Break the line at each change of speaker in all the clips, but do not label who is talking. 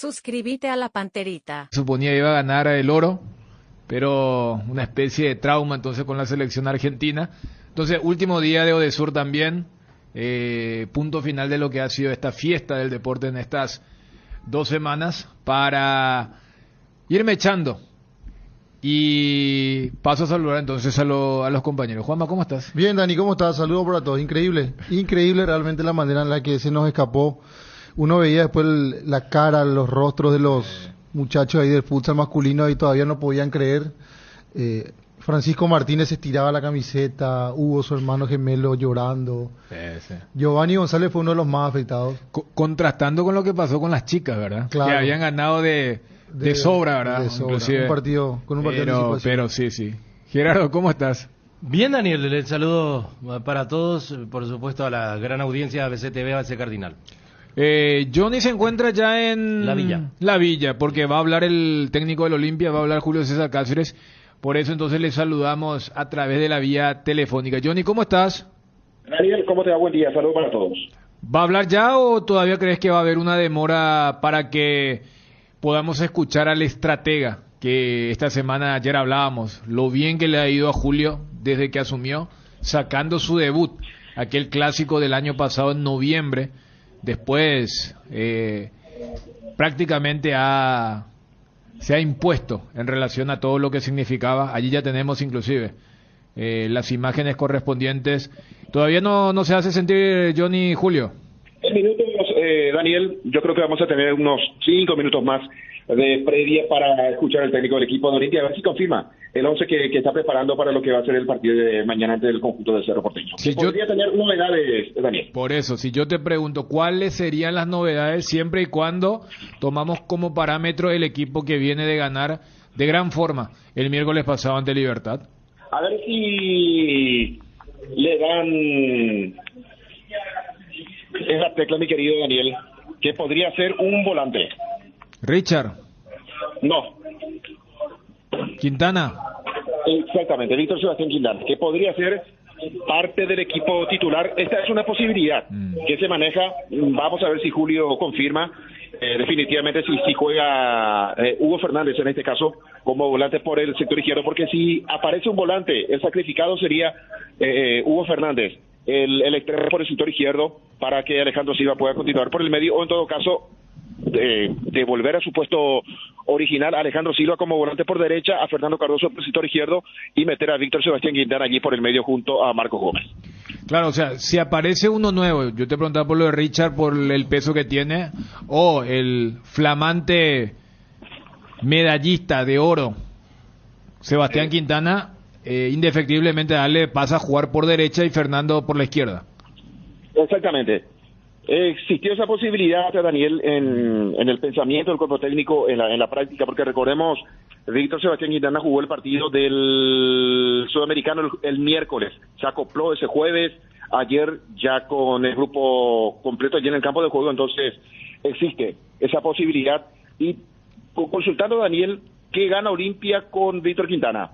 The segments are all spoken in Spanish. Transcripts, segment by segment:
Suscríbete a la Panterita.
Suponía que iba a ganar el oro, pero una especie de trauma entonces con la selección argentina. Entonces, último día de Odesur también, punto final de lo que ha sido esta fiesta del deporte en estas 2 semanas, para irme echando. Y paso a saludar entonces a los compañeros. Juanma, ¿cómo estás?
Bien, Dani, ¿cómo estás? Saludos para todos. Increíble realmente la manera en la que se nos escapó. Uno veía después la cara, los rostros de los muchachos ahí del futsal masculino y todavía no podían creer. Francisco Martínez estiraba la camiseta, Hugo, su hermano gemelo, llorando.
Sí.
Giovanni González fue uno de los más afectados.
Contrastando con lo que pasó con las chicas, ¿verdad?
Claro.
Que habían ganado de sobra, ¿verdad?
De sobra.
Inclusive.
Un partido de anticipación.
Pero sí. Gerardo, ¿cómo estás?
Bien, Daniel, el saludo para todos, por supuesto a la gran audiencia ABCTV, ABC Cardinal.
Johnny se encuentra ya en La Villa, porque va a hablar el técnico del Olimpia, va a hablar Julio César Cáceres. Por eso entonces le saludamos a través de la vía telefónica. Johnny, ¿cómo estás?
Daniel, ¿cómo te va? Buen día, saludos para todos.
¿Va a hablar ya o todavía crees que va a haber una demora para que podamos escuchar al estratega? Que esta semana ayer hablábamos, lo bien que le ha ido a Julio desde que asumió, sacando su debut, aquel clásico del año pasado en noviembre. Después prácticamente se ha impuesto en relación a todo lo que significaba. Allí ya tenemos inclusive las imágenes correspondientes. Todavía no se hace sentir Johnny Julio.
En minutos, Daniel, yo creo que vamos a tener unos 5 minutos más de previa para escuchar al técnico del equipo de Olimpia, a ver si confirma el 11 que está preparando para lo que va a ser el partido de mañana ante el conjunto del Cerro Porteño. Podría tener novedades, Daniel.
Por eso, si yo te pregunto, ¿cuáles serían las novedades siempre y cuando tomamos como parámetro el equipo que viene de ganar de gran forma el miércoles pasado ante Libertad?
A ver si le dan esa tecla, mi querido Daniel, que podría ser un volante.
Richard.
No.
Quintana.
Exactamente, Víctor Sebastián Quintana, que podría ser parte del equipo titular. Esta es una posibilidad que se maneja. Vamos a ver si Julio confirma definitivamente si juega Hugo Fernández en este caso como volante por el sector izquierdo, porque si aparece un volante, el sacrificado sería Hugo Fernández, el extremo por el sector izquierdo, para que Alejandro Silva pueda continuar por el medio, o en todo caso de volver a su puesto original, Alejandro Silva como volante por derecha, a Fernando Cardoso por el sector izquierdo y meter a Víctor Sebastián Quintana allí por el medio junto a Marcos Gómez.
Claro, o sea, si aparece uno nuevo, yo te preguntaba por lo de Richard, por el peso que tiene, o el flamante medallista de oro Sebastián Quintana, indefectiblemente pasa a jugar por derecha y Fernando por la izquierda.
Exactamente. Existió esa posibilidad, Daniel, en el pensamiento del cuerpo técnico, en la práctica, porque recordemos, Víctor Sebastián Quintana jugó el partido del Sudamericano el miércoles, se acopló ese jueves, ayer ya con el grupo completo allí en el campo de juego, entonces existe esa posibilidad. Y consultando, Daniel, ¿qué gana Olimpia con Víctor Quintana?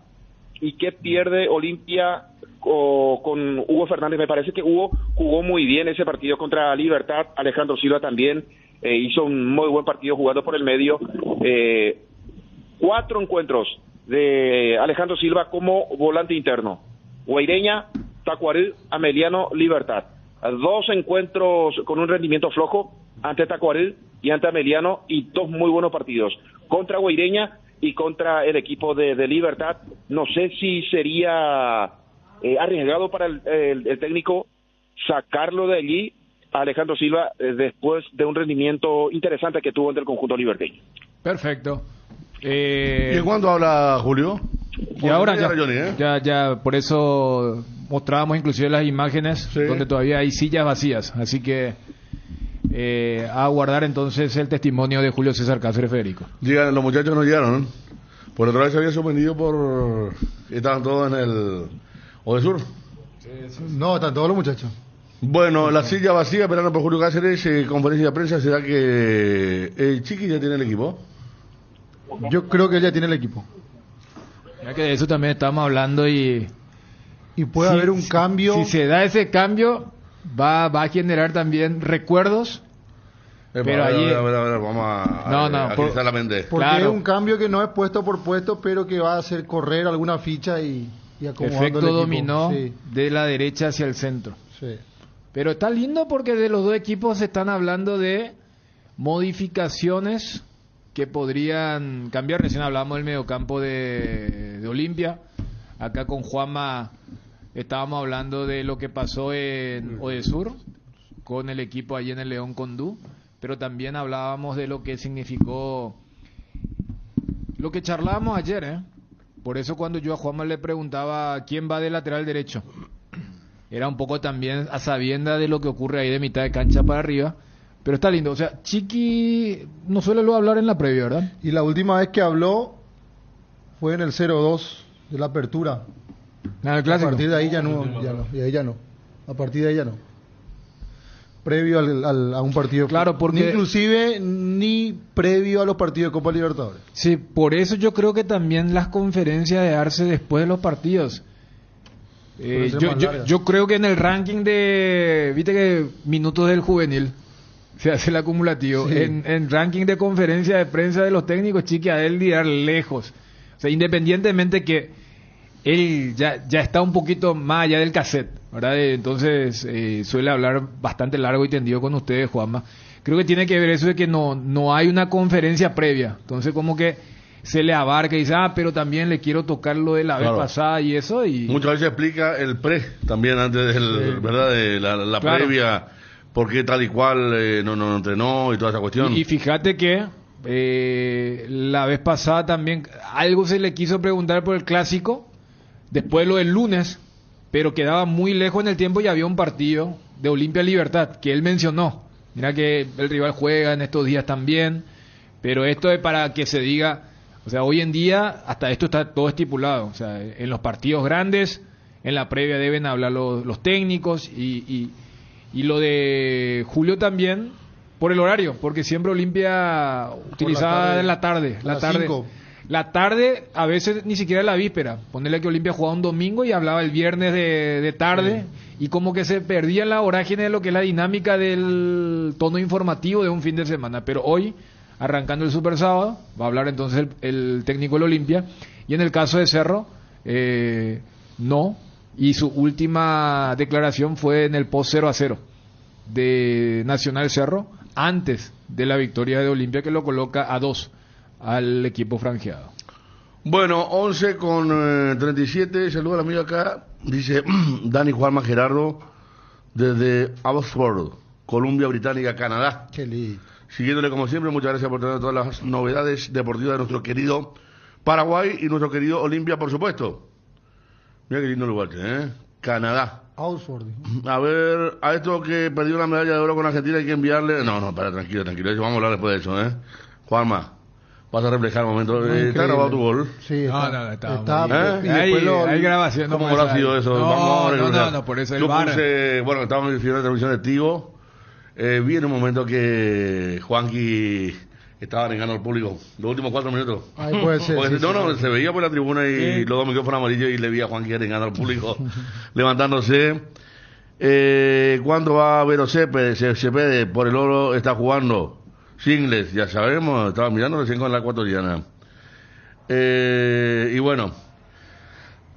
¿Y qué pierde Olimpia con Hugo Fernández? Me parece que Hugo jugó muy bien ese partido contra Libertad. Alejandro Silva también hizo un muy buen partido jugando por el medio. 4 encuentros de Alejandro Silva como volante interno: Guaireña, Tacuarí, Ameliano, Libertad. 2 encuentros con un rendimiento flojo ante Tacuarí y ante Ameliano, y 2 muy buenos partidos contra Guaireña y contra el equipo de Libertad. No sé si sería arriesgado para el técnico sacarlo de allí a Alejandro Silva después de un rendimiento interesante que tuvo ante el conjunto liberteño.
Perfecto.
¿Y cuándo habla Julio?
Y ahora ya,
Johnny,
ya, por eso mostrábamos inclusive las imágenes, sí, donde todavía hay sillas vacías, así que a guardar entonces el testimonio de Julio César Cáceres Federico.
Los muchachos no llegaron, ¿no? Por otra vez se había sorprendido por... Estaban todos en el Odesur.
No, están todos los muchachos.
Bueno, la silla vacía esperando por Julio Cáceres, conferencia de prensa. ¿Será que el Chiqui ya tiene el equipo?
Yo creo que él ya tiene el equipo.
Ya que de eso también estamos hablando y
puede haber un cambio.
Si se da ese cambio, va a generar también recuerdos Pero
a ver,
allí-
a ver, vamos a agilizar la mente.
Porque
Claro.
es un cambio que no es puesto por puesto, pero que va a hacer correr alguna ficha y acomodando
Efecto
el equipo.
dominó
Sí,
de la derecha hacia el centro.
sí.
Pero está lindo porque de los dos equipos se están hablando de modificaciones que podrían cambiar. Recién hablamos del mediocampo de Olimpia. Acá con Juanma estábamos hablando de lo que pasó en Odesur con el equipo allí en el León Condú. Pero también hablábamos de lo que significó lo que charlábamos ayer, ¿eh? Por eso cuando yo a Juanma le preguntaba quién va de lateral derecho, era un poco también a sabienda de lo que ocurre ahí de mitad de cancha para arriba. Pero está lindo. O sea, Chiqui no suele luego hablar en la previa, ¿verdad?
Y la última vez que habló fue en el 0-2 de la apertura.
Nada, el
A
clásico.
partir de ahí ya no. Y ahí ya no. A partir de ahí ya no. Previo a un partido.
Claro, porque-
Inclusive ni previo a los partidos de Copa Libertadores.
Sí, por eso yo creo que también las conferencias de darse después de los partidos.
Pueden ser
Yo,
más
yo,
largas.
yo creo que en el ranking de, viste que minutos del juvenil se hace el acumulativo.
Sí.
En ranking de conferencia de prensa de los técnicos, Chiqui Adel ir lejos. O sea, independientemente que él ya está un poquito más allá del cassette, ¿verdad? Entonces suele hablar bastante largo y tendido con ustedes, Juanma. Creo que tiene que ver eso de que no hay una conferencia previa. Entonces como que se le abarca y dice, pero también le quiero tocar lo de la vez
Claro.
pasada y eso. Y
Muchas veces explica el pre también antes del, ¿verdad? De la
Claro.
previa, por qué tal y cual no entrenó y toda esa cuestión.
Y fíjate que la vez pasada también algo se le quiso preguntar por el clásico, después lo del lunes, pero quedaba muy lejos en el tiempo y había un partido de Olimpia Libertad que él mencionó. Mira que el rival juega en estos días también, pero esto es para que se diga, o sea, hoy en día hasta esto está todo estipulado. O sea, en los partidos grandes, en la previa deben hablar los técnicos y lo de Julio también por el horario, porque siempre Olimpia utilizaba
tarde,
en la tarde,
a las 5.
la tarde, a veces ni siquiera la víspera. Ponerle que Olimpia jugaba un domingo y hablaba el viernes de tarde, y como que se perdía la vorágine de lo que es la dinámica del tono informativo de un fin de semana. Pero hoy, arrancando el Super Sábado, va a hablar entonces el técnico del Olimpia, y en el caso de Cerro, no, y su última declaración fue en el post 0-0 de Nacional Cerro, antes de la victoria de Olimpia, que lo coloca a 2 al equipo franjeado.
Bueno, 11 con 37, saludo al amigo acá, dice Dani Juanma Gerardo, desde Abbotsford, Columbia Británica, Canadá.
Qué lindo.
Siguiéndole como siempre, muchas gracias por tener todas las novedades deportivas de nuestro querido Paraguay y nuestro querido Olimpia, por supuesto. Mira qué lindo lugar, Canadá.
Oxford.
A ver, a esto que perdió la medalla de oro con Argentina hay que enviarle... No, para, tranquilo, eso vamos a hablar después de eso, Juanma, vas a reflejar el momento.
Increíble.
¿Está grabado tu gol?
Sí,
está muy
bien.
y después
Hay grabación.
¿Cómo
no
habrá
pasa
sido
ahí.
eso?
No, por eso el
Yo
VAR.
puse, bueno, estábamos en el final de transmisión de Tigo, vi en un momento que Juanqui estaba negando al público, los últimos 4 minutos.
Ahí puede ser.
Porque
sí,
no,
sí.
se veía por la tribuna y
Sí.
los dos micrófonos amarillos y le vi a Juanqui arengando al público, levantándose. ¿Cuándo va a ver Cepede? Por el oro está jugando. Singles, ya sabemos, estaba mirando recién con la ecuatoriana. Y bueno,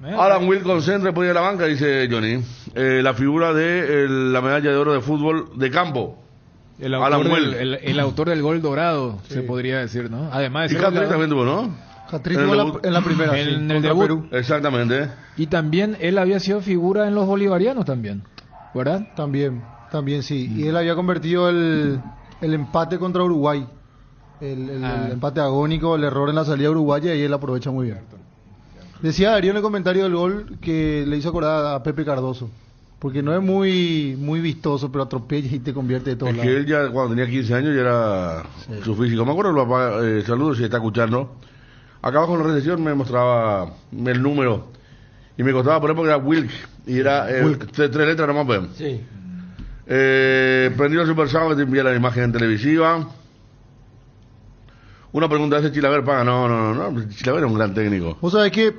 Alan Wilkinson responde a la banca, dice Johnny. La figura de la medalla de oro de fútbol de campo.
El
Alan
autor,
Will.
el autor del gol dorado, se podría decir, ¿no? Además
Y
de ser
Catherine
goleador.
también tuvo, ¿no?
Hat-trick
En el
tuvo
debut.
en la primera.
En
sí,
el
contra
debut.
Perú.
Exactamente.
Y también él había sido figura en los bolivarianos también, ¿verdad?
También sí. Y él había convertido el empate contra Uruguay. El empate agónico, el error en la salida uruguaya, y él aprovecha muy bien. Decía Darío en el comentario del gol que le hizo acordar a Pepe Cardoso. Porque no es muy vistoso, pero atropella y te convierte de todos
Es que
lados.
él ya cuando tenía 15 años ya era su físico. Me acuerdo, papá, saludos si está escuchando. Acá abajo en la recepción me mostraba el número y me costaba poner porque era Wilk y era 3 letras nomás. Pues.
Sí.
Prendido el Super Sábado que te envía la imagen televisiva. Una pregunta, ¿ese Chilaver paga? No. Chilaver es un gran técnico.
Vos sabés que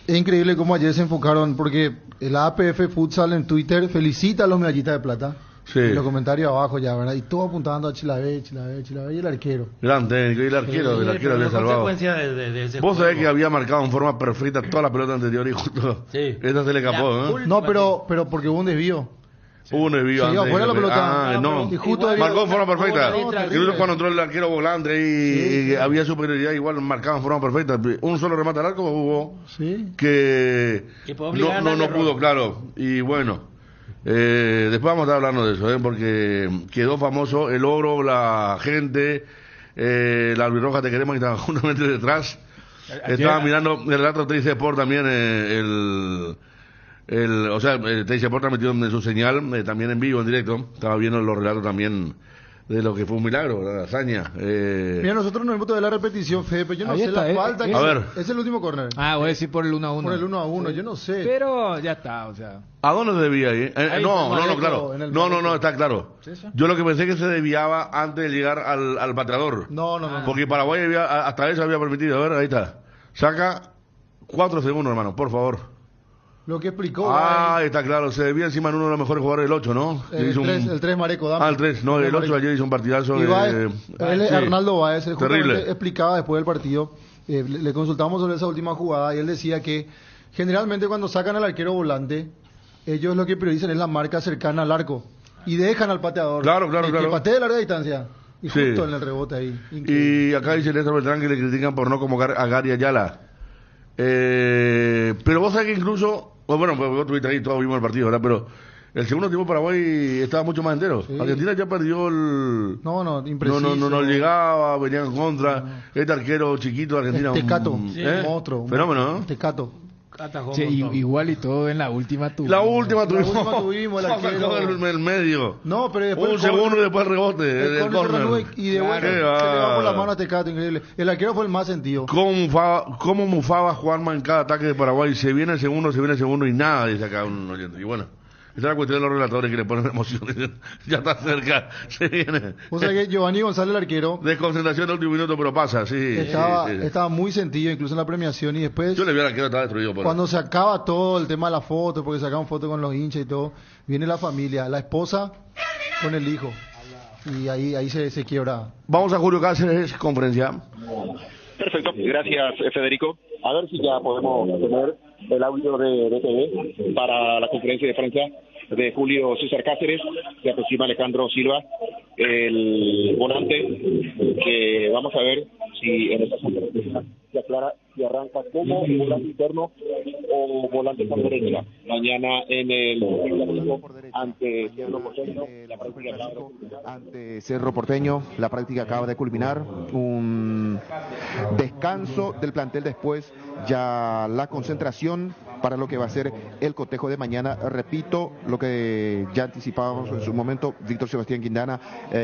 es increíble cómo ayer se enfocaron, porque el APF Futsal en Twitter felicita a los medallistas de plata.
Sí.
Y los comentarios abajo ya, ¿verdad? Y todo apuntando a Chilavé y el arquero.
Gran técnico, y el arquero había salvado.
Consecuencia de ese
Vos sabés
juego.
que había marcado en forma perfecta toda la pelota anterior y justo
Sí.
esta se le escapó, ¿eh?
No, pero porque hubo un desvío.
Hubo un desvío
Se dio
antes.
afuera la pelota.
No,
Y justo
marcó en forma perfecta.
No, terrible.
Incluso cuando entró el arquero volante y había superioridad, igual marcaba en forma perfecta. Un solo remate al arco hubo
Sí.
que
puede obligar
no
al error.
pudo, claro. Y bueno, después vamos a estar hablando de eso, porque quedó famoso el oro, la gente, la albirroja te queremos, que estaba justamente detrás. Estaba mirando el relato de Teis Sport también, Teis Sport transmitió en su señal, también en vivo, en directo. Estaba viendo los relatos también de lo que fue un milagro, la hazaña.
Mira, nosotros nos hemos de la repetición, Fede, pero yo no
Ahí
sé
está,
la falta.
a ver.
Es el último córner.
Voy a decir por el 1-1.
Por el 1-1, yo no sé.
Pero ya está, o sea.
¿A dónde se debía ir?
Ahí
No,
está el Mareco,
claro.
en el
No,
Mareco.
está claro.
¿Sí, eso?
Yo lo que pensé que se desviaba antes de llegar al pateador.
No.
Porque Paraguay hasta eso había permitido. A ver, ahí está. Saca 4 segundos, hermano, por favor.
Lo que explicó.
Está claro. Se debía encima en uno de los mejores jugadores del 8, ¿no?
El 3 Mareco, dame.
El 3. No, el 8 ayer hizo un partidazo.
Y Baez,
sí.
Arnaldo Baez, él
Terrible.
justamente explicaba después del partido, le consultamos sobre esa última jugada y él decía que generalmente cuando sacan al arquero volante, ellos lo que priorizan es la marca cercana al arco y dejan al pateador
Claro.
que patee de larga distancia y
Sí.
justo en el rebote ahí. Increíble.
Y acá dice Néstor Beltrán que le critican por no convocar a Gary Ayala. Pero vos sabés que incluso, pues vos estuviste ahí, todos vimos el partido, ¿verdad? Pero el segundo tiempo Paraguay estaba mucho más entero.
Sí.
Argentina ya perdió el...
No, impreciso.
No llegaba, venían en contra. Este arquero chiquito de Argentina.
Tecato,
un
monstruo.
fenómeno, ¿no?
Tecato.
Atajó un
Che,
montón.
igual y todo en la última tuvimos.
La última tuvimos.
el arquero.
Sacó el medio.
No, pero después
Un segundo y después el rebote.
el
El
córner se
córner.
reanuda y de vuelta
Qué
se le va por la
bárbaro.
mano a Tecato, increíble. El arquero fue el más sentido.
¿Cómo mufaba Juanma en cada ataque de Paraguay? Se viene el segundo y nada, dice acá un oyente. Y bueno, esa es la cuestión de los relatores que le ponen emoción. Ya está cerca, se viene.
O sea que Giovanni González, el arquero,
Desconcentración del último minuto, pero pasa, sí.
estaba muy sentido, incluso en la premiación, y después,
Yo le vi al arquero, estaba destruido. Pero...
cuando se acaba todo el tema de la foto, porque sacaban fotos con los hinchas y todo, viene la familia, la esposa con el hijo, y ahí se quiebra.
Vamos a Julio Cáceres, conferencia.
Perfecto, gracias Federico. A ver si ya podemos tener el audio de TV para la conferencia de prensa de Julio César Cáceres. Se aproxima Alejandro Silva, el volante, que vamos a ver si en esta conferencia se aclara si arranca como volante interno o volante por derecha. Mañana en el ante Cerro Porteño, la práctica
ante Cerro Porteño, la práctica acaba de culminar, un descanso del plantel después, ya la concentración para lo que va a ser el cotejo de mañana. Repito lo que ya anticipábamos en su momento, Víctor Sebastián Quintana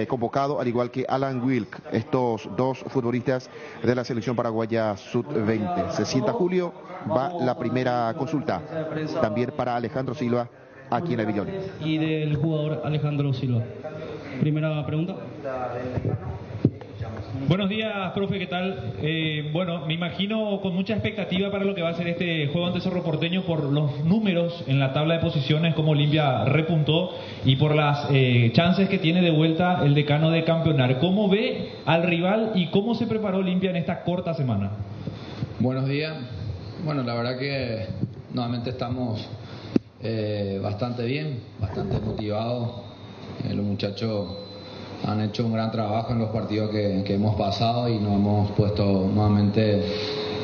convocado, al igual que Alan Wilk, estos dos futbolistas de la selección paraguaya sub-20. Se sienta Julio, va la primera consulta, también para Alejandro Silva, aquí en el Villón.
Y del jugador Alejandro Silva. Primera pregunta. Buenos días, profe, ¿qué tal? Bueno, me imagino con mucha expectativa para lo que va a ser este juego ante Cerro Porteño por los números en la tabla de posiciones, como Olimpia repuntó, y por las chances que tiene de vuelta el decano de campeonar. ¿Cómo ve al rival y cómo se preparó Olimpia en esta corta semana?
Buenos días. Bueno, la verdad que nuevamente estamos bastante bien, bastante motivados. Los muchachos han hecho un gran trabajo en los partidos que hemos pasado y nos hemos puesto nuevamente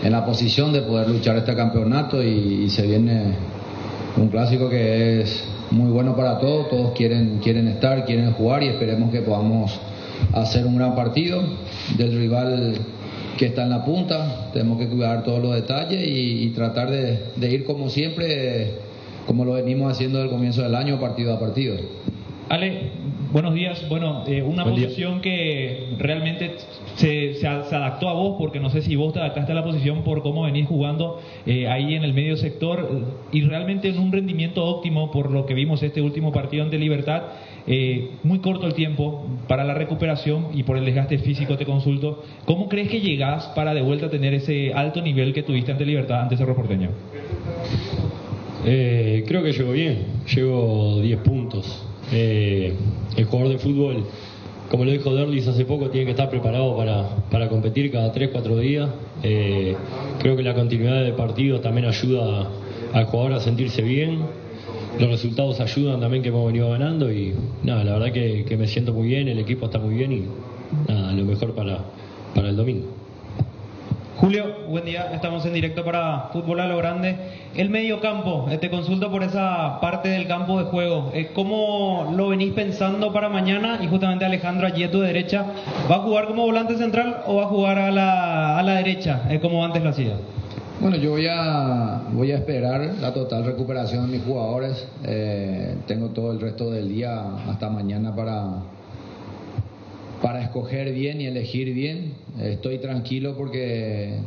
en la posición de poder luchar este campeonato y se viene un clásico que es muy bueno para todos quieren estar, quieren jugar y esperemos que podamos hacer un gran partido del rival que está en la punta. Tenemos que cuidar todos los detalles y tratar de ir como siempre, como lo venimos haciendo desde el comienzo del año, partido a partido.
Ale, buenos días. Bueno, una posición que realmente se adaptó a vos, porque no sé si vos te adaptaste a la posición por cómo venís jugando ahí en el medio sector y realmente en un rendimiento óptimo por lo que vimos este último partido ante Libertad. Muy corto el tiempo para la recuperación y por el desgaste físico te consulto. ¿Cómo crees que llegás para de vuelta a tener ese alto nivel que tuviste ante Libertad, ante Cerro Porteño?
Creo que llego bien, llego 10 puntos. El jugador de fútbol, como lo dijo Derlis hace poco, tiene que estar preparado para competir cada 3-4 días. Creo que la continuidad de partidos también ayuda al jugador a sentirse bien. Los resultados ayudan también, que hemos venido ganando, y nada, la verdad que me siento muy bien, el equipo está muy bien y nada, lo mejor para el domingo.
Julio, buen día, estamos en directo para Fútbol a lo Grande. El mediocampo, te consulto por esa parte del campo de juego. ¿Cómo lo venís pensando para mañana? Y justamente Alejandro, allí a tu derecha, ¿va a jugar como volante central o va a jugar a la derecha, como antes lo hacía?
Bueno, yo voy a esperar la total recuperación de mis jugadores. Tengo todo el resto del día hasta mañana para escoger bien y elegir bien. Estoy tranquilo porque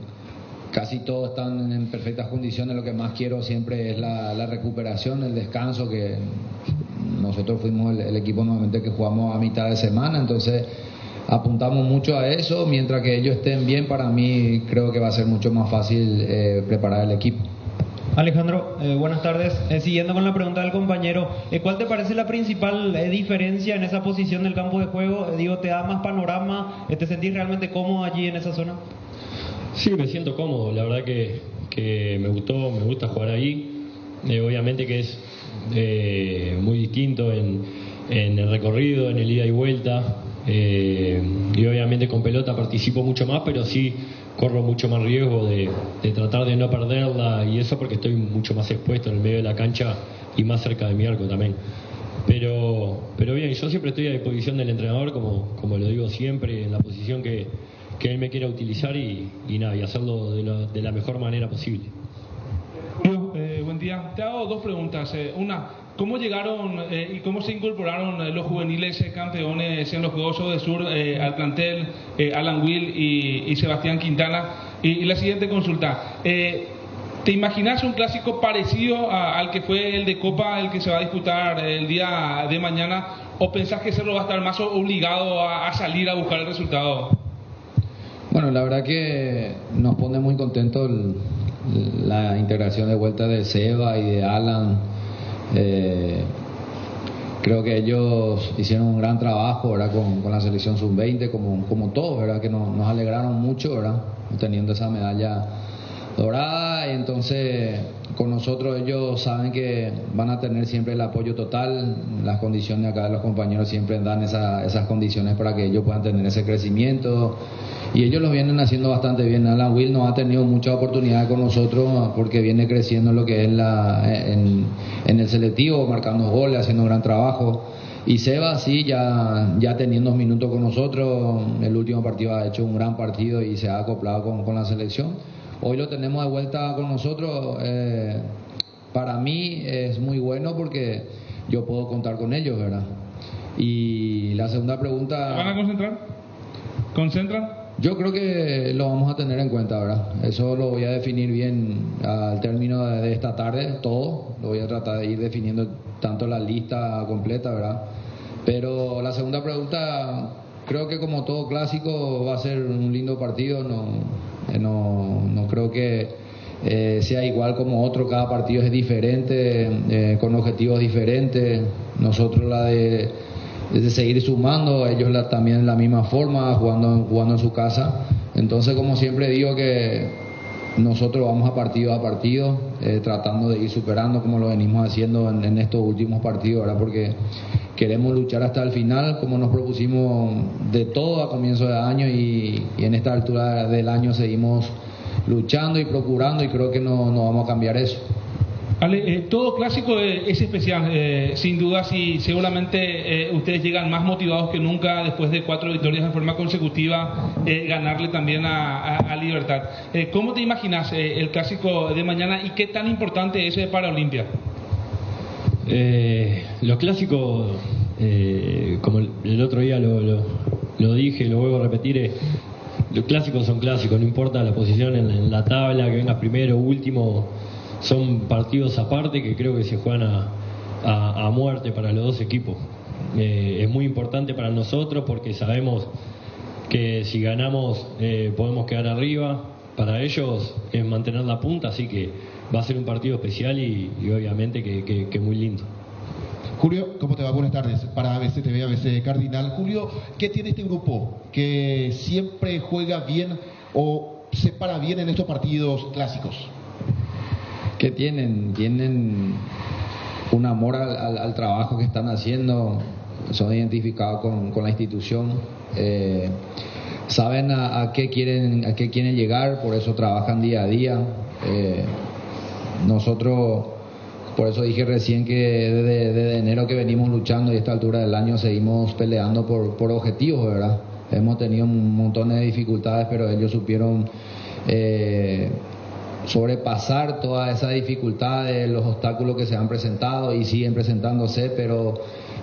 casi todos están en perfectas condiciones. Lo que más quiero siempre es la recuperación, el descanso, que nosotros fuimos el equipo nuevamente que jugamos a mitad de semana, entonces apuntamos mucho a eso. Mientras que ellos estén bien, para mí creo que va a ser mucho más fácil preparar el equipo.
Alejandro, buenas tardes. Siguiendo con la pregunta del compañero, ¿cuál te parece la principal diferencia en esa posición del campo de juego? ¿Te da más panorama? ¿Te sentís realmente cómodo allí en esa zona?
Sí, me siento cómodo. La verdad que me gusta jugar ahí. Obviamente que es muy distinto en el recorrido, en el ida y vuelta. Y obviamente con pelota participo mucho más, pero sí corro mucho más riesgo de tratar de no perderla, y eso porque estoy mucho más expuesto en el medio de la cancha y más cerca de mi arco también. Pero bien, yo siempre estoy a disposición del entrenador, como lo digo siempre, en la posición que él me quiera utilizar, y nada, y hacerlo de la mejor manera posible.
Buen día. Te hago dos preguntas. Una, ¿cómo llegaron y cómo se incorporaron los juveniles campeones en los Juegos de Sur al plantel, Alan Will y Sebastián Quintana? Y la siguiente consulta, ¿te imaginas un clásico parecido al que fue el de Copa, el que se va a disputar el día de mañana, o pensás que Cerro va a estar más obligado a salir a buscar el resultado?
Bueno, la verdad que nos pone muy contentos la integración de vuelta de Seba y de Alan. Creo que ellos hicieron un gran trabajo, ¿verdad? Con la selección sub-20, como todos, ¿verdad? Que nos alegraron mucho, ¿verdad? Teniendo esa medalla dorada. Y entonces con nosotros ellos saben que van a tener siempre el apoyo total. Las condiciones acá de los compañeros siempre dan esas condiciones para que ellos puedan tener ese crecimiento, y ellos lo vienen haciendo bastante bien. Alan Will no ha tenido mucha oportunidad con nosotros porque viene creciendo en lo que es en el selectivo, marcando goles, haciendo un gran trabajo. Y Seba sí, ya teniendo minutos con nosotros, el último partido ha hecho un gran partido y se ha acoplado con la selección. Hoy lo tenemos de vuelta con nosotros. Para mí es muy bueno porque yo puedo contar con ellos, ¿verdad? Y la segunda pregunta...
¿Van a concentrar? ¿Concentran?
Yo creo que lo vamos a tener en cuenta, ¿verdad? Eso lo voy a definir bien al término de esta tarde, todo. Lo voy a tratar de ir definiendo tanto la lista completa, ¿verdad? Pero la segunda pregunta, creo que como todo clásico va a ser un lindo partido. No creo que sea igual como otro. Cada partido es diferente, con objetivos diferentes. Nosotros la de seguir sumando, ellos también la misma forma, jugando en su casa. Entonces, como siempre digo, que nosotros vamos a partido, tratando de ir superando como lo venimos haciendo en estos últimos partidos, ¿verdad? Porque queremos luchar hasta el final, como nos propusimos de todo a comienzo de año, y en esta altura del año seguimos luchando y procurando, y creo que no vamos a cambiar eso.
Ale, todo clásico es especial, sin duda, y seguramente ustedes llegan más motivados que nunca después de 4 victorias en forma consecutiva, ganarle también a Libertad. ¿Cómo te imaginas el clásico de mañana y qué tan importante es para Olimpia?
Los clásicos, como el otro día lo dije, lo vuelvo a repetir, los clásicos son clásicos, no importa la posición en la tabla, que vengas primero o último. Son partidos aparte que creo que se juegan a muerte para los dos equipos. Es muy importante para nosotros porque sabemos que si ganamos podemos quedar arriba. Para ellos es mantener la punta, así que va a ser un partido especial y obviamente que muy lindo.
Julio, ¿cómo te va? Buenas tardes. Para ABC TV, ABC Cardinal. Julio, ¿qué tiene este grupo que siempre juega bien o se para bien en estos partidos clásicos?
¿Qué tienen? Tienen un amor al trabajo que están haciendo, son identificados con la institución, saben a qué quieren llegar, por eso trabajan día a día. Nosotros, por eso dije recién que desde enero que venimos luchando y a esta altura del año seguimos peleando por objetivos, ¿verdad? Hemos tenido un montón de dificultades, pero ellos supieron sobrepasar todas esas dificultades, los obstáculos que se han presentado y siguen presentándose, pero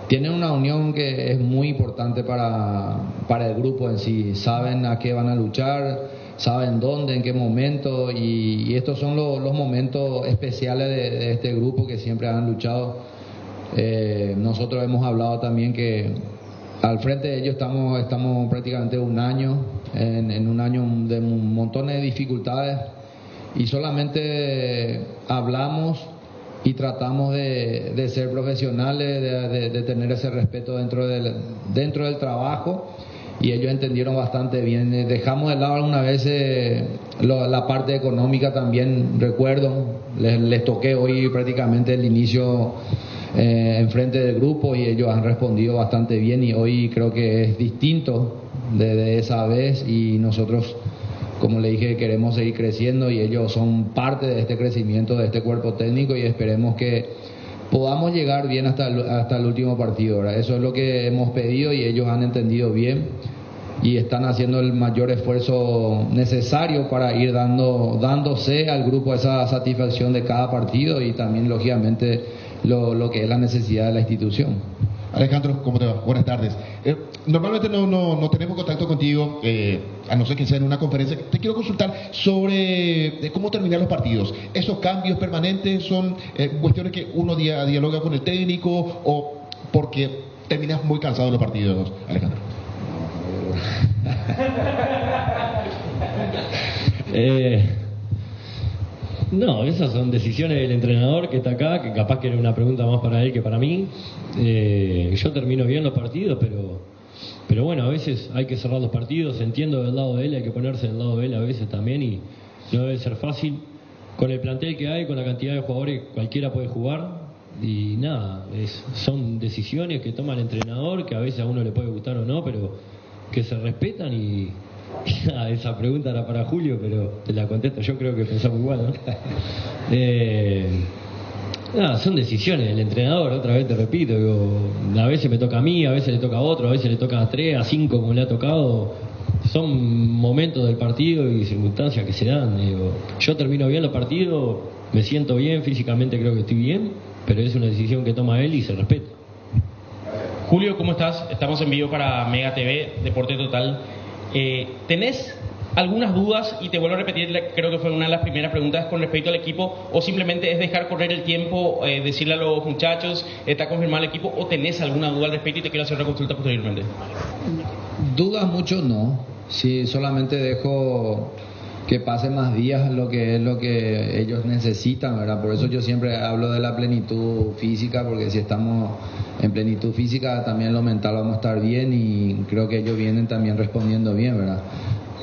tienen una unión que es muy importante para el grupo en sí. Saben a qué van a luchar, saben dónde, en qué momento, y estos son los momentos especiales de este grupo que siempre han luchado. Nosotros hemos hablado también que al frente de ellos estamos prácticamente un año, en un año de un montón de dificultades, y solamente hablamos y tratamos de ser profesionales, de tener ese respeto dentro del trabajo, y ellos entendieron bastante bien. Dejamos de lado algunas veces la parte económica también, recuerdo, les toqué hoy prácticamente el inicio enfrente del grupo y ellos han respondido bastante bien, y hoy creo que es distinto de esa vez, y nosotros, como le dije, queremos seguir creciendo y ellos son parte de este crecimiento de este cuerpo técnico, y esperemos que podamos llegar bien hasta el último partido, ¿verdad? Eso es lo que hemos pedido y ellos han entendido bien y están haciendo el mayor esfuerzo necesario para ir dándose al grupo esa satisfacción de cada partido y también lógicamente lo que es la necesidad de la institución.
Alejandro, ¿cómo te va? Buenas tardes. Normalmente no tenemos contacto contigo, a no ser que sea en una conferencia. Te quiero consultar sobre cómo terminar los partidos. ¿Esos cambios permanentes son cuestiones que uno dialoga con el técnico o porque terminas muy cansado de los partidos, Alejandro?
No, esas son decisiones del entrenador que está acá, que capaz que era una pregunta más para él que para mí. Yo termino bien los partidos, pero bueno, a veces hay que cerrar los partidos. Entiendo del lado de él, hay que ponerse del lado de él a veces también, y no debe ser fácil. Con el plantel que hay, con la cantidad de jugadores, cualquiera puede jugar, y nada, son decisiones que toma el entrenador, que a veces a uno le puede gustar o no, pero que se respetan. Y esa pregunta era para Julio, pero te la contesto, yo creo que pensamos igual, ¿no? Son decisiones del entrenador, otra vez te repito, a veces me toca a mí, a veces le toca a otro, a veces le toca a 3, a 5 como le ha tocado. Son momentos del partido y circunstancias que se dan. Yo termino bien los partidos, me siento bien, físicamente creo que estoy bien, pero es una decisión que toma él y se respeta.
Julio, ¿cómo estás? Estamos en vivo para Mega TV, Deporte Total. ¿Tenés algunas dudas? Y te vuelvo a repetir, creo que fue una de las primeras preguntas con respecto al equipo, o simplemente es dejar correr el tiempo, decirle a los muchachos, está confirmado el equipo, o tenés alguna duda al respecto y te quiero hacer una consulta posteriormente.
Dudas mucho no, sí, solamente dejo que pasen más días lo que es lo que ellos necesitan, ¿verdad? Por eso yo siempre hablo de la plenitud física, porque si estamos en plenitud física también lo mental vamos a estar bien, y creo que ellos vienen también respondiendo bien, ¿verdad?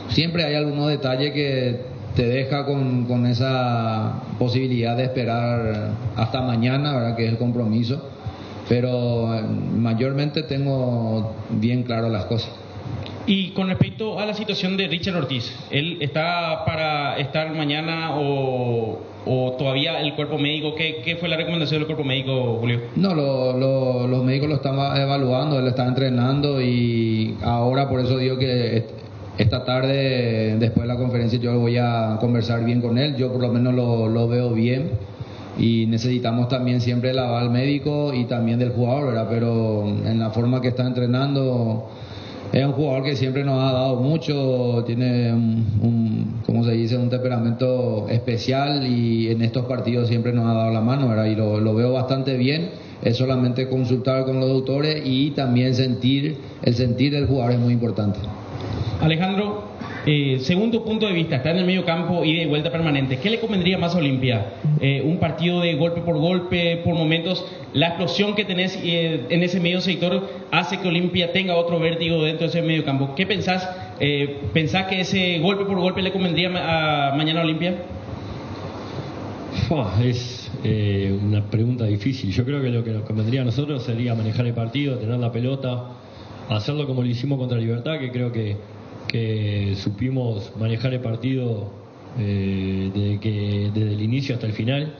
Siempre hay algunos detalles que te deja con esa posibilidad de esperar hasta mañana, ¿verdad? Que es el compromiso, pero mayormente tengo bien claro las cosas.
Y con respecto a la situación de Richard Ortiz, ¿él está para estar mañana o todavía el cuerpo médico? ¿Qué fue la recomendación del cuerpo médico, Julio?
No, los médicos lo están evaluando, él está entrenando, y ahora por eso digo que esta tarde, después de la conferencia, yo voy a conversar bien con él. Yo por lo menos lo veo bien, y necesitamos también siempre el aval médico y también del jugador, ¿verdad? Pero en la forma que está entrenando, es un jugador que siempre nos ha dado mucho, tiene ¿cómo se dice? Un temperamento especial, y en estos partidos siempre nos ha dado la mano, ¿verdad? Y lo veo bastante bien. Es solamente consultar con los doctores y también el sentir del jugador es muy importante.
Alejandro, Según tu punto de vista, está en el medio campo y de vuelta permanente, ¿qué le convendría más a Olimpia? Un partido de golpe, por momentos, la explosión que tenés en ese medio sector hace que Olimpia tenga otro vértigo dentro de ese medio campo. ¿Qué pensás? ¿Pensás que ese golpe por golpe le convendría mañana a Olimpia?
Es una pregunta difícil. Yo creo que lo que nos convendría a nosotros sería manejar el partido, tener la pelota, hacerlo como lo hicimos contra Libertad, que creo que supimos manejar el partido desde el inicio hasta el final.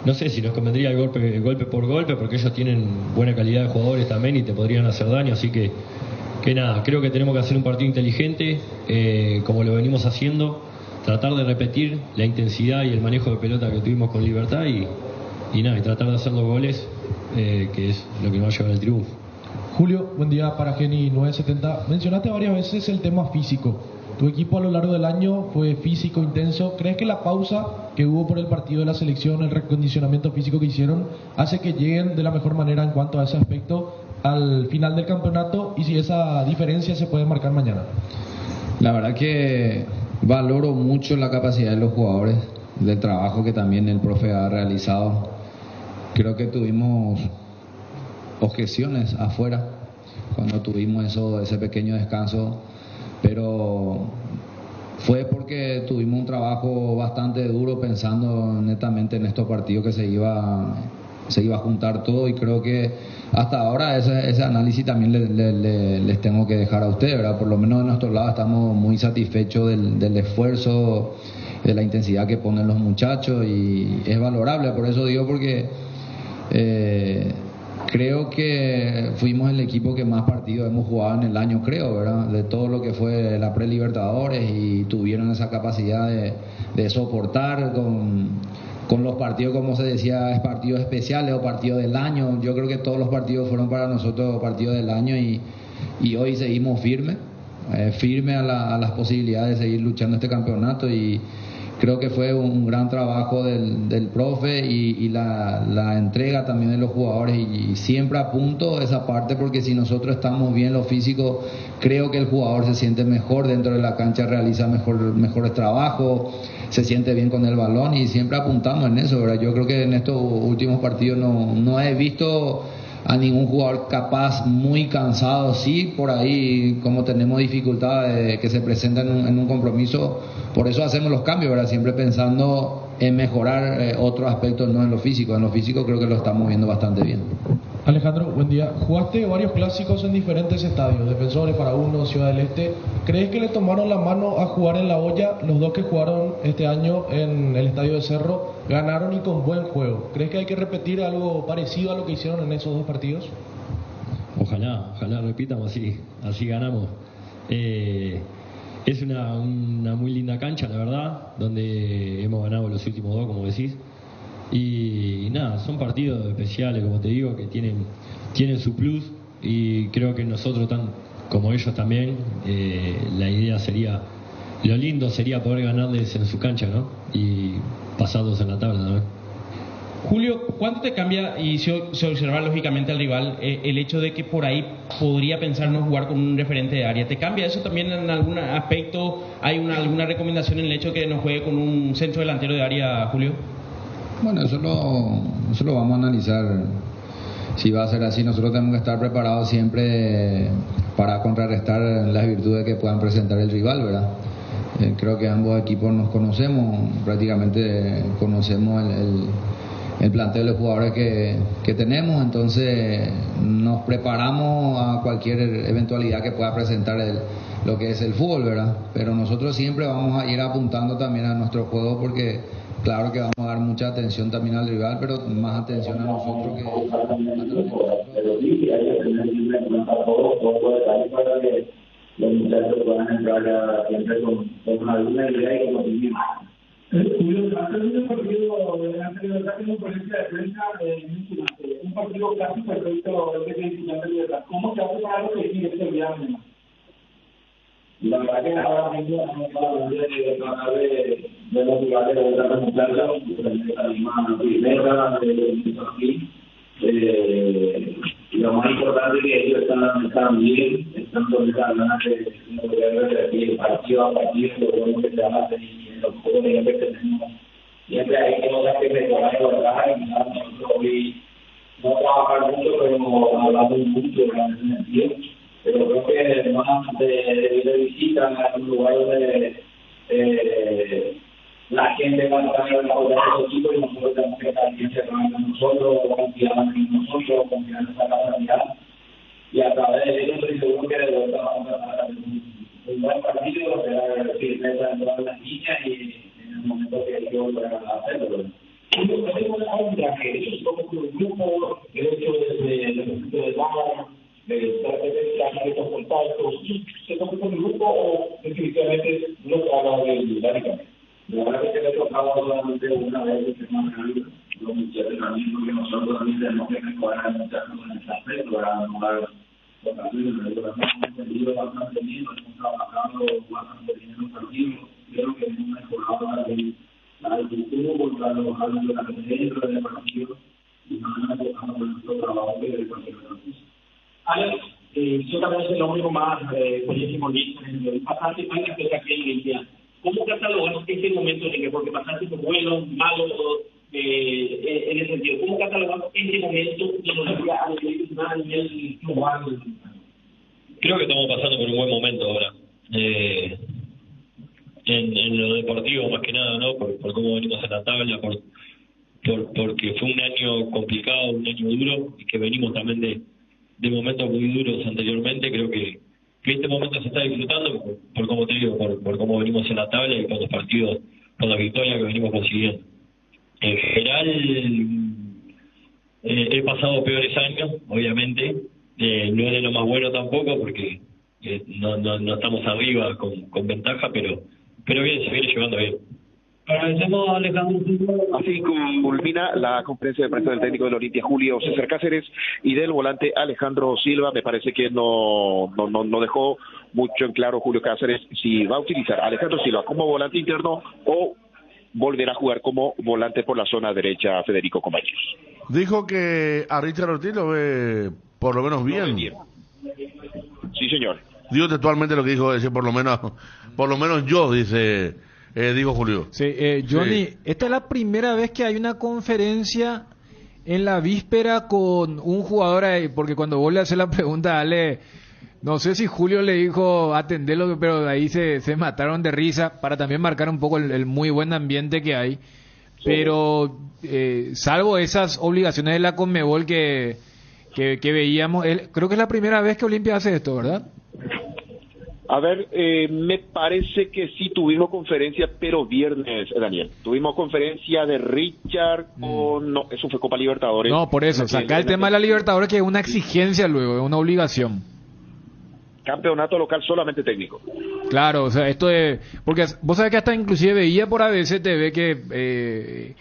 No sé si nos convendría el golpe por golpe, porque ellos tienen buena calidad de jugadores también y te podrían hacer daño, así que nada, creo que tenemos que hacer un partido inteligente, como lo venimos haciendo, tratar de repetir la intensidad y el manejo de pelota que tuvimos con Libertad y tratar de hacer los goles, que es lo que nos va a llevar al triunfo.
Julio, buen día para Geni 970. Mencionaste varias veces el tema físico. Tu equipo a lo largo del año fue físico, intenso. ¿Crees que la pausa que hubo por el partido de la selección, el recondicionamiento físico que hicieron, hace que lleguen de la mejor manera en cuanto a ese aspecto al final del campeonato y si esa diferencia se puede marcar mañana?
La verdad que valoro mucho la capacidad de los jugadores, del trabajo que también el profe ha realizado. Creo que tuvimos objeciones afuera cuando tuvimos ese pequeño descanso, pero fue porque tuvimos un trabajo bastante duro pensando netamente en estos partidos que se iba a juntar todo, y creo que hasta ahora ese análisis también les tengo que dejar a ustedes, ¿verdad? Por lo menos de nuestro lado estamos muy satisfechos del esfuerzo, de la intensidad que ponen los muchachos, y es valorable. Por eso digo, porque creo que fuimos el equipo que más partidos hemos jugado en el año, creo, ¿verdad? De todo lo que fue la pre-Libertadores, y tuvieron esa capacidad de soportar con los partidos, como se decía, partidos especiales o partidos del año. Yo creo que todos los partidos fueron para nosotros partidos del año, y hoy seguimos firme a las posibilidades de seguir luchando este campeonato, y creo que fue un gran trabajo del profe y la entrega también de los jugadores, y siempre apunto esa parte, porque si nosotros estamos bien lo físico, creo que el jugador se siente mejor dentro de la cancha, realiza mejores trabajos, se siente bien con el balón, y siempre apuntamos en eso, ¿verdad? Yo creo que en estos últimos partidos no he visto a ningún jugador capaz, muy cansado. Sí, por ahí, como tenemos dificultades que se presentan en un compromiso, por eso hacemos los cambios, ¿verdad? Siempre pensando en mejorar otros aspectos, no en lo físico. En lo físico creo que lo estamos viendo bastante bien.
Alejandro, buen día. Jugaste varios clásicos en diferentes estadios, Defensores, para uno, Ciudad del Este. ¿Crees que le tomaron la mano a jugar en La Olla? Los dos que jugaron este año en el estadio de Cerro ganaron, y con buen juego. ¿Crees que hay que repetir algo parecido a lo que hicieron en esos dos partidos?
Ojalá repitamos, así ganamos. Es una muy linda cancha, la verdad, donde hemos ganado los últimos dos, como decís. Y nada, son partidos especiales, como te digo, que tienen su plus, y creo que nosotros, como ellos también, la idea sería, lo lindo sería poder ganarles en su cancha, ¿no? Y pasarlos en la tabla, ¿no?
Julio, ¿cuánto te cambia, y se observa lógicamente al rival, el hecho de que por ahí podría pensar no jugar con un referente de área? ¿Te cambia eso también en algún aspecto? ¿Hay alguna recomendación en el hecho de que no juegue con un centro delantero de área, Julio?
Bueno, eso lo vamos a analizar. Si va a ser así, nosotros tenemos que estar preparados siempre para contrarrestar las virtudes que puedan presentar el rival, ¿verdad? Creo que ambos equipos nos conocemos, prácticamente conocemos el plantel de jugadores que tenemos, entonces nos preparamos a cualquier eventualidad que pueda presentar lo que es el fútbol, ¿verdad? Pero nosotros siempre vamos a ir apuntando también a nuestro juego, porque claro que vamos a dar mucha atención también al rival, pero más atención a nosotros que
pero sí, hay que tener siempre en cuenta todos los detalles para que los muchachos puedan entrar siempre con alguna idea y con opinión.
Julio, antes de un partido de anterioridad en conferencia de prensa, un partido clásico perfecto de visitante de Libertad. ¿Cómo se hace para repetir este viernes?
La verdad que ahora mismo estamos de tratar de motivarle a otras muchachas, de la misma firmeza, de aquí. Y lo más importante es que ellos están bien, están con esa ganas de poder repetir partido a partido, lo bueno que se hace y los juegos que tenemos. Siempre hay cosas que mejorar y guardar, y nosotros hoy no trabajar mucho, pero hablamos mucho en ese sentido. Pero creo que más de visita a un lugar donde la gente va a estar en la otra de los equipos y nosotros tenemos que estar bien cerrados con nosotros, confiar en nosotros, confiar en esa capacidad. Y a través de ello estoy seguro que de vuelta vamos a hacer un buen partido, será firmeza en todas las líneas y en el momento que ellos puedan hacerlo. Tenemos una onda que ellos somos un grupo, el hecho de dar, de estar en estos contactos, ¿se toca con el grupo o definitivamente no se habla del área? La verdad es que le tocaba solamente una vez de semana, los muchachos también, porque nosotros también tenemos que mejorar a muchachos en el aspecto, para mejorar los partidos, pero hemos entendido bastante bien, hemos trabajado bastante bien en los partidos, creo que hemos mejorado la actitud, para los árbitros dentro del partido, y nos han enfocado en nuestro trabajo de cualquier otra cosa. Alex, yo también soy el hombre más político en el pasado, y hay que hacer aquí en Olimpia. ¿Cómo catalogas este momento en el que, porque pasaste por buenos, malos, en ese sentido, cómo catalogas este momento a nivel global?
Creo que estamos pasando por un buen momento ahora. En lo deportivo, más que nada, ¿no? Por cómo venimos en la tabla, porque fue un año complicado, un año duro, y que venimos también de momentos muy duros anteriormente. Creo que este momento se está disfrutando por como te digo, por cómo venimos en la tabla y por los partidos, por la victoria que venimos consiguiendo. En general, he pasado peores años, obviamente, no es de lo más bueno tampoco, porque no estamos arriba con ventaja, pero bien, se viene llevando bien.
Agradecemos a Alejandro Silva. Así culmina la conferencia de prensa del técnico del Olimpia, Julio César Cáceres, y del volante Alejandro Silva. Me parece que no dejó mucho en claro Julio Cáceres si va a utilizar a Alejandro Silva como volante interno o volverá a jugar como volante por la zona derecha, Federico, compañeros.
Dijo que a Richard Ortiz lo ve por lo menos bien.
Sí, señor.
Digo textualmente lo que dijo, decir por lo menos yo, dijo Julio.
Sí, Johnny, sí. Esta es la primera vez que hay una conferencia en la víspera con un jugador ahí, porque cuando vos le haces la pregunta a Ale, no sé si Julio le dijo atendelo, pero de ahí se mataron de risa para también marcar un poco el muy buen ambiente que hay. Pero salvo esas obligaciones de la Conmebol que veíamos, creo que es la primera vez que Olimpia hace esto, ¿verdad?
A ver, me parece que sí tuvimos conferencia, pero viernes, Daniel. Tuvimos conferencia de Richard con... No, eso fue Copa Libertadores.
No, por eso, sacar el tema de la Libertadores, que es una exigencia luego, es una obligación.
Campeonato local solamente técnico.
Claro, o sea, esto de... Porque vos sabés que hasta inclusive veía por ABC TV que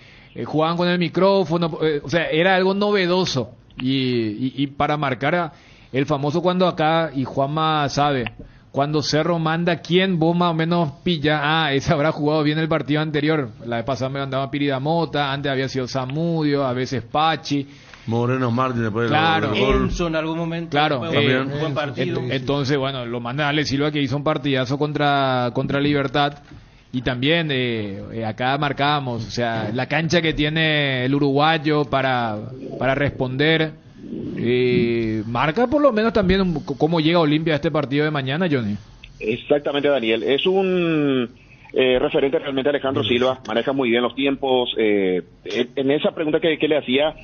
jugaban con el micrófono, o sea, era algo novedoso. Y para marcar el famoso cuando acá, y Juanma sabe... Cuando Cerro manda, ¿quién vos más o menos pilla? Ese habrá jugado bien el partido anterior. La vez pasada me mandaba Piridamota, antes había sido Zamudio, a veces Pachi.
Moreno Martín después
claro.
del gol. Enzo en algún momento.
Claro.
Un buen partido.
Entonces, bueno, lo manda a Ale Silva, que hizo un partidazo contra Libertad. Y también acá marcábamos, o sea, la cancha que tiene el uruguayo para responder. Marca por lo menos también cómo llega Olimpia a este partido de mañana, Johnny.
Exactamente, Daniel. Es un referente realmente Alejandro Silva, maneja muy bien los tiempos. En esa pregunta que le hacía,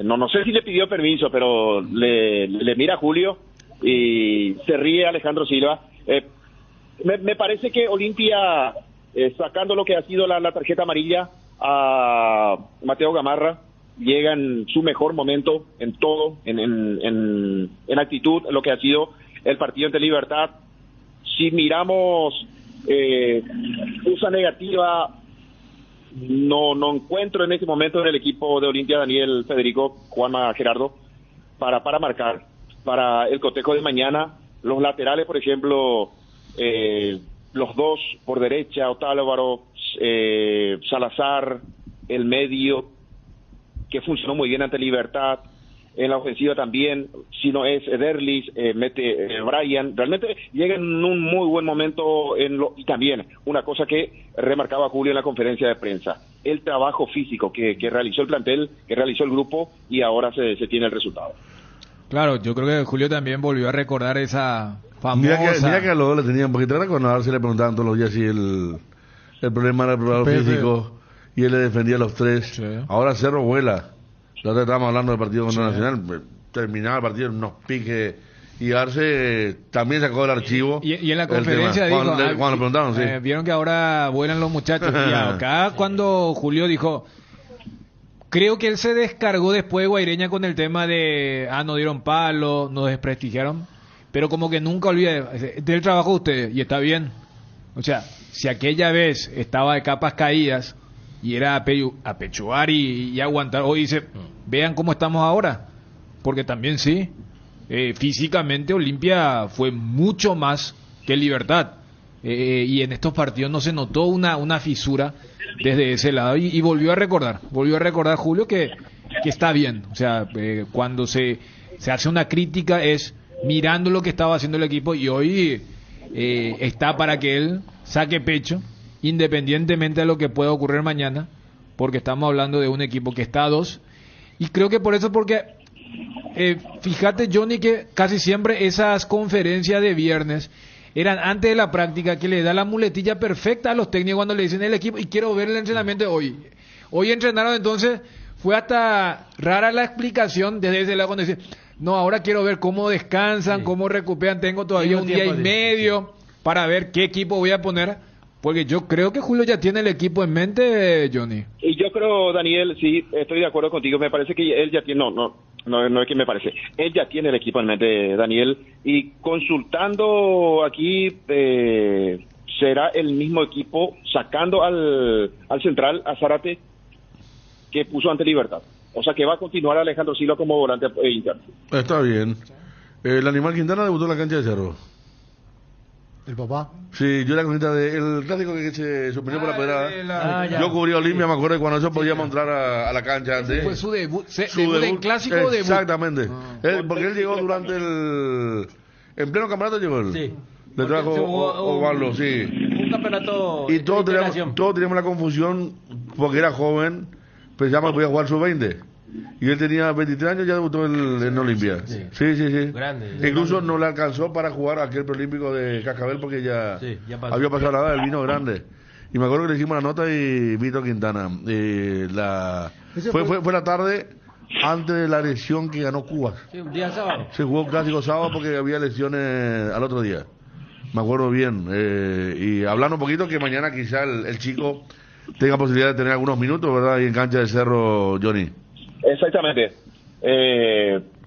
no sé si le pidió permiso, pero le mira a Julio y se ríe Alejandro Silva. Me parece que Olimpia, sacando lo que ha sido la tarjeta amarilla a Mateo Gamarra, llega en su mejor momento en todo, en actitud, lo que ha sido el partido ante Libertad. Si miramos cosa negativa, no encuentro en este momento en el equipo de Olimpia, Daniel, Federico, Juanma, Gerardo, para marcar, para el cotejo de mañana. Los laterales, por ejemplo, los dos por derecha, Otálvaro, Salazar, el medio, que funcionó muy bien ante Libertad, en la ofensiva también, si no es Derlis, mete Brian, realmente llega en un muy buen momento y también una cosa que remarcaba Julio en la conferencia de prensa, el trabajo físico que realizó el plantel, que realizó el grupo y ahora se tiene el resultado.
Claro, yo creo que Julio también volvió a recordar esa famosa...
Mira que a los dos le tenían un poquito de recordar, si le preguntaban todos los días si el problema era el problema físico y él le defendía a los tres. Sí. Ahora Cerro vuela. Ya estábamos hablando del partido contra Nacional, terminaba el partido en unos piques y Arce también sacó del archivo.
Y en la conferencia dijo,
cuando le preguntaron, sí.
Vieron que ahora vuelan los muchachos. Y acá cuando Julio dijo, creo que él se descargó después de Guaireña con el tema de, nos dieron palo, nos desprestigiaron, pero como que nunca olvide del trabajo de ustedes, y está bien. O sea, si aquella vez estaba de capas caídas y era apechugar y aguantar, hoy dice, vean cómo estamos ahora, porque también sí, físicamente Olimpia fue mucho más que Libertad, y en estos partidos no se notó una fisura desde ese lado, y volvió a recordar Julio que está bien. O sea, cuando se hace una crítica es mirando lo que estaba haciendo el equipo, y hoy está para que él saque pecho independientemente de lo que pueda ocurrir mañana, porque estamos hablando de un equipo que está a 2, y creo que porque fíjate, Johnny, que casi siempre esas conferencias de viernes eran antes de la práctica, que le da la muletilla perfecta a los técnicos cuando le dicen el equipo, y quiero ver el entrenamiento de hoy entrenaron, entonces fue hasta rara la explicación desde ese lado cuando dicen, no, ahora quiero ver cómo descansan, cómo recuperan, tengo todavía un día y medio para ver qué equipo voy a poner. Porque yo creo que Julio ya tiene el equipo en mente, Johnny.
Y yo creo, Daniel, sí, estoy de acuerdo contigo. Me parece que él ya tiene, no es que me parece. Él ya tiene el equipo en mente, Daniel. Y consultando aquí, será el mismo equipo sacando al central, a Zárate, que puso ante Libertad. O sea que va a continuar Alejandro Silva como volante interno.
Está bien. El Animal Quintana debutó en la cancha de Cerro.
¿El papá?
Sí, yo era cronista del clásico que se suspendió por la pedrada. Yo cubrí a Olimpia, me acuerdo de cuando nosotros podíamos entrar a la cancha antes.
Fue su debut, debut en clásico o debut.
Exactamente. Porque él llegó durante en pleno campeonato llegó él. Sí. Le trajo Osvaldo, sí.
Un campeonato.
Y todos teníamos la confusión, porque era joven, pensábamos que podía jugar sub-20. Y él tenía 23 años, ya debutó en Olimpia. Sí. Grande. Incluso no le alcanzó para jugar aquel preolímpico de Cascabel porque ya había pasado la edad del vino grande. Y me acuerdo que le hicimos la nota y Vito Quintana. Fue la tarde antes de la elección que ganó Cuba.
Sí, un día sábado.
Se jugó un clásico sábado porque había elecciones al otro día. Me acuerdo bien. Y hablando un poquito que mañana quizá el chico tenga posibilidad de tener algunos minutos, ¿verdad? Ahí en cancha de Cerro, Johnny.
Exactamente.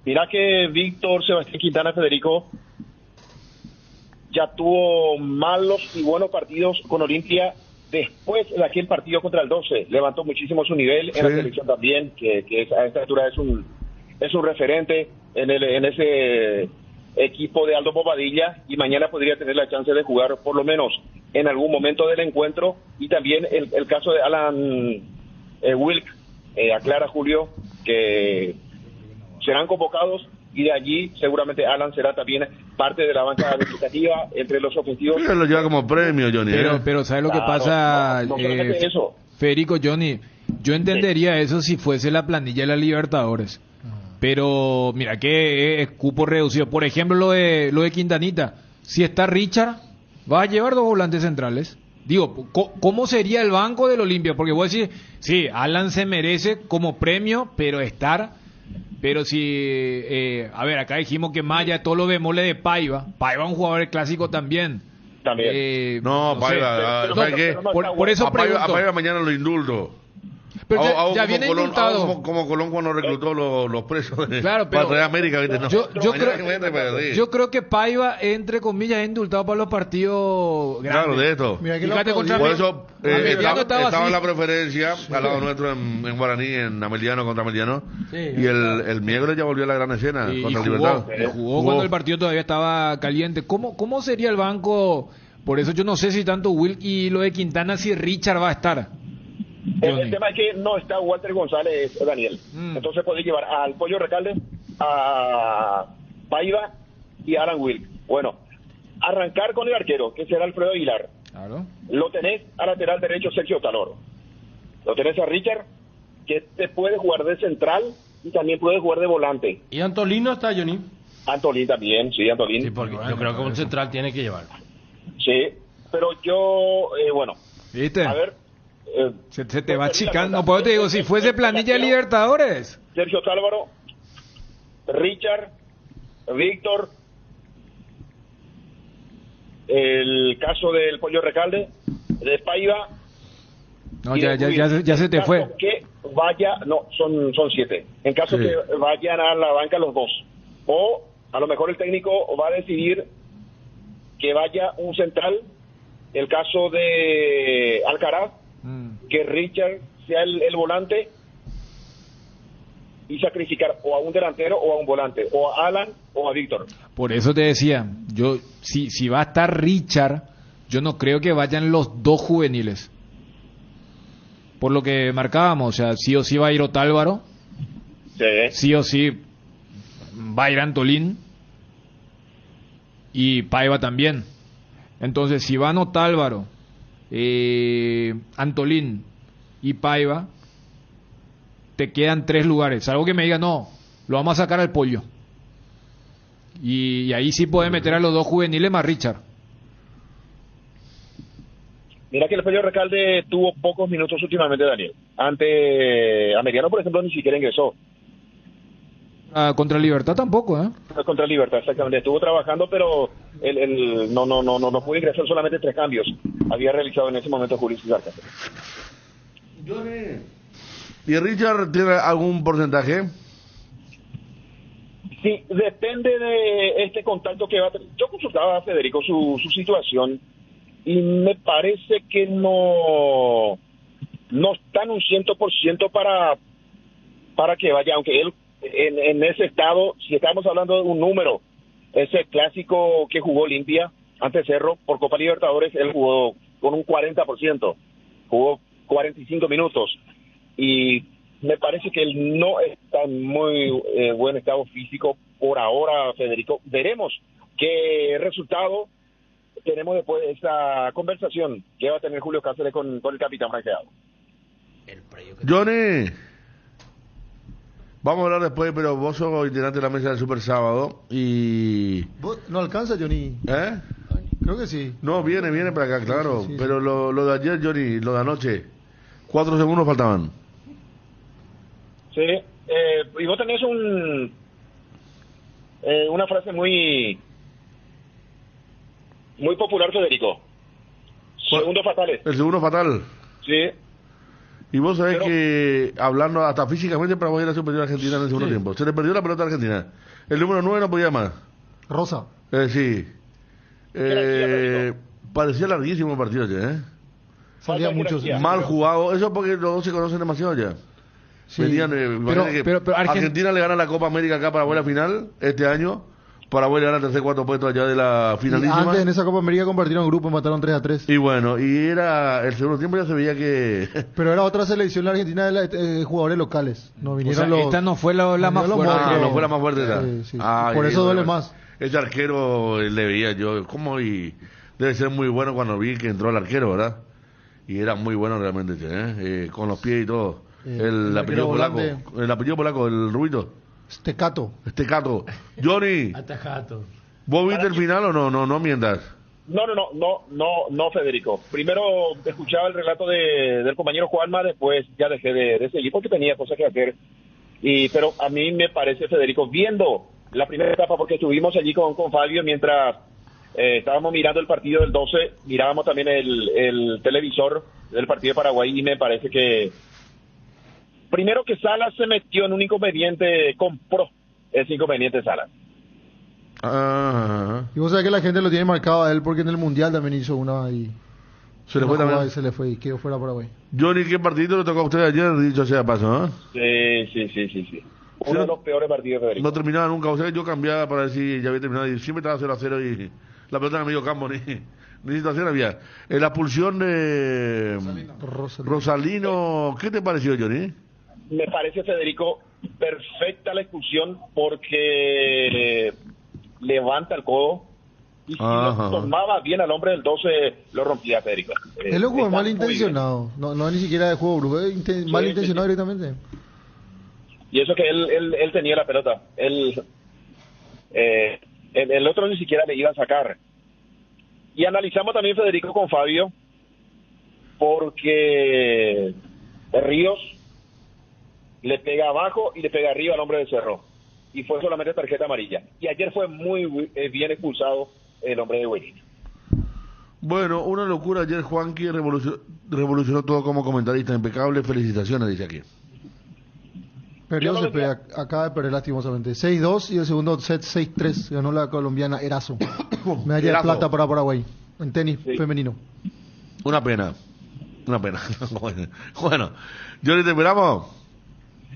Mira que Víctor Sebastián Quintana, Federico, ya tuvo malos y buenos partidos con Olimpia después de aquel partido contra el 12. Levantó muchísimo su nivel en la selección también, que a esta altura es un referente en ese equipo de Aldo Bobadilla, y mañana podría tener la chance de jugar por lo menos en algún momento del encuentro. Y también el caso de Alan Wilk, aclara Julio que serán convocados, y de allí seguramente Alan será también parte de la banca administrativa entre los ofensivos.
Lo lleva como premio, Johnny.
Pero ¿sabes lo que pasa?
No solamente eso.
Federico, Johnny, yo entendería eso si fuese la planilla de la Libertadores. Pero mira que es cupo reducido. Por ejemplo, lo de Quintanita. Si está Richard, va a llevar 2 volantes centrales. Digo, ¿cómo sería el banco del Olimpia? Porque voy a decir, sí, Alan se merece como premio, pero si, a ver, acá dijimos que Maya, todo lo bemoles de Paiva un jugador clásico también.
No, Paiva, ¿sabes qué?
Por eso pregunto.
A Paiva mañana lo indulto.
Pero ya viene indultado.
Como Colón cuando reclutó los presos
para
traer a América. ¿Viste? No.
Yo creo que Paiva, entre comillas, es indultado para los partidos grandes.
Claro, de esto.
Fíjate contra
por eso estaba en la preferencia al lado nuestro en Guaraní, en Ameliano contra Ameliano. Y el miércoles ya volvió a la gran escena contra el Libertad.
Jugó cuando el partido todavía estaba caliente. ¿Cómo sería el banco? Por eso yo no sé si tanto Wilk y lo de Quintana, si Richard va a estar.
El tema es que no está Walter González, Daniel. Entonces puede llevar al Pollo Recalde a Paiva y Alan Wilk. Bueno, arrancar con el arquero, que será Alfredo Aguilar.
Claro.
Lo tenés a lateral derecho Sergio Talor. Lo tenés a Richard, que te puede jugar de central y también puede jugar de volante.
¿Y Antolino está, Johnny?
Antolín también, sí, Antolín.
Sí, porque yo creo que un central tiene que llevar.
Sí, pero yo,
¿Viste?
A ver.
Se te va achicando. Pues te digo, si fuese planilla de Libertadores.
Sergio Tálvaro, Richard, Víctor, el caso del Pollo Recalde, de Paiva.
No, ya se te fue.
Que vaya, no, son 7. En caso que vayan a la banca los 2. O a lo mejor el técnico va a decidir que vaya un central, el caso de Alcaraz, que Richard sea el volante y sacrificar o a un delantero o a un volante, o a Alan o a Víctor.
Por eso te decía, yo si va a estar Richard, yo no creo que vayan los 2 juveniles. Por lo que marcábamos, o sea, sí o sí va a ir Otálvaro, sí o sí va a ir Antolín y Paiva también. Entonces, si van Otálvaro, Antolín y Paiva, te quedan 3 lugares. Algo que me diga, no, lo vamos a sacar al Pollo. Y ahí sí puede meter a los 2 juveniles más Richard.
Mira que el Pollo Recalde tuvo pocos minutos últimamente, Daniel. Ante Ameriano, por ejemplo, ni siquiera ingresó.
Contra Libertad tampoco, ¿eh?
Contra Libertad, exactamente. Estuvo trabajando, pero él no pudo ingresar, solamente 3 cambios. Había realizado en ese momento Julio César.
¿Y Richard tiene algún porcentaje?
Sí, depende de este contacto que va a tener. Yo consultaba a Federico su situación y me parece que no está en un 100% para que vaya, aunque él en ese estado, si estamos hablando de un número, ese clásico que jugó Olimpia ante Cerro por Copa Libertadores, él jugó con un 40%, jugó 45 minutos y me parece que él no está en muy buen estado físico por ahora, Federico. Veremos qué resultado tenemos después de esa conversación que va a tener Julio Cáceres con el capitán franqueado.
Johnny, vamos a hablar después, pero vos sos integrante de la mesa del Super Sábado y...
¿Vos no alcanza, Johnny? Creo que sí.
No, viene para acá, claro.
Sí.
Pero lo de ayer, Johnny, lo de anoche, 4 segundos faltaban.
Sí, y vos tenés una frase muy popular, Federico. Segundos fatales.
El segundo fatal.
Sí.
Y vos sabés que, hablando hasta físicamente, Paraguay era superior a Argentina en el segundo tiempo. Se le perdió la pelota a Argentina. El número 9 no podía más.
Rosa.
Sí. Parecía larguísimo el partido ya,
Salía mucho.
Mal jugado. Eso porque los dos se conocen demasiado ya.
Sí.
Venían,
pero
Argentina le gana la Copa América acá para Paraguay la final este año. Paraguay le gana el tercer 4 puesto allá de la finalísima.
Antes en esa Copa América compartieron grupo, mataron 3-3.
Y bueno, y era el segundo tiempo ya se veía que...
Pero era otra selección la Argentina de jugadores locales. No vinieron
esta no fue la más fuerte.
No fue la más fuerte esa.
Sí. Por eso duele más.
Ese arquero le veía yo, ¿cómo? Y debe ser muy bueno cuando vi que entró el arquero, ¿verdad? Y era muy bueno realmente, con los pies y todo. El apellido polaco, el rubito.
Steccato.
Johnny, ¿vos viste el final o no? No mientas.
No, Federico. Primero escuchaba el relato del compañero Juanma, después ya dejé de seguir porque tenía cosas que hacer. Pero a mí me parece, Federico, viendo la primera etapa, porque estuvimos allí con Fabio mientras estábamos mirando el partido del 12, mirábamos también el televisor del partido de Paraguay y me parece que primero que Salas se metió en un inconveniente, compró ese inconveniente Salas.
Y vos sabés que la gente lo tiene marcado a él porque en el Mundial también hizo una y
se le fue también.
Y se le fue y quedó fuera Paraguay.
Johnny, ¿qué partido le tocó a usted ayer, dicho sea paso?
Sí. Uno de los peores partidos, Federico.
No terminaba nunca, o sea, yo cambiaba para decir ya había terminado y siempre estaba 0-0 y la pelota en el medio campo ni situación había. La expulsión de Rosalino, ¿qué te pareció, Johnny?
Me parece, Federico, perfecta la expulsión porque levanta el codo y si lo tomaba bien al hombre del 12 lo rompía, Federico.
Él lo jugó malintencionado, no ni siquiera de juego brujo, malintencionado directamente.
Y eso que él tenía la pelota, el otro ni siquiera le iba a sacar. Y analizamos también, Federico, con Fabio, porque Ríos le pega abajo y le pega arriba al hombre de Cerro. Y fue solamente tarjeta amarilla. Y ayer fue muy bien expulsado el hombre de Huelín.
Bueno, una locura. Ayer Juanqui revolucionó todo como comentarista. Impecable. Felicitaciones, dice aquí.
Perdió acaba de perder lastimosamente. 6-2 y el segundo set 6-3. Ganó la colombiana Erazo. Medalla de plata para Paraguay en tenis femenino.
Una pena. Bueno, yo te esperamos.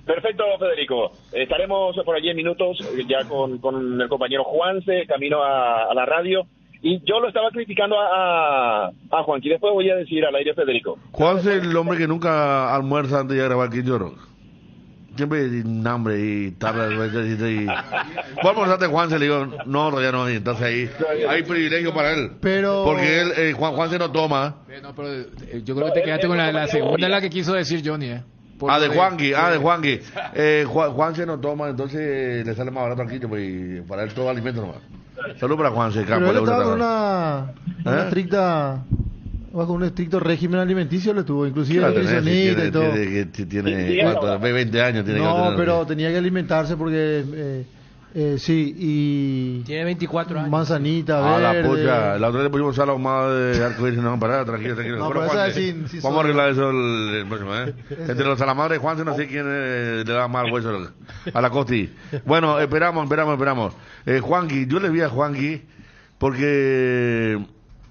Perfecto, Federico. Estaremos por allí en minutos ya con el compañero Juanse, camino a la radio. Y yo lo estaba criticando a Juanqui. Después voy a decir al aire, Federico.
Juanse es el hombre que nunca almuerza antes de grabar Quinchoro. Siempre sin hambre y tarde. ¿Puedo almorzarte, Juanse? Le digo, no, todavía no. Entonces ahí hay privilegio para él.
Pero...
porque él, Juanse no toma.
No, pero yo creo que te quedaste con la segunda, la que quiso decir Johnny,
de Juanqui. Juanse no toma, entonces le sale más barato aquí, pues, para él todo alimento nomás. Salud para Juanse.
Pero él estaba con una estricta... Bajo un estricto régimen alimenticio le tuvo, inclusive nutricionista y todo.
Tiene 20 años.
Pero tenía que alimentarse porque... sí, y...
Tiene 24 años.
Manzanita,
verde.
La
polla. La otra vez le pusimos sal ahumada de arcoíris. No, pará, tranquilo.
No, pero esa es sin
vamos a arreglar eso el próximo, Entre los salamadres de Juanse no sé quién le da más hueso a la costi. Bueno, esperamos. Juanqui, yo le vi a Juanqui porque...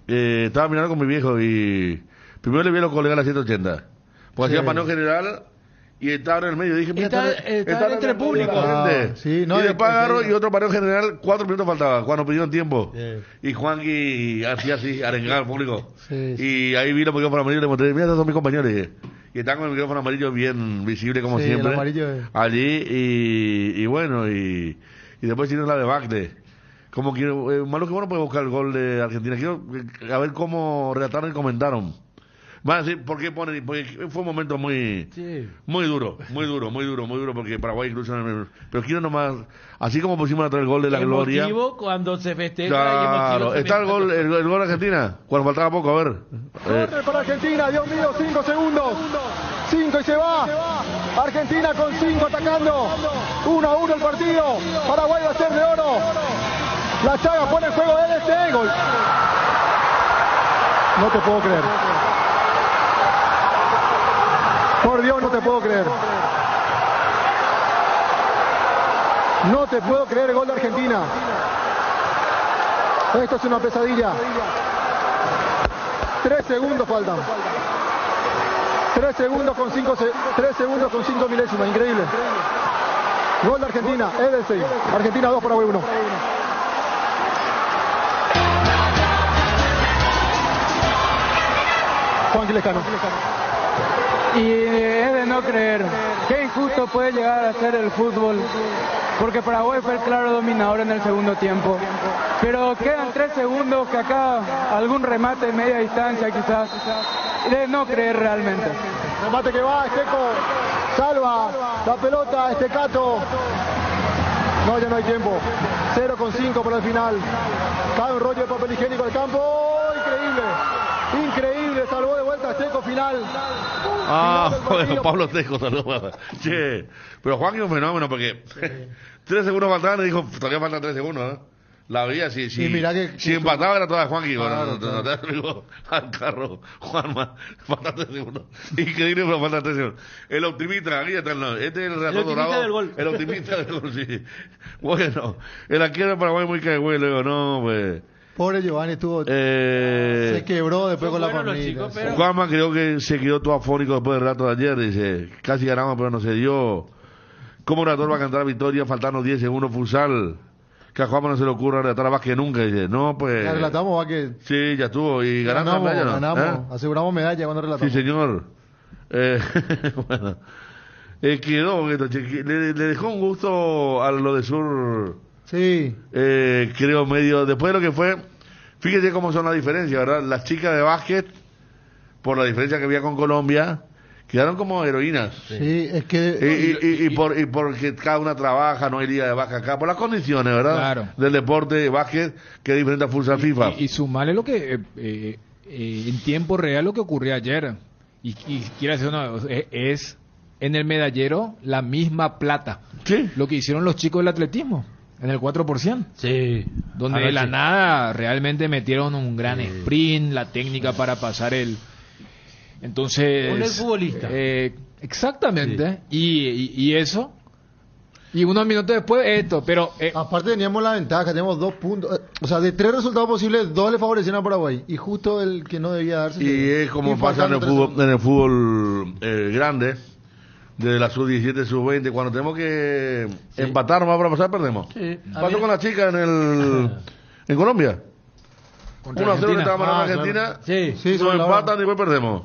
estaba mirando con mi viejo y primero le vi a los colegas a las 780 pues hacía paneo general y estaba en el medio. Dije,
está entre público.
Y después agarro y otro paneo general, 4 minutos faltaba cuando pidieron tiempo. Y Juanqui hacía así, arengaba al público. Y ahí vi los micrófonos amarillos y le mostré, mira, estos son mis compañeros. Y están con el micrófono amarillo bien visible como siempre allí. Y bueno, y después hicieron la debacle. Como quiero, malo que bueno puede buscar el gol de Argentina. Quiero a ver cómo relataron y comentaron. Van a decir, porque fue un momento muy duro, porque Paraguay incluso... Pero quiero nomás, así como pusimos atrás el gol de la gloria...
Emotivo cuando se festeja.
Claro, está el gol de Argentina, cuando faltaba poco, a ver.
Corre para Argentina, Dios mío, 5 segundos. 5 y se va. Argentina con 5 atacando. 1-1 el partido. Paraguay va a ser de oro. La Chaga pone en juego de este gol. No te puedo creer. Por Dios, no te puedo creer. No te puedo creer el gol de Argentina. Esto es una pesadilla. 3 segundos faltan. 3 segundos con 5 milésimas. Increíble. Gol de Argentina. Edelstein. Argentina 2, Paraguay 1. Juan Lescano.
Y es de no creer. Qué injusto puede llegar a ser el fútbol, porque Paraguay fue el claro dominador en el segundo tiempo. Pero quedan 3 segundos, que acá algún remate de media distancia quizás. De no creer realmente.
Remate que va, Esteco, salva la pelota, Estecato. No, ya no hay tiempo. 0,5 para el final. Cae un rollo de papel higiénico al campo. Increíble, salvó de vuelta Esteco, final.
Bueno, Pablo Esteco salvó. Che, pero Juan es un fenómeno porque 3 segundos faltaban y dijo, todavía faltan 3 segundos, La veía, si empataba era toda Juanqui. Bueno, no te digo al carro, Juanma, faltan 3 segundos. Increíble, pero faltan 3 segundos. El optimista, aquí está este es el relator dorado.
Del gol.
El optimista del gol, sí. Bueno, el arquero de Paraguay muy cagüey, luego, no, pues.
Pobre Giovanni estuvo... se quebró después con la familia.
Pero... Juanma creo que se quedó todo afónico después del rato de ayer. Dice, casi ganamos pero no se dio. ¿Cómo Orator va a cantar victoria faltando 10 segundos futsal? Que a Juanma no se le ocurra relatar más que nunca. Dice, no, pues...
Ya relatamos, va que...
Sí, ya estuvo. Y ganamos la medalla, ¿no?
Ganamos, aseguramos medalla cuando relatamos.
Sí, señor. Bueno... Quedó, le dejó un gusto a lo de Sur.
Sí.
Creo medio, después de lo que fue, fíjate cómo son las diferencias, ¿verdad? Las chicas de básquet, por la diferencia que había con Colombia, quedaron como heroínas.
Sí, es que...
Y porque cada una trabaja, no hay liga de básquet acá, por las condiciones, ¿verdad?
Claro.
Del deporte de básquet, que es diferente a futsal FIFA.
Y sumarle lo que, en tiempo real, lo que ocurrió ayer. Y quiero decir, es en el medallero la misma plata.
Sí.
Lo que hicieron los chicos del atletismo. En el 4%.
Sí.
Donde de la nada realmente metieron un gran sprint, la técnica para pasar el... Entonces...
Un exfutbolista.
Exactamente. Sí. Y eso... Y unos minutos después esto, pero...
aparte teníamos la ventaja, teníamos 2 puntos. O sea, de 3 resultados posibles, 2 le favorecían a Paraguay. Y justo el que no debía darse...
Y es como pasa en el fútbol grande, desde la sub-17, sub-20, cuando tenemos que empatar más para pasar, perdemos.
Sí.
Pasó con la chica en Colombia. 1-0 estábamos en Argentina, nos empatan y después perdemos.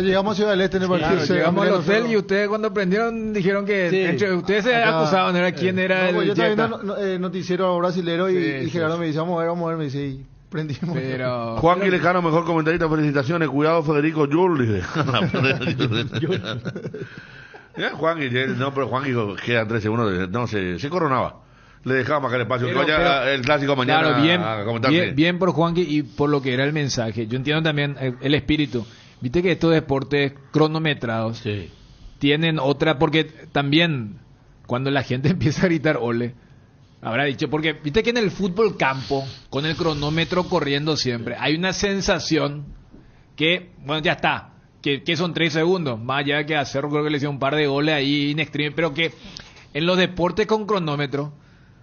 Llegamos a Ciudad del Este en el partido.
Claro, llegamos al hotel y ustedes cuando aprendieron dijeron que entre ustedes se acusaban, era quién era el...
Yo estaba viendo noticiero brasilero y Gerardo me dice, vamos a ver, me dice, y prendimos.
Pero...
Juan Guilejano, mejor comentarista, felicitaciones, cuidado Federico Yul. Juan Guillermo, no, pero Juan Guillermo quedan 3 segundos, no, se coronaba. Le dejaba marcar el espacio, que vaya el clásico mañana a comentarse.
Bien por Juan y por lo que era el mensaje. Yo entiendo también el espíritu. Viste que estos deportes cronometrados tienen otra, porque también cuando la gente empieza a gritar ole, habrá dicho, porque viste que en el fútbol campo, con el cronómetro corriendo siempre, hay una sensación que, bueno, ya está, que son 3 segundos, más allá de que a Cerro creo que le hicieron un par de goles ahí in extreme, pero que en los deportes con cronómetro,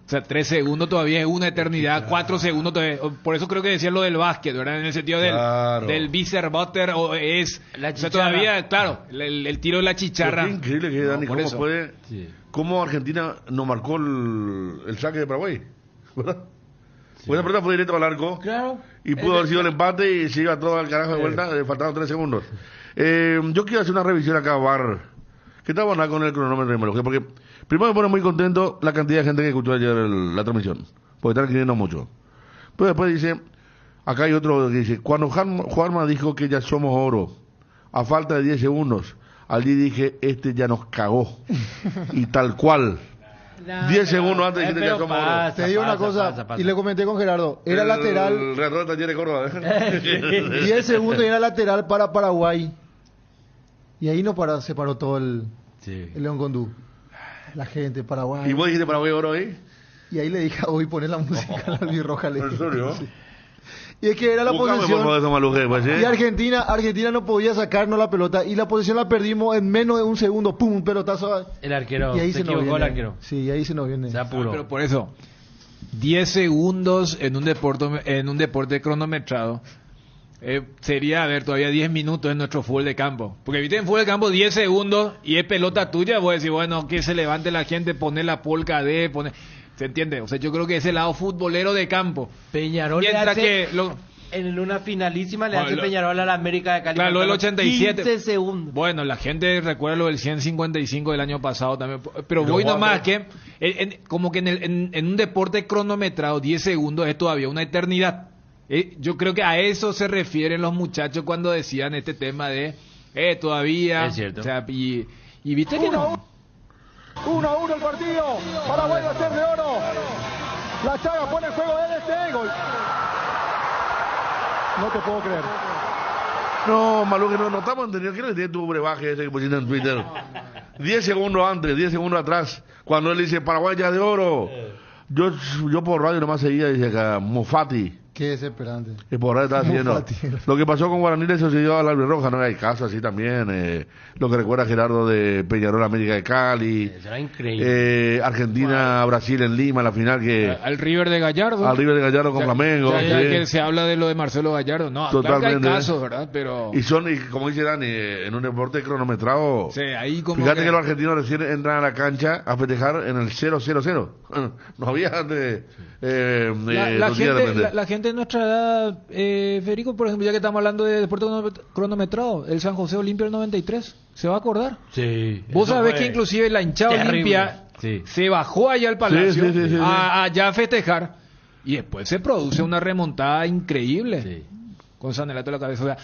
o sea, 3 segundos todavía es una eternidad, 4 segundos todavía. Por eso creo que decía lo del básquet, ¿verdad? En el sentido del Visser Butter, o es... O sea, todavía, claro, el tiro de la chicharra.
Es increíble que Dani, cómo Argentina nos marcó el saque de Paraguay, ¿verdad? Pues la pelota fue directo al arco.
Claro.
Y pudo haber sido el empate y se iba todo al carajo de vuelta, faltaban 3 segundos. Yo quiero hacer una revisión acá, Bar. ¿Qué tal van con el cronómetro de reloj? Porque primero me pone muy contento la cantidad de gente que escuchó ayer la transmisión, porque están escribiendo mucho. Pero después dice, acá hay otro que dice, cuando Juanma dijo que ya somos oro, a falta de 10 segundos, allí dije, ya nos cagó. Y tal cual. 10 segundos antes dijiste ya somos oro.
Te digo una cosa, y le comenté con Gerardo, era lateral...
El Real Taller de Córdoba.
10 segundos y era lateral para Paraguay. Y ahí se paró todo el León Condú. La gente, Paraguay.
¿Y vos dijiste Paraguay oro ahí?
Y ahí le dije, hoy poner la música a la albirroja.
¿En serio?
Sí. Y es que era la posición. Y Argentina no podía sacarnos la pelota. Y la posición la perdimos en menos de un segundo. ¡Pum! Un pelotazo.
El arquero.
Y ahí
se equivocó el arquero.
Sí, ahí se nos viene.
Se apuró.
Pero por eso, 10 segundos en un deporte cronometrado. Sería, todavía 10 minutos en nuestro fútbol de campo. Porque viste en fútbol de campo 10 segundos y es pelota tuya, voy a decir, bueno, que se levante la gente, poner la polca ¿se entiende? O sea, yo creo que ese lado futbolero de campo.
Peñarol
mientras
le hace, en una finalísima le hace Peñarol a la América de Cali.
Claro, lo del 87.
15 segundos.
Bueno, la gente recuerda lo del 155 del año pasado también. Pero voy nomás que, como que en un deporte cronometrado, 10 segundos es todavía una eternidad. Yo creo que a eso se refieren los muchachos cuando decían este tema de todavía.
Es cierto.
O sea, y viste que no.
1-1 el partido. Paraguay va a ser de oro. La Chaga pone el juego de gol. No te puedo creer.
No, Malú, que no estamos entendiendo. ¿Quién tiene tu brebaje ese que pusiste en Twitter? 10 segundos antes, 10 segundos atrás, cuando él dice Paraguay ya de oro. Yo por radio nomás seguía y decía Mofati.
Qué desesperante.
Y por ahí está haciendo. Lo que pasó con Guaraní le sucedió a la albirroja, no hay caso así también. Lo que recuerda Gerardo de Peñarol América de Cali.
Será increíble.
Argentina, Brasil en Lima, la final que.
Al River de Gallardo.
Al River de Gallardo con Flamengo.
Ya que se habla de lo de Marcelo Gallardo. No,
totalmente.
Claro que hay casos, ¿verdad? Pero.
Y como dice Dani, en un deporte cronometrado.
Sí, ahí como.
Fíjate que los argentinos recién entran a la cancha a festejar en el 0-0-0. No había antes.
La gente de nuestra edad, Federico, por ejemplo, ya que estamos hablando de deporte cronometrado, el San José Olimpia del 93, ¿se va a acordar?
Sí.
Vos sabés que inclusive la hinchada Olimpia se bajó allá al Palacio allá a festejar y después se produce una remontada increíble con Sanelato a la cabeza. O sea,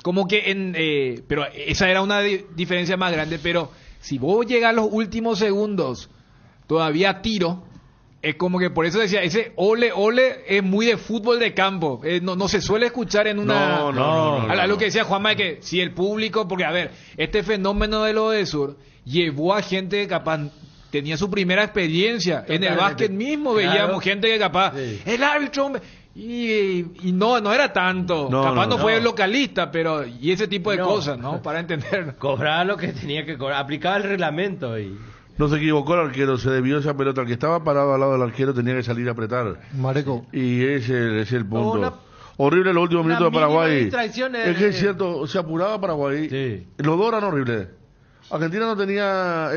como que pero esa era una diferencia más grande, pero si vos llegas a los últimos segundos todavía a tiro, es como que por eso decía, ese ole es muy de fútbol de campo, no se suele escuchar en una... A lo que decía Juanma, que si el público, porque a ver, este fenómeno de lo de Sur llevó a gente que capaz tenía su primera experiencia en el básquet mismo, veíamos gente que capaz, el árbitro, hombre, y no era tanto, capaz no fue localista, pero y ese tipo de cosas, ¿no? Para entender.
Cobraba lo que tenía que cobrar, aplicaba el reglamento y...
No se equivocó el arquero, se debió esa pelota. El que estaba parado al lado del arquero tenía que salir a apretar.
Mareco.
Y ese es el punto. Horrible los últimos minutos de Paraguay. Es que es cierto, se apuraba Paraguay. Los dos eran horribles. Argentina no tenía,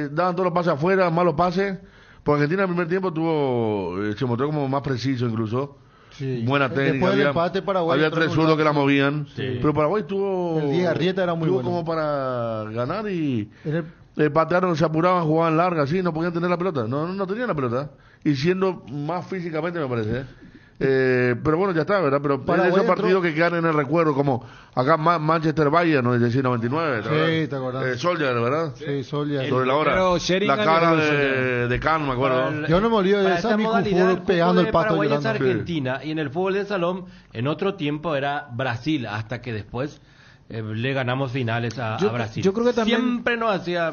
daban todos los pases afuera, malos pases. Porque Argentina en el primer tiempo se mostró como más preciso incluso. Buena técnica.
Después del empate, Paraguay
había 3 zurdos que la movían. Pero Paraguay tuvo...
El Diego Arrieta era muy bueno.
Como para ganar y... patearon, se apuraban, jugaban largas, no podían tener la pelota, no tenían la pelota, y siendo más físicamente me parece, pero bueno, ya está, ¿verdad? Pero para esos partidos que quedan en el recuerdo, como acá Manchester Bayern, ¿no? Es decir, 99,
sí, te acordás.
Soldier, ¿verdad?
Sí, Soldier.
Sobre la hora, la cara de Kahn, me acuerdo.
Yo no me olvido de esa, mi fútbol pegando el pasto
Paraguay es Argentina, y en el fútbol de salón, en otro tiempo era Brasil, hasta que después... le ganamos finales a Brasil.
Yo creo que también
siempre nos hacía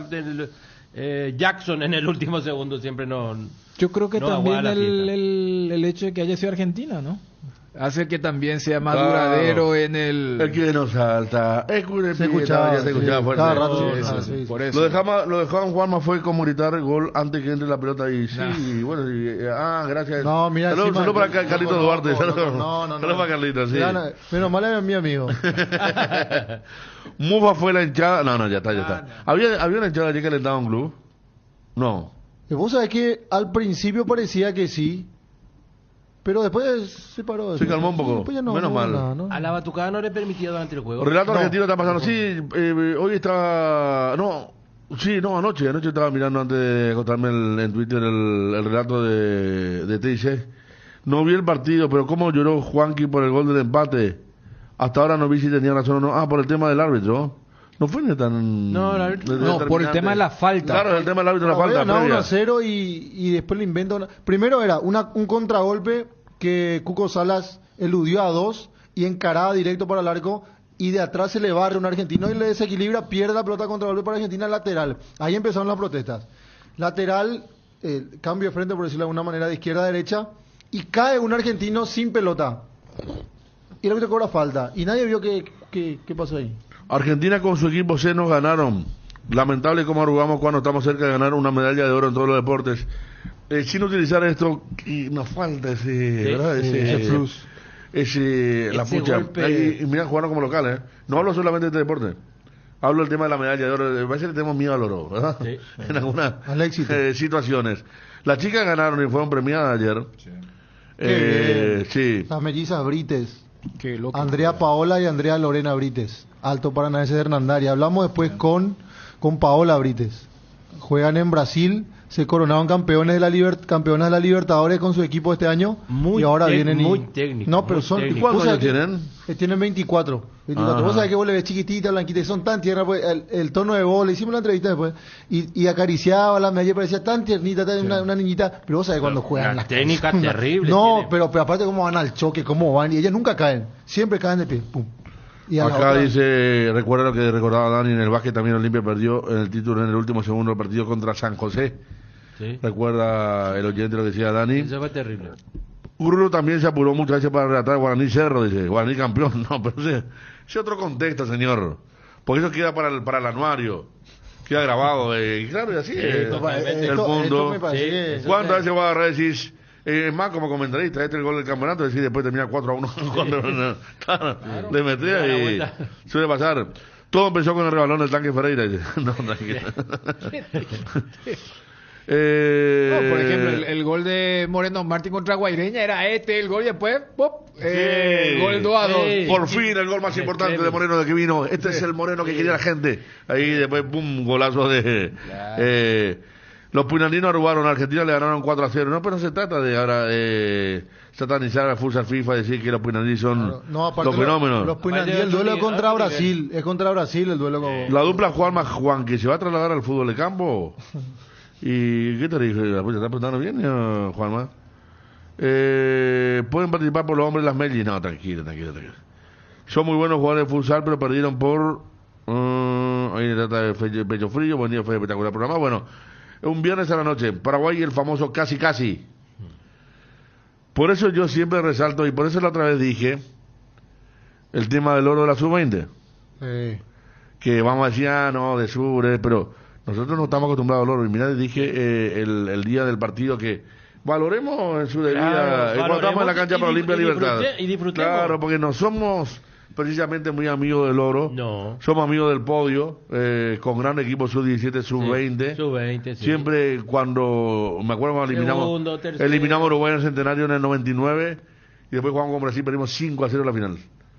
Jackson en el último segundo, siempre no.
Yo creo que también el hecho de que haya sido Argentina, ¿no? Hace que también sea más duradero en el...
El que no salta.
Se escuchaba
fuerte.
Cada rato.
Por eso.
Lo dejaban Juanma fue como gritar el gol antes que entre la pelota y bueno, gracias.
No, mira,
saludos para Carlitos Duarte. Saludos para Carlitos, sí.
Menos mal era mi amigo.
Mufa fue la hinchada. No, ya está. ¿Había una hinchada allí que alentaba un club? No.
Vos sabés que al principio parecía que sí. Pero después se paró.
Se calmó un poco. Menos mal.
¿no? A la batucada no le permitía durante el juego.
Relato argentino está pasando. Sí, hoy está... anoche estaba mirando antes de acostarme en Twitter el relato de TIC. No vi el partido, pero cómo lloró Juanqui por el gol del empate. Hasta ahora no vi si tenía razón o no. Por el tema del árbitro. No fue ni tan...
No, por el tema de la falta.
Claro, el tema del árbitro de la falta.
1-0 y después le inventa Primero era un contragolpe que Cuco Salas eludió a 2 y encaraba directo para el arco, y de atrás se le barre un argentino y le desequilibra, pierde la pelota, contragolpe para Argentina, lateral. Ahí empezaron las protestas. Lateral, cambio de frente, por decirlo de alguna manera, de izquierda a derecha, y cae un argentino sin pelota. Y el árbitro cobra falta. Y nadie vio qué pasó ahí.
Argentina con su equipo C nos ganaron. Lamentable cómo arrugamos cuando estamos cerca de ganar una medalla de oro en todos los deportes. Sin utilizar esto, y nos falta ese plus. La pucha. Y mira, jugaron como locales. No hablo solamente de este deporte. Hablo del tema de la medalla de oro. A veces le tenemos miedo al oro, ¿verdad? Sí. En algunas situaciones. Las chicas ganaron y fueron premiadas ayer. Sí.
Las mellizas Brites. Andrea Paola y Andrea Lorena Brites. Alto Paranaense de Hernandari. Hablamos después con Paola Brites. Juegan en Brasil, se coronaron campeones de la Libertadores con su equipo este año. Y ahora vienen
muy técnicos.
No, pero son...
¿Cuántos años tienen?
Tienen 24. Vos sabés que vos le ves chiquitita, blanquita, y son tan tiernas, pues, el tono de voz, le hicimos la entrevista después, y acariciaba la medalla, parecía tan tiernita, una niñita, pero vos sabés cuando juegan
las técnica terrible.
No, pero aparte cómo van al choque, cómo van, y ellas nunca caen, siempre caen de pie, pum.
Acá dice, recuerda lo que recordaba Dani, en el básquet también Olimpia perdió el título en el último segundo del partido contra San José. Sí. Recuerda el oyente lo que decía Dani.
Eso fue terrible.
Urrulo también se apuró muchas veces para relatar Guaraní Cerro, dice, Guaraní campeón. No, pero ese otro contexto, señor. Porque eso queda para el anuario. Queda grabado. Y claro, y así el punto. ¿Cuántas veces va a agarrar y decís? Más como comentarista, el gol del campeonato, decir después termina 4-1 claro, le metía y suele pasar. Todo empezó con el rebalón del tanque Ferreira. No,
Por ejemplo, el gol de Moreno Martín contra Guaireña era el gol y después ¡pop! Gol 2-2.
Por fin el gol más importante de Moreno de que vino. Este es el Moreno que quería la gente. Ahí después, pum, golazo de... los puinandinos arrugaron a Argentina, le ganaron 4-0. No, pero no se trata de ahora satanizar a futsal FIFA y decir que los puinandinos son los fenómenos.
Los puinandinos, el duelo es contra Brasil. Es contra Brasil el duelo con...
La dupla Juan, que se va a trasladar al fútbol de campo. ¿Y qué te dije? ¿Te está preguntando bien, Juanma? ¿Pueden participar por los hombres las Mellis? No, tranquilo. Son muy buenos jugadores de futsal, pero perdieron por... ahí se trata de pecho frío. Buen día, fue espectacular programa. Bueno, un viernes a la noche, Paraguay, el famoso casi. Por eso yo siempre resalto, y por eso la otra vez dije, el tema del oro de la sub-20. Que vamos a decir, no, de sur, pero nosotros no estamos acostumbrados al oro. Y mirá, dije el día del partido que valoremos en su debida, cuando estamos en la cancha para Olimpia Libertad.
Y disfrutemos.
Claro, porque no somos precisamente muy amigos del oro.
No.
Somos amigos del podio, con gran equipo sub-17, sub-20.
Sub-20, sí.
Siempre cuando, me acuerdo cuando eliminamos a Uruguay en el Centenario en el 99, y después jugamos con Brasil, perdimos 5-0 en la final.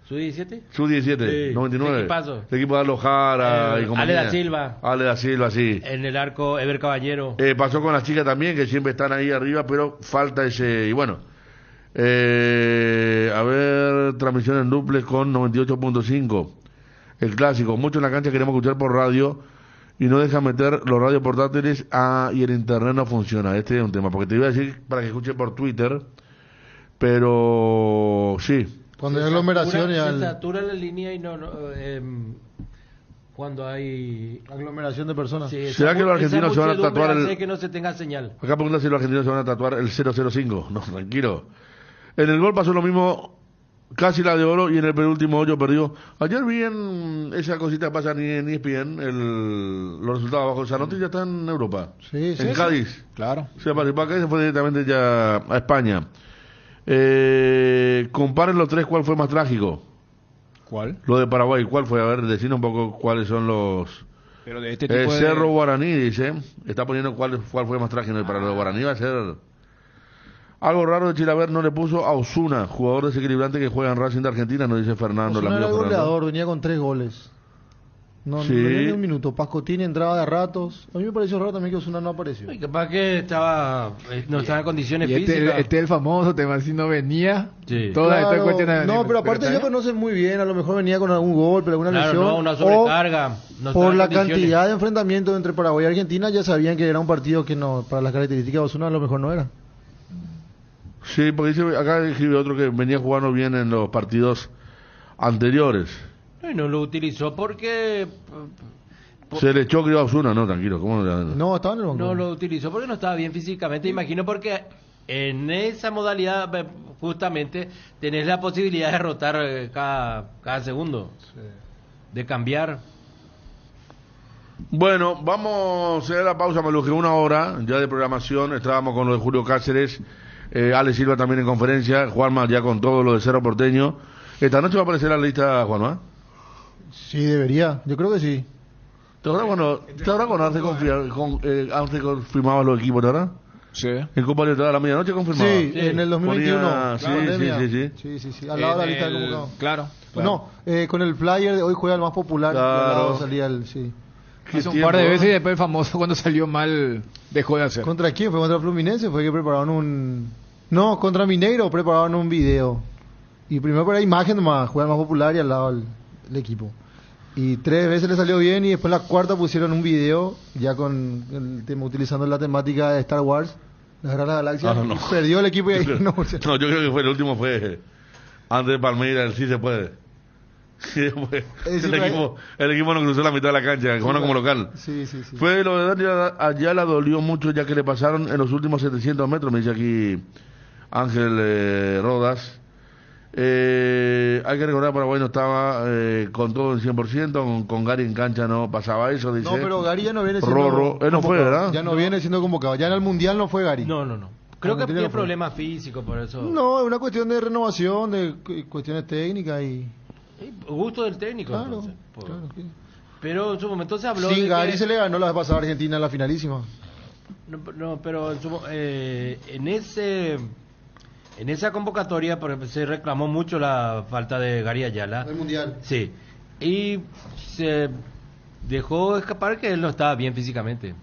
¿Sub-17?
Sub-17, 99. El equipo de Alojara y compañía. Ale da Silva, sí.
En el arco, Ever Caballero.
Pasó con las chicas también, que siempre están ahí arriba, pero falta ese... Y bueno, a ver, transmisión en duples con 98.5. El clásico. Mucho en la cancha queremos escuchar por radio y no dejan meter los radios portátiles y el internet no funciona. Este es un tema, porque te iba a decir para que escuche por Twitter, pero sí.
Cuando hay aglomeración
se satura la línea y cuando hay
aglomeración de personas.
Sí,
¿Será que los argentinos se van a tatuar
hace que no se tenga señal?
Acá pregunta si los argentinos se van a tatuar el 005. No, tranquilo. En el gol pasó lo mismo, casi la de oro, y en el penúltimo hoyo perdió. Ayer vi en esa cosita que pasa en ESPN, los resultados abajo. Zanotti ya está en Europa. En Cádiz.
Sí. Claro.
Se participó acá y se fue directamente ya a España. Comparen los tres, ¿cuál fue más trágico?
¿Cuál?
Lo de Paraguay, ¿cuál fue? A ver, decinos un poco cuáles son los...
Pero de este tipo
Cerro Guaraní, dice. Está poniendo cuál fue más trágico. Para lo de Guaraní va a ser... Algo raro de Chilaver no le puso a Osuna, jugador desequilibrante que juega en Racing de Argentina, nos dice Fernando.
Osuna era goleador, venía con 3 goles. No venía ni un minuto. Pascotini entraba de ratos. A mí me pareció raro también que Osuna no apareció.
Y capaz que no estaba en condiciones físicas.
Este es el famoso tema, si no venía.
Sí. Toda esta cuestión. No, pero aparte ellos conocen muy bien. A lo mejor venía con algún golpe, alguna lesión.
No, una sobrecarga.
Por la cantidad de enfrentamientos entre Paraguay y Argentina, ya sabían que era un partido que no, para las características de Osuna a lo mejor no era.
Sí, porque dice, acá escribe otro que venía jugando bien en los partidos anteriores.
No lo utilizó porque...
Se le echó creo a Osuna, no, tranquilo. ¿Cómo
no, estaba en el banco.
No lo utilizó porque no estaba bien físicamente, imagino, porque en esa modalidad justamente tenés la posibilidad de rotar cada segundo, de cambiar.
Bueno, vamos a hacer la pausa, Maluje, 1 hora ya de programación. Estábamos con lo de Julio Cáceres, Ale Silva también en conferencia, Juanma ya con todo lo de Cerro Porteño. ¿Esta noche va a aparecer la lista, Juanma?
Sí, debería, yo creo que sí.
¿Te acuerdas cuando antes confirmabas los equipos, verdad?
Sí.
En Copa Libertadores a la medianoche confirmaba.
Sí, en el 2021.
Sí.
Al lado de la lista de convocados.
Claro.
No, con el flyer de hoy juega el más popular.
Claro.
Al lado salía el... Sí.
Hace un par de veces y después el famoso cuando salió mal dejó de hacer.
¿Contra quién? ¿Fue contra Fluminense? Fue que prepararon un... No, contra Mineiro prepararon un video. Y primero por la imagen nomás, juega el más popular y al lado el equipo. Y 3 veces le salió bien y después la cuarta pusieron un video ya con el tema, utilizando la temática de Star Wars, la Guerra de la Galaxia.
No.
Perdió el equipo y ahí
no, yo creo que el último fue antes de Palmeiras, el sí se puede. El equipo no cruzó la mitad de la cancha, jugando como local.
Sí.
Fue lo de Dani Ayala, dolió mucho ya que le pasaron en los últimos 700 metros, me dice aquí Ángel Rodas. Hay que recordar que Paraguay no estaba con todo el 100%, con Gary en cancha no pasaba eso, dice.
No, pero Gary ya no viene siendo
Rorro, él no fue, ¿verdad?
Ya no viene siendo convocado, ya en el Mundial no fue Gary.
No. Creo que tiene problemas físicos, por eso.
No, es una cuestión de renovación, de cuestiones técnicas y...
Gusto del técnico.
Claro,
entonces,
claro. Sí.
Pero en su momento se habló
sí,
de
Gary
que...
se le ganó la vez pasada a Argentina en la finalísima.
No, pero en esa convocatoria, por ejemplo, se reclamó mucho la falta de Gary Ayala.
El Mundial.
Sí. Y se dejó escapar que él no estaba bien físicamente.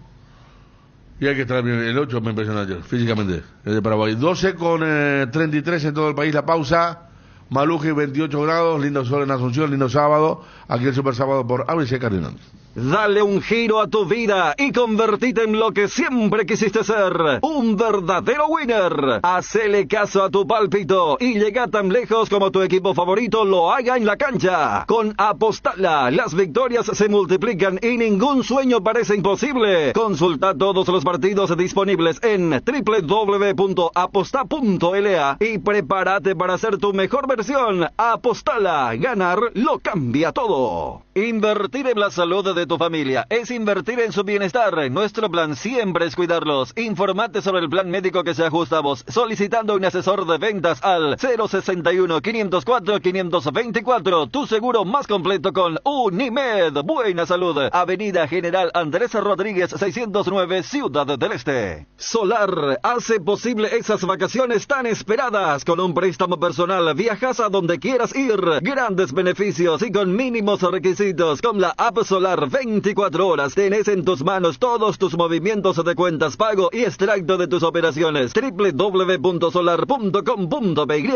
Y hay que estar bien. El 8 me impresionó ayer, físicamente, el de Paraguay. 12 con 33 en todo el país. La pausa. Maluji, 28 grados, lindo sol en Asunción, lindo sábado. Aquí el Super Sábado por ABC Cardinal.
Dale un giro a tu vida y convertite en lo que siempre quisiste ser, un verdadero winner. Hacele caso a tu pálpito y llega tan lejos como tu equipo favorito lo haga en la cancha. Con Apostala, las victorias se multiplican y ningún sueño parece imposible. Consulta todos los partidos disponibles en www.aposta.la y prepárate para ser tu mejor versión. Apostala, ganar lo cambia todo. Invertir en la salud de tu familia es invertir en su bienestar. Nuestro plan siempre es cuidarlos. Informate sobre el plan médico que se ajusta a vos solicitando un asesor de ventas al 061-504-524. Tu seguro más completo con Unimed. Buena salud. Avenida General Andrés Rodríguez 609, Ciudad del Este. Solar hace posible esas vacaciones tan esperadas. Con un préstamo personal viajas a donde quieras ir. Grandes beneficios y con mínimos requisitos. Con la app Solar 24 horas tenés en tus manos todos tus movimientos de cuentas, pago y extracto de tus operaciones. www.solar.com.py.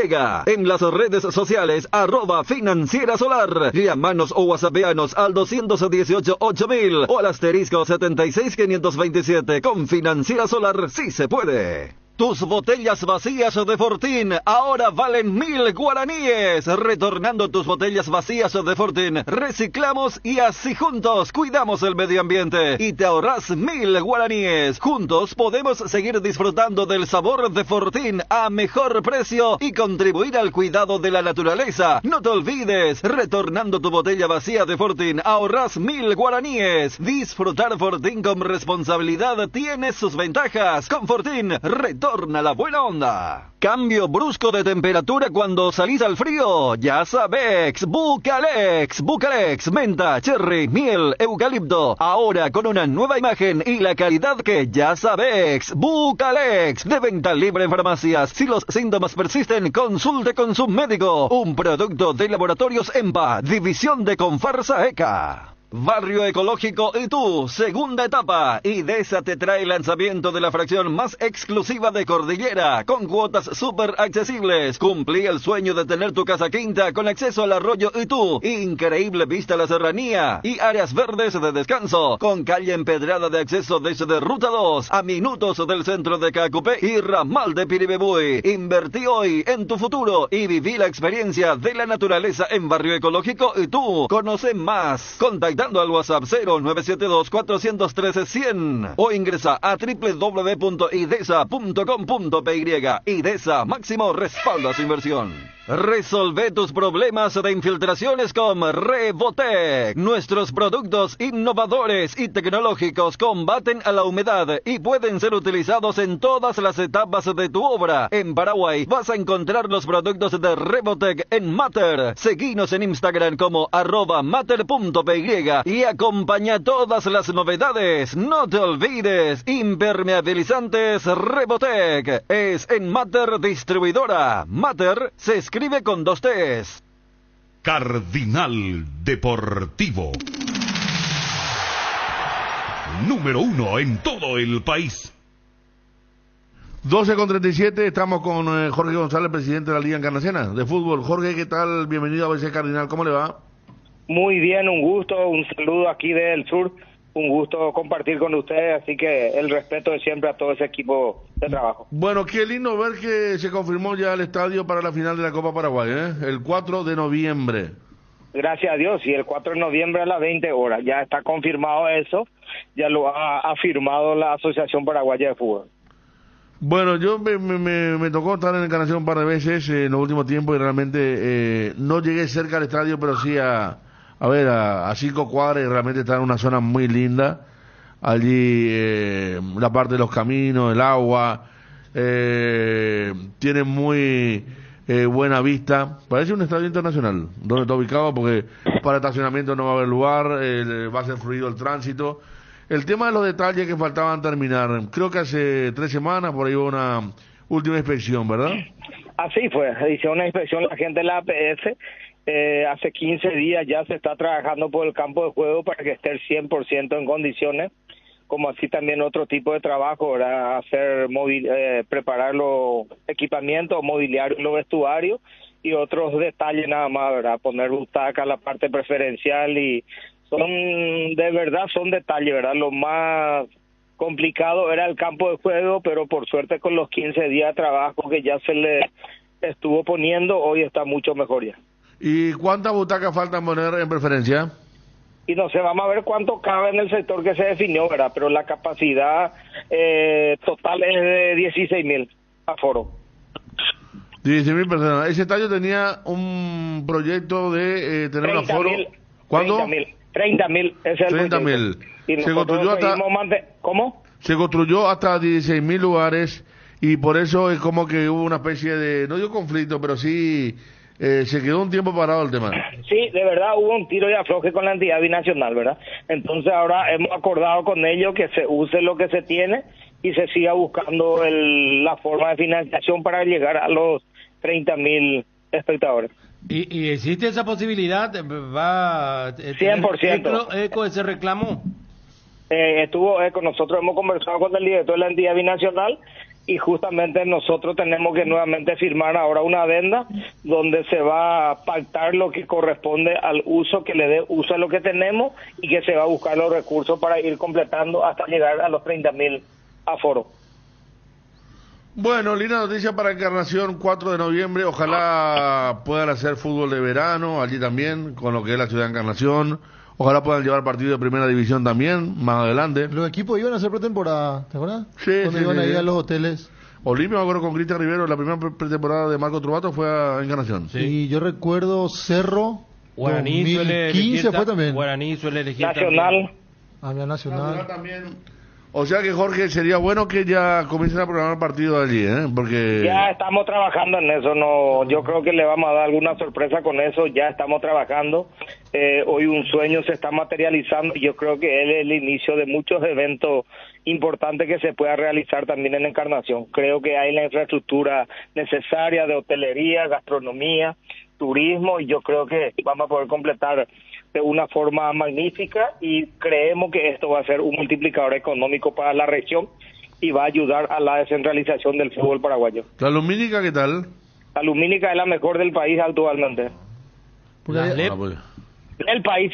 En las redes sociales @Financiera Solar. Llamanos o whatsappeanos al 218-8000 o al asterisco 76527. Con Financiera Solar sí se puede. Tus botellas vacías de Fortín ahora valen 1000 guaraníes. Retornando tus botellas vacías de Fortín, reciclamos y así juntos cuidamos el medio ambiente y te ahorras 1000 guaraníes. Juntos podemos seguir disfrutando del sabor de Fortín a mejor precio y contribuir al cuidado de la naturaleza. No te olvides, retornando tu botella vacía de Fortín, ahorras 1000 guaraníes. Disfrutar Fortín con responsabilidad tiene sus ventajas. Con Fortín, retorna la buena onda. Cambio brusco de temperatura cuando salís al frío. Ya sabes, Bucalex. Bucalex, menta, cherry, miel, eucalipto. Ahora con una nueva imagen y la calidad que ya sabes. Bucalex, de venta libre en farmacias. Si los síntomas persisten, consulte con su médico. Un producto de Laboratorios EMPA, División de Confarsa ECA. Barrio Ecológico y tú, segunda etapa. IDESA te trae el lanzamiento de la fracción más exclusiva de Cordillera, con cuotas súper accesibles. Cumplí el sueño de tener tu casa quinta con acceso al arroyo Itú, increíble vista a la serranía y áreas verdes de descanso, con calle empedrada de acceso desde Ruta 2 a minutos del centro de Cacupé y ramal de Piribebuy. Invertí hoy en tu futuro y viví la experiencia de la naturaleza en Barrio Ecológico y tú. Conoce más. Contactando al WhatsApp 0972-413-100 o ingresa a www.idesa.com.py. IDESA, máximo respaldo a su inversión. Resolve tus problemas de infiltraciones con Revotec. Nuestros productos innovadores y tecnológicos combaten a la humedad y pueden ser utilizados en todas las etapas de tu obra. En Paraguay vas a encontrar los productos de Revotec en Mater. Seguinos en Instagram como @mater.py y acompaña todas las novedades. No te olvides, impermeabilizantes Revotec es en Mater Distribuidora. Mater se escribe con 2 T's.
Cardinal Deportivo. Número 1 en todo el país.
12 con 37, estamos con Jorge González, presidente de la Liga Encarnaciana de Fútbol. Jorge, ¿qué tal? Bienvenido a ABC Cardinal, ¿cómo le va?
Muy bien, un gusto, un saludo aquí del sur, un gusto compartir con ustedes, así que el respeto de siempre a todo ese equipo de trabajo.
Bueno, qué lindo ver que se confirmó ya el estadio para la final de la Copa Paraguay, el 4 de noviembre.
Gracias a Dios, y el 4 de noviembre a las 20 horas, ya está confirmado eso, ya lo ha firmado la Asociación Paraguaya de Fútbol.
Bueno, yo me tocó estar en Encarnación un par de veces en los últimos tiempos y realmente no llegué cerca al estadio, pero sí a 5 cuadras, y realmente está en una zona muy linda. Allí la parte de los caminos, el agua, tiene muy buena vista. Parece un estadio internacional donde está ubicado, porque para estacionamiento no va a haber lugar, va a ser fluido el tránsito. El tema de los detalles que faltaban terminar, creo que hace 3 semanas por ahí hubo una última inspección, ¿verdad?
Así fue, hicieron una inspección la gente de la APF, hace 15 días ya se está trabajando por el campo de juego para que esté el 100% en condiciones, como así también otro tipo de trabajo, ¿verdad? Preparar los equipamientos, mobiliario, los vestuarios y otros detalles nada más, ¿verdad? Poner butacas, la parte preferencial y son detalles, ¿verdad? Lo más complicado era el campo de juego, pero por suerte con los 15 días de trabajo que ya se le estuvo poniendo, hoy está mucho mejor ya.
¿Y cuántas butacas faltan poner en preferencia?
Y no sé, vamos a ver cuánto cabe en el sector que se definió, ¿verdad? Pero la capacidad total es de 16.000 aforo.
16.000 personas. Ese estadio tenía un proyecto de tener un aforo. ¿Cuándo?
30.000 es el
30.000. Se construyó hasta...
¿Cómo?
Se construyó hasta 16.000 lugares y por eso es como que hubo una especie de, no digo conflicto, pero sí se quedó un tiempo parado el tema.
Sí, de verdad hubo un tiro y afloje con la entidad binacional, ¿verdad? Entonces ahora hemos acordado con ellos que se use lo que se tiene y se siga buscando la forma de financiación para llegar a los 30.000 espectadores.
¿Y existe esa posibilidad? ¿Va a
100%.
eco ese reclamo?
Estuvo eco. Nosotros hemos conversado con el director de la entidad binacional y justamente nosotros tenemos que nuevamente firmar ahora una adenda donde se va a pactar lo que corresponde al uso, que le dé uso a lo que tenemos y que se va a buscar los recursos para ir completando hasta llegar a los 30.000 aforos.
Bueno, linda noticia para Encarnación, 4 de noviembre, ojalá puedan hacer fútbol de verano allí también, con lo que es la ciudad de Encarnación, ojalá puedan llevar partido de primera división también, más adelante.
Los equipos iban a hacer pretemporada, ¿te acuerdas?
Sí,
cuando iban a ir a los hoteles.
Olimpia, me acuerdo con Cristian Rivero, la primera pretemporada de Marco Trubato fue a Encarnación.
Sí. Y yo recuerdo Cerro,
Guaraní
2015 fue también.
Guaraní suele elegir
Nacional.
Había Nacional
también. O sea que, Jorge, sería bueno que ya comiencen a programar partidos allí, ¿eh? Porque...
Ya estamos trabajando en eso, no, yo creo que le vamos a dar alguna sorpresa con eso, ya estamos trabajando. Hoy un sueño se está materializando y yo creo que es el inicio de muchos eventos importantes que se pueda realizar también en Encarnación. Creo que hay la infraestructura necesaria de hotelería, gastronomía, turismo y yo creo que vamos a poder completar de una forma magnífica y creemos que esto va a ser un multiplicador económico para la región y va a ayudar a la descentralización del fútbol paraguayo.
¿La Lumínica qué tal?
La Lumínica es la mejor del país actualmente.
¿La LEP?
El país.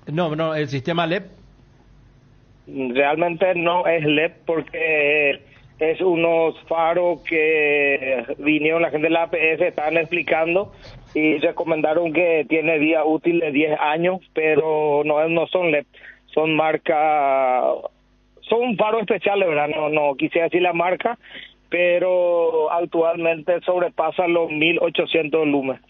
No, el sistema LEP.
Realmente no es LEP porque es unos faros que vinieron la gente de la APS, estaban explicando y recomendaron que tiene vida útil de 10 años, pero no son LED, son son faros especiales, ¿verdad? No quise decir la marca, pero actualmente sobrepasan los 1.800 lumens.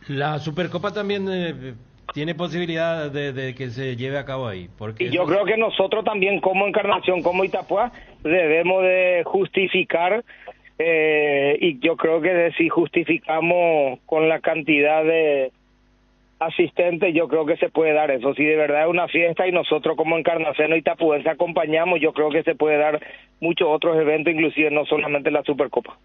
La Supercopa también tiene posibilidad de que se lleve a cabo ahí. Porque
y yo creo que nosotros también como Encarnación, como Itapúa, debemos de justificar y yo creo que si justificamos con la cantidad de asistentes, yo creo que se puede dar eso. Si de verdad es una fiesta y nosotros como Encarnación y Itapuense acompañamos, yo creo que se puede dar muchos otros eventos, inclusive no solamente la Supercopa.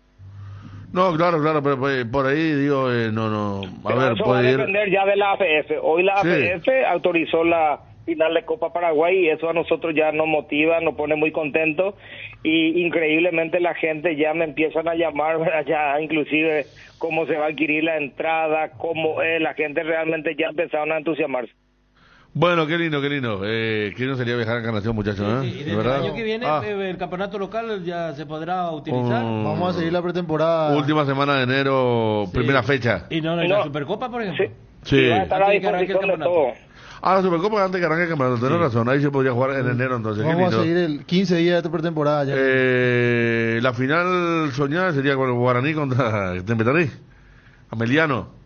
No, claro, pero por ahí digo, no.
A ver, eso va a depender ya de la APF. Hoy la APF autorizó la final de Copa Paraguay y eso a nosotros ya nos motiva, nos pone muy contentos y increíblemente la gente ya me empiezan a llamar, ya inclusive cómo se va a adquirir la entrada, cómo la gente realmente ya empezaron a entusiasmarse.
Bueno, qué lindo. Qué lindo sería viajar a Encarnación, muchachos, ¿eh?
Sí, y desde el año que viene el campeonato local ya se podrá utilizar.
Vamos a seguir la pretemporada.
Última semana de enero, primera fecha.
Y la Supercopa, por ejemplo.
Sí.
Va a estar a disposición de todo.
La Supercopa antes que arranque el campeonato, tenés razón, ahí se podría jugar en enero entonces.
Vamos a seguir el 15 días de pretemporada ya.
La final soñada sería con el Guaraní contra Tempetarí, Ameliano.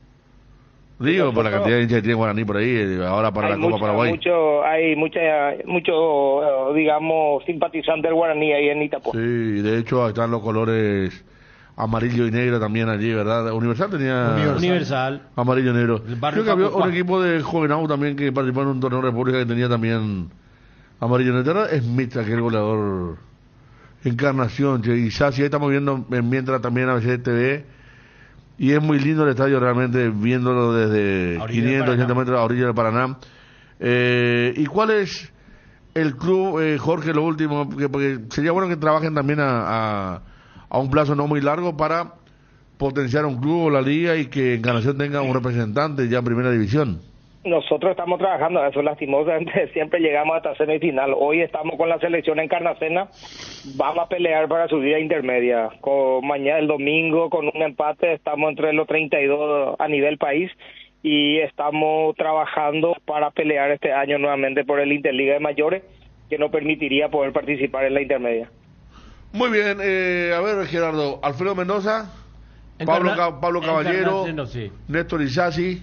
Digo, por la cantidad de hinchas que tiene Guaraní por ahí, ahora para la Copa Paraguay.
Hay mucho, digamos, simpatizantes del Guaraní ahí en Itapúa.
Sí, de hecho están los colores amarillo y negro también allí, ¿verdad? Universal tenía...
Universal.
Amarillo y negro.
Creo
que había un equipo de Jovenau también que participó en un torneo de República que tenía también Amarillo Neterra es Mitra, que es el goleador. Encarnación, che, y Sassi, ahí estamos viendo mientras también a veces TV, y es muy lindo el estadio realmente, viéndolo desde 500, 800 metros a orilla del Paraná. ¿Y cuál es el club, Jorge, lo último? Porque sería bueno que trabajen también a un plazo no muy largo para potenciar un club o la liga y que Encarnación tenga un representante ya en primera división.
Nosotros estamos trabajando, eso lastimosamente siempre llegamos hasta semifinal. Hoy estamos con la selección Encarnacena, vamos a pelear para subir a intermedia. Mañana, el domingo, con un empate, estamos entre los 32 a nivel país y estamos trabajando para pelear este año nuevamente por el Interliga de Mayores, que nos permitiría poder participar en la intermedia.
Muy bien, a ver, Gerardo, Alfredo Mendoza, Pablo Caballero,
sí.
Néstor Isasi,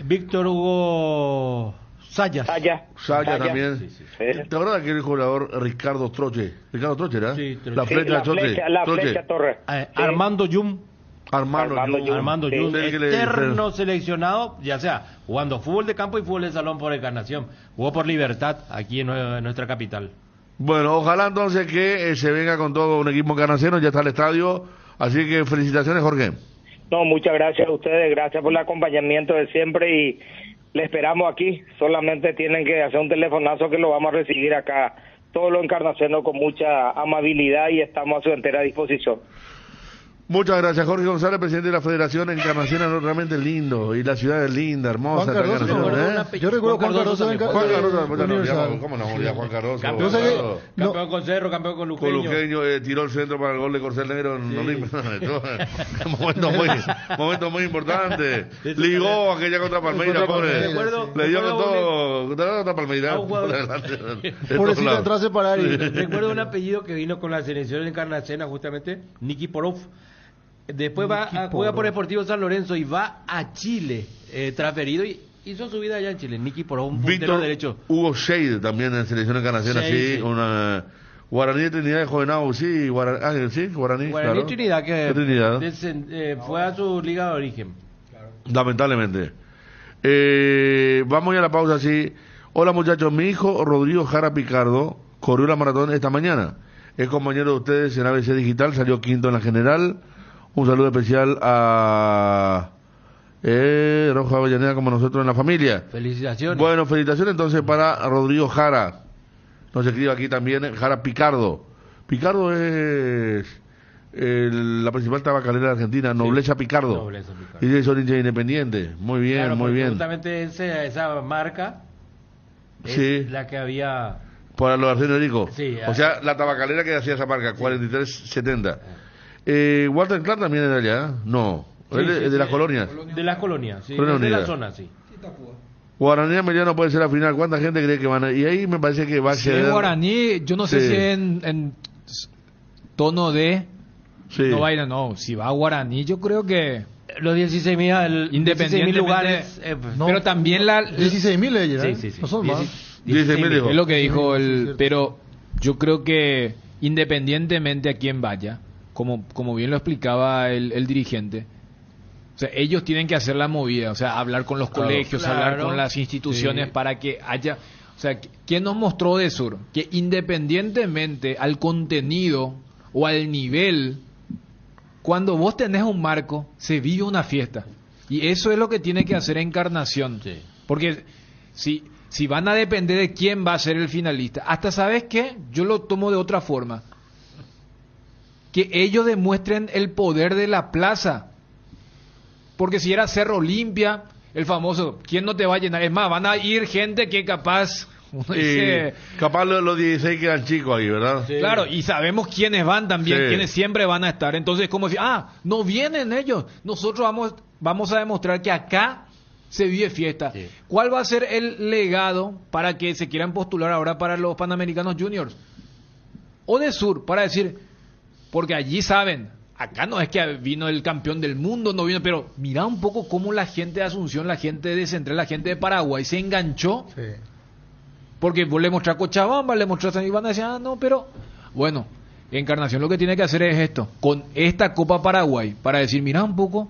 Víctor Hugo Saya
también.
Sí.
¿Te acuerdas que el jugador Ricardo Troche, ¿era?
Sí,
la flecha
Torre.
Armando Yum.
Armando
Yum, eterno seleccionado, ya sea jugando fútbol de campo y fútbol de salón por Encarnación. Jugó por Libertad aquí en nuestra capital.
Bueno, ojalá entonces que se venga con todo un equipo encarnaciano, ya está el estadio, así que felicitaciones, Jorge.
No, muchas gracias a ustedes, gracias por el acompañamiento de siempre y le esperamos aquí. Solamente tienen que hacer un telefonazo que lo vamos a recibir acá, todos los encarnacenos con mucha amabilidad y estamos a su entera disposición.
Muchas gracias, Jorge González, presidente de la Federación Encarnación, realmente lindo, y la ciudad es linda, hermosa.
Juan Cardoso, yo recuerdo Juan Cardoso.
¿Cómo no? Juan Cardoso.
Campeón con Cerro, campeón con Luqueño.
Tiró el centro para el gol de Corcel Negro. Momento muy importante. Ligó aquella contra Palmeiras, pobre. Le dio con todo contra Palmeiras.
Pobrecito entró a separar.
Recuerdo un apellido que vino con la selección de Encarnación, justamente, Nikiforov. Después juega por Deportivo San Lorenzo y va a Chile, transferido, y hizo su vida allá en Chile. Nikiforov, un puntero derecho.
Hugo Shade también en selección Encarnación, así, una Guaraní de Trinidad de Jovenado, sí, Guaraní, claro.
Trinidad, que fue a su liga de origen.
Lamentablemente. Vamos ya a la pausa, sí. Hola muchachos, mi hijo Rodrigo Jara Picardo corrió la maratón esta mañana. Es compañero de ustedes en ABC Digital, salió quinto en la general. Un saludo especial a Roja Avellaneda, como nosotros en la familia.
Felicitaciones.
Bueno, felicitaciones entonces para Rodrigo Jara. Nos escribe aquí también Jara Picardo. Picardo es la principal tabacalera de Argentina, Nobleza Picardo. Y de origen independiente. Muy bien, claro, muy bien.
Justamente esa marca es la que había...
Para los Arsenio Rico.
Sí,
o sea, la tabacalera que hacía esa marca, 4370. Walter Clark también era allá, No, él es de las colonias.
De las colonias, sí.
De
la zona, sí.
Guaraní Emiliano puede ser la final. ¿Cuánta gente cree que van a...? Y ahí me parece que va a ser...
Sí, Guaraní, yo no sé si en tono de...
Sí.
No vayan, no. Si va a Guaraní, yo creo que...
Los 16.000
independientemente
lugares...
pero también la...
16.000 ellos,
Sí.
No son más.
16.000 dijo.
Es lo que dijo el... Pero yo creo que independientemente a quién vaya, como bien lo explicaba el dirigente, o sea, ellos tienen que hacer la movida, o sea, hablar con los colegios, hablar con las instituciones para que haya... O sea, ¿quién nos mostró de Sur? Que independientemente al contenido o al nivel, cuando vos tenés un marco, se vive una fiesta. Y eso es lo que tiene que hacer Encarnación.
Sí.
Porque si van a depender de quién va a ser el finalista, hasta, ¿sabes qué? Yo lo tomo de otra forma. Que ellos demuestren el poder de la plaza. Porque si era Cerro Olimpia, el famoso, ¿quién no te va a llenar? Es más, van a ir gente que capaz...
capaz los 16 quedan chicos ahí, ¿verdad?
Sí. Claro, y sabemos quiénes van también, quiénes siempre van a estar. Entonces, como decir, no vienen ellos. Nosotros vamos a demostrar que acá se vive fiesta. Sí. ¿Cuál va a ser el legado para que se quieran postular ahora para los Panamericanos Juniors? O de Sur, para decir, porque allí saben, acá no es que vino el campeón del mundo, no vino, pero mira un poco cómo la gente de Asunción, la gente de Central, la gente de Paraguay se enganchó. Sí. Porque vos le mostrás Cochabamba, le mostrás y van a decir, no, pero bueno, Encarnación lo que tiene que hacer es esto, con esta Copa Paraguay, para decir, mira un poco,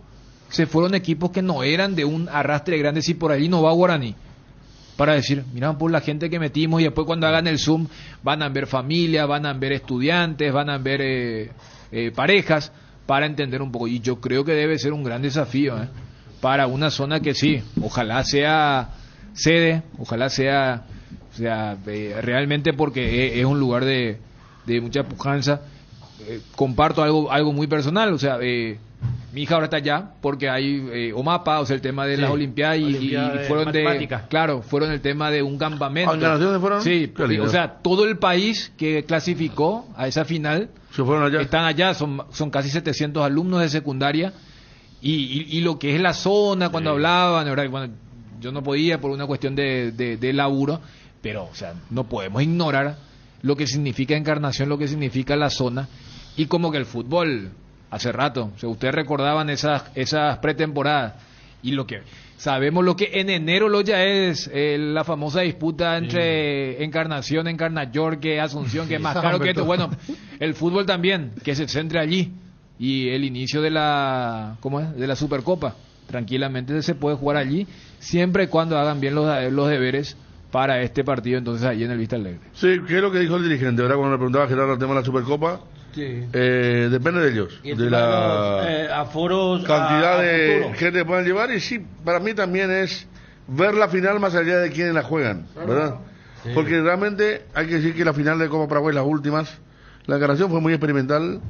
se fueron equipos que no eran de un arrastre grande, si por ahí no va Guaraní. para decir, mirá por la gente que metimos, y después cuando hagan el Zoom van a ver familias, van a ver estudiantes, van a ver parejas, para entender un poco. Y yo creo que debe ser un gran desafío para una zona que sí, ojalá sea sede, ojalá sea realmente, porque es un lugar de mucha pujanza. Comparto algo muy personal, o sea, mi hija ahora está allá porque hay OMAPA, o sea, el tema de las Olimpiadas, y fueron fueron el tema de un campamento.
¿Naciones fueron?
Sí, o sea, todo el país que clasificó a esa final
se fueron allá.
Están allá, son casi 700 alumnos de secundaria, y lo que es la zona, cuando hablaban, bueno, yo no podía por una cuestión de laburo, pero, o sea, no podemos ignorar lo que significa Encarnación, lo que significa la zona, y como que el fútbol hace rato, o sea, ustedes recordaban esas pretemporadas, y lo que sabemos, lo que en enero lo ya es la famosa disputa entre Encarnación, Encarnayor, que Asunción, que es más caro que esto. Bueno, el fútbol también, que se centre allí, y el inicio de la Supercopa tranquilamente se puede jugar allí, siempre y cuando hagan bien los deberes para este partido, entonces allí en el Vista Alegre.
Sí, ¿qué es lo que dijo el dirigente? ¿Verdad? Cuando le preguntaba a Gerardo el tema de la Supercopa, depende de ellos, de la
aforos,
cantidad de gente que puedan llevar, y sí, para mí también es ver la final más allá de quiénes la juegan, ¿verdad? Sí. Porque realmente hay que decir que la final de Copa Paraguay, las últimas, la Encarnación fue muy experimental,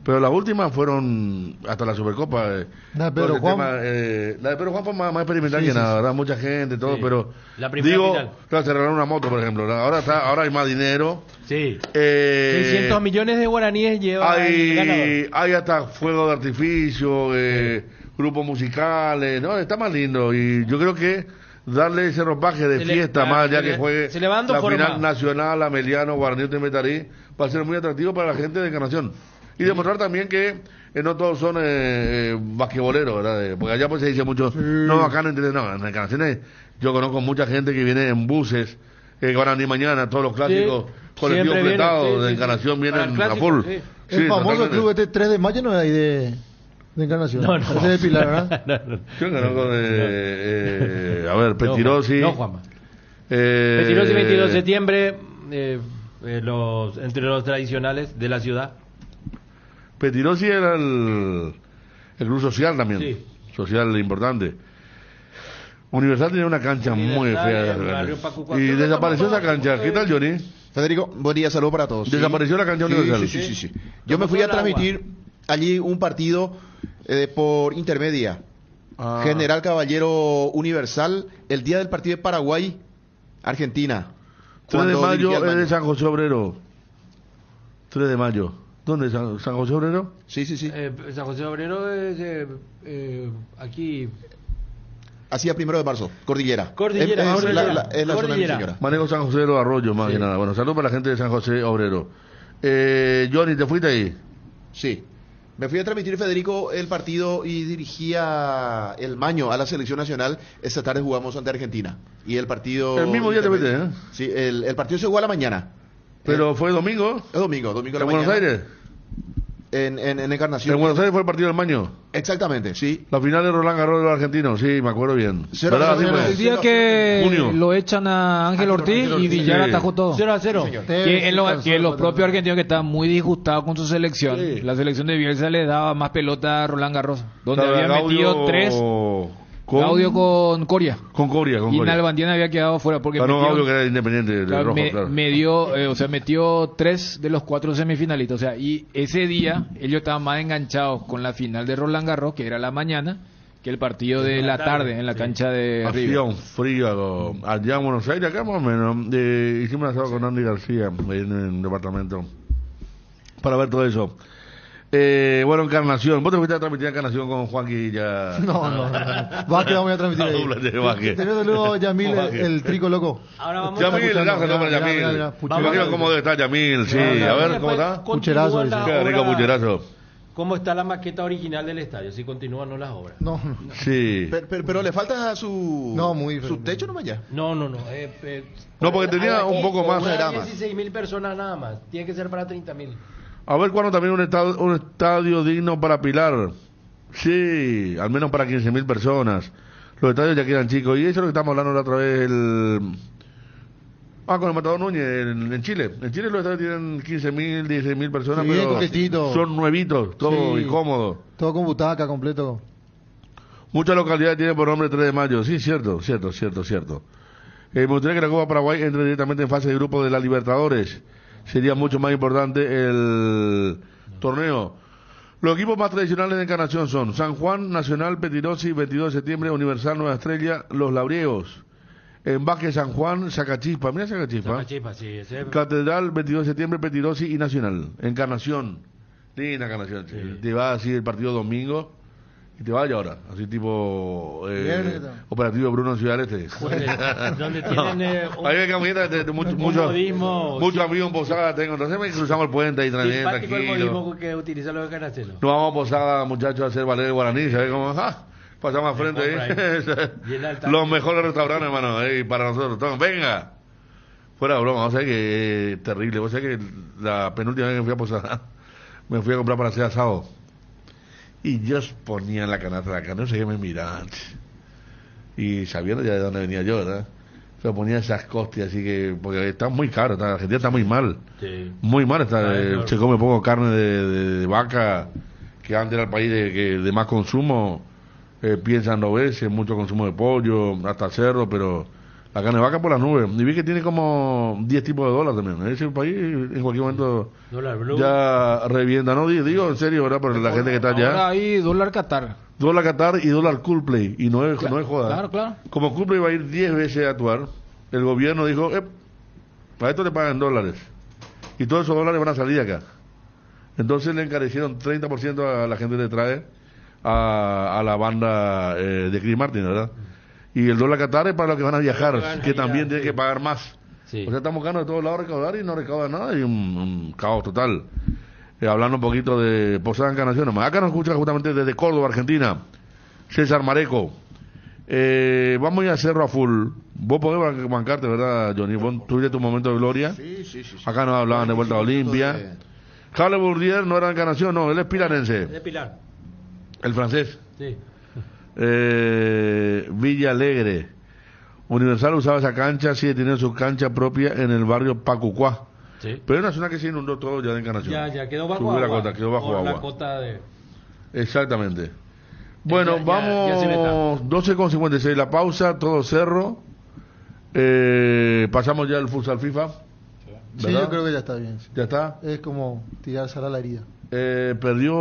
pero las últimas fueron hasta la Supercopa.
La de Pedro Juan.
La de Pedro Juan fue más experimental que nada, ¿verdad? Mucha gente, todo, pero
la primera final.
Claro, se regalaron una moto, por ejemplo. Ahora hay más dinero.
Sí. 600 millones de guaraníes lleva el ganador.
Hay hasta fuego de artificio, grupos musicales, no, está más lindo, y yo creo que darle ese ropaje de fiesta, más allá que juegue la final nacional, Ameliano, Guaraní de Metarí, va a ser muy atractivo para la gente de Encarnación. Y demostrar también que no todos son basquetboleros, ¿verdad? Porque allá pues se dice mucho, no, acá no entienden, no, en Encarnaciones yo conozco mucha gente que viene en buses, que van a venir mañana, todos los clásicos colectivos fletados de Encarnación vienen a full.
Sí. El famoso club 3 de mayo no es ahí de Encarnación. No. Ese de Pilar, ¿verdad?
Yo conozco a ver, Petirosi.
No, Juanma. Petirosi, 22 de septiembre, entre los tradicionales de la ciudad.
Petirosi era el club social también, social importante. Universidad tenía una cancha muy fea, y desapareció esa cancha. ¿Qué tal, Johnny?
Federico, buen día, saludos para todos.
Desapareció la cancha Universal.
Sí. Yo me fui a transmitir allí un partido por intermedia. General Caballero Universal, el día del partido de Paraguay, Argentina.
3 de mayo es de San José Obrero. 3 de mayo. ¿Dónde? ¿San José Obrero?
Sí.
San José Obrero es aquí.
Hacia 1 de marzo, Cordillera.
Es la zona de mi señora. Manejo San José de los Arroyos, más que nada. Bueno, saludos para la gente de San José Obrero. Johnny, ¿te fuiste ahí?
Sí. Me fui a transmitir, Federico, el partido y dirigía el Maño a la selección nacional. Esta tarde jugamos ante Argentina. Y el partido...
El mismo día te fuiste, ¿eh?
Sí, el partido se jugó a la mañana.
¿Pero fue domingo?
Es domingo a la mañana.
¿En Buenos Aires?
En Encarnación.
¿En Buenos Aires fue el partido del Maño?
Exactamente, sí.
La final de Roland Garros de los argentinos, sí, me acuerdo bien.
El día que lo echan a Ángel Ortiz y Villar atajó todo.
0-0.
Que los propios argentinos que estaban muy disgustados con su selección. La selección de Bielsa le daba más pelota a Roland Garros, donde había metido 3... Gaudio con Coria. Y Nalbandián había quedado fuera porque
Gaudio, que era independiente de rojo,
metió 3 de los 4 semifinalistas. O sea, y ese día ellos estaban más enganchados con la final de Roland Garros, que era la mañana, que el partido de la tarde en la cancha de River.
Hacía un frío allá en Buenos Aires, acá más o menos. Hicimos un asado con Andy García en el departamento para ver todo eso. Bueno, Encarnación. ¿Vos te fuiste a transmitir Encarnación con Juanqui ya?
No. Vázquez vamos a transmitir ahí. Tenemos luego Yamil, el trico loco.
Ahora vamos a Yamil. Imagino cómo debe estar Yamil, sí. A ver, ¿cómo está?
Pucherazo.
Qué rico pucherazo.
¿Cómo está la maqueta original del estadio? Si continúan no las obras.
No.
Sí.
Pero le falta su techo nomás ya.
No.
No, porque tenía un poco más.
16.000 personas nada más. Tiene que ser para 30.000.
A ver cuándo también un estadio digno para Pilar. Sí, al menos para 15.000 personas. Los estadios ya quedan chicos. Y eso es lo que estamos hablando la otra vez. Con el Matador Núñez en Chile. En Chile los estadios tienen 15.000, 16.000 personas,
sí,
pero son nuevitos, todo y cómodo.
Todo con butaca, completo.
Muchas localidades tienen por nombre 3 de mayo. Sí, cierto. Me gustaría que la Copa Paraguay entre directamente en fase de grupo de la Libertadores. Sería mucho más importante el torneo. Los equipos más tradicionales de Encarnación son San Juan, Nacional, Petirosi, 22 de septiembre, Universal, Nueva Estrella, Los Labriegos. En Vázquez, San Juan, Sacachispa, mira Sacachispa.
Sí,
Catedral, 22 de septiembre, Petirosi y Nacional. Encarnación, linda Encarnación. Sí. Te va así el partido domingo y te vaya ahora, así tipo operativo Bruno en Ciudad Este.
Donde tienen
ahí hay camisetas de muchos amigos en Posada tengo, entonces me cruzamos el puente ahí también,
tranquilo. El modismo que utilizan los encarnacenos.
Nos vamos a Posada, muchachos, a hacer valer el guaraní, ¿sabes cómo? Pasamos al frente ahí. Los mejores restaurantes, hermano, para nosotros. Entonces, venga. Fuera de broma, o sea que terrible. O sea que la penúltima vez que me fui a Posada, me fui a comprar para hacer asado. Y yo ponía en la canasta de la carne, no sé qué me miraban. Y sabiendo ya de dónde venía yo, ¿verdad? Pero ponía esas costias, así que, porque está muy caro, la Argentina está muy mal.
Sí.
Muy mal está. Se come poco carne de vaca, que antes era el país de más consumo. Piensan 2 veces, mucho consumo de pollo, hasta cerdo, pero la carne de vaca por las nubes. Y vi que tiene como 10 tipos de dólares también. Ese país en cualquier momento ya revienta, ¿no? Digo en serio, ¿verdad? Por la gente que está allá.
Ahora hay dólar Qatar.
Dólar Qatar y dólar Coolplay. Y no es joda.
Claro. Como
Coolplay va a ir 10 veces a actuar, el gobierno dijo, para esto le pagan dólares. Y todos esos dólares van a salir acá. Entonces le encarecieron 30% a la gente que trae a la banda de Chris Martin, ¿verdad? Y el dólar Qatar es para los que van a viajar, que también tienen que pagar más. Sí. O sea, estamos buscando de todos lados recaudar y no recaudan nada, y un caos total. Hablando un poquito de Posada Encarnación, acá nos escucha justamente desde Córdoba, Argentina, César Mareco. Vamos a ir a Cerro a full. Vos podés bancarte, ¿verdad, Johnny? Vos tuviste tu momento de gloria.
Sí.
Acá nos hablaban de Vuelta a Olimpia. Carles Bourdier no era Encarnación, no, él es pilarense.
De Pilar.
El francés.
Sí.
Villa Alegre. Universal usaba esa cancha, sigue teniendo su cancha propia en el barrio Pacucuá.
Sí.
Pero es una zona que se inundó todo ya de Encarnación.
Ya quedó bajo agua.
Quedó bajo agua.
La cota de...
Exactamente. Bueno, vamos 12:56, la pausa, todo cerro. Pasamos ya al futsal FIFA.
Sí, yo creo que ya está bien. Sí.
¿Ya está?
Es como tirarse a la herida.
Perdió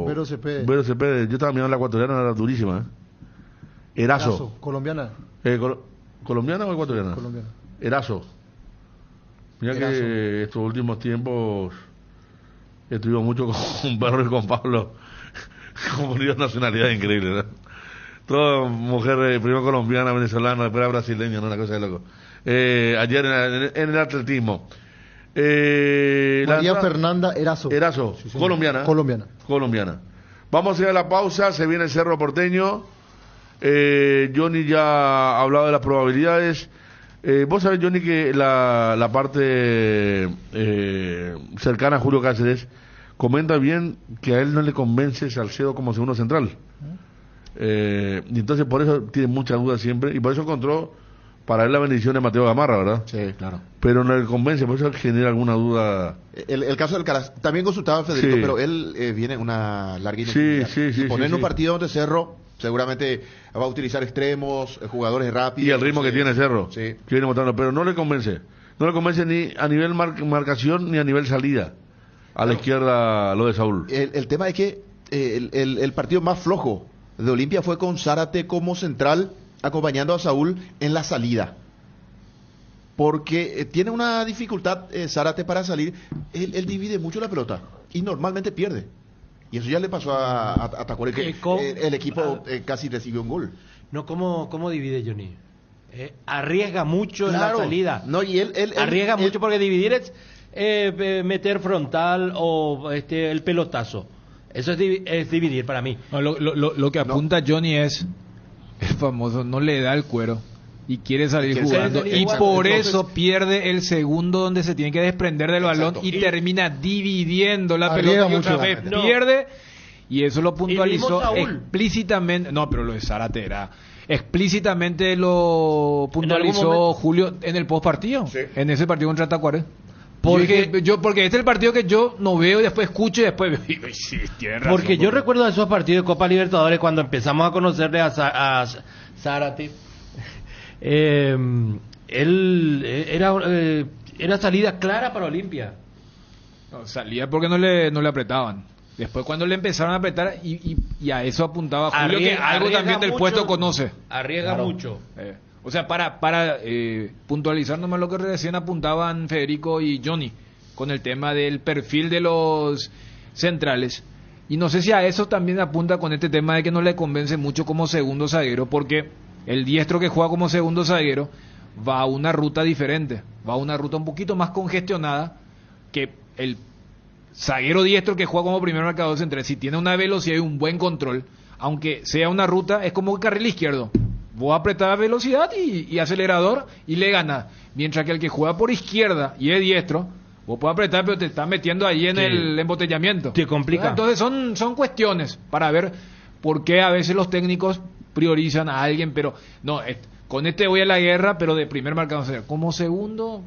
Vero Cepede.
Yo estaba mirando la ecuatoriana, era durísima. Erazo.
Colombiana.
¿Colombiana o ecuatoriana?
Colombiana.
Erazo. Mira que estos últimos tiempos estuvimos mucho con Perro y con Pablo. Como unidad nacionalidad increíble, ¿no? Todas mujeres, primero colombiana, venezolana, después era brasileña, ¿no? Una cosa de loco. Ayer en el atletismo.
María Fernanda Erazo.
Sí, colombiana. Vamos a ir a la pausa, se viene el Cerro Porteño. Johnny ya ha hablado de las probabilidades. Vos sabés, Johnny, que la parte cercana a Julio Cáceres comenta bien que a él no le convence Salcedo como segundo central. Y entonces por eso tiene muchas dudas siempre, y por eso encontró para él la bendición de Mateo Gamarra, ¿verdad?
Sí, claro.
Pero no le convence, por eso genera alguna duda.
El caso del Caras, también consultaba a Federico,
Sí.
pero él viene una larga
Sí.
Poner un partido donde Cerro seguramente va a utilizar extremos, jugadores rápidos.
Y el ritmo que tiene Cerro,
Sí.
que viene mostrando, pero no le convence. No le convence ni a nivel marcación ni a nivel salida. A la izquierda lo de Saúl.
El tema es que el partido más flojo de Olimpia fue con Zárate como central, acompañando a Saúl en la salida. Porque tiene una dificultad Zárate para salir. Él divide mucho la pelota y normalmente pierde. Y eso ya le pasó a Tacuare, que el equipo casi recibió un gol.
No, ¿cómo divide Johnny? Arriesga mucho en la salida.
No, y él
arriesga mucho porque dividir es meter frontal o el pelotazo. Eso es dividir para mí.
No, lo que apunta Johnny es famoso, no le da el cuero y quiere salir jugando, y por eso pierde el segundo donde se tiene que desprender del balón y termina dividiendo la pelota y otra vez pierde Y eso lo puntualizó explícitamente. No, pero lo de Zárate era explícitamente lo puntualizó Julio en el post partido, en ese partido contra Tacuarembó. Porque este es el partido que yo no veo y después escucho y después veo. Y, sí, tiene razón,
porque yo recuerdo de esos partidos de Copa Libertadores cuando empezamos a conocerle a Zárate. Él era salida clara para Olimpia.
No, salía porque no le apretaban. Después cuando le empezaron a apretar y a eso apuntaba Julio, que algo también del puesto conoce.
Arriesga mucho.
O sea, para puntualizar nomás lo que recién apuntaban Federico y Johnny con el tema del perfil de los centrales. Y no sé si a eso también apunta con este tema de que no le convence mucho como segundo zaguero, porque el diestro que juega como segundo zaguero va a una ruta diferente, va a una ruta un poquito más congestionada que el zaguero diestro que juega como primer marcador central. Si tiene una velocidad y un buen control, aunque sea una ruta, es como el carril izquierdo. Vos apretás velocidad y acelerador y le ganas. Mientras que el que juega por izquierda y es diestro, vos puedes apretar, pero te estás metiendo ahí en el embotellamiento.
Te complica.
Entonces son cuestiones para ver por qué a veces los técnicos priorizan a alguien, pero no, con este voy a la guerra, pero de primer marcador. O sea, como segundo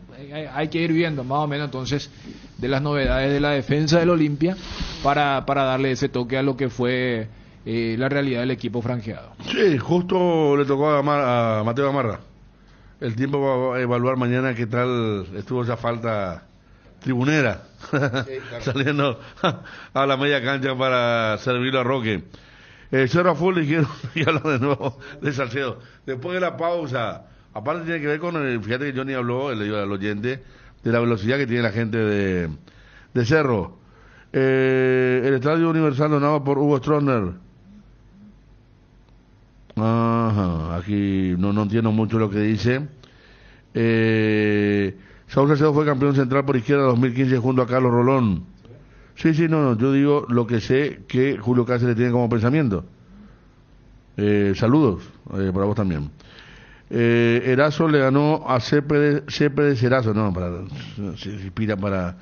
hay que ir viendo más o menos entonces de las novedades de la defensa del Olimpia para darle ese toque a lo que fue la realidad del equipo franjeado.
Sí, justo le tocó a Mateo Gamarra. El tiempo va a evaluar mañana qué tal estuvo esa falta tribunera, sí, claro. Saliendo a la media cancha para servirlo a Roque. Cerro a full, dijeron, y hablo de nuevo de Salcedo. Después de la pausa, aparte tiene que ver con, fíjate que Johnny habló, le digo al oyente, de la velocidad que tiene la gente de Cerro. El Estadio Universal donado por Hugo Stroessner. Ajá, aquí no entiendo mucho lo que dice. Saúl Salcedo fue campeón central por izquierda 2015 junto a Carlos Rolón. Sí, no, yo digo lo que sé que Julio Cáceres tiene como pensamiento. Saludos para vos también. Erazo le ganó a Céspedes Erazo, no, se inspira para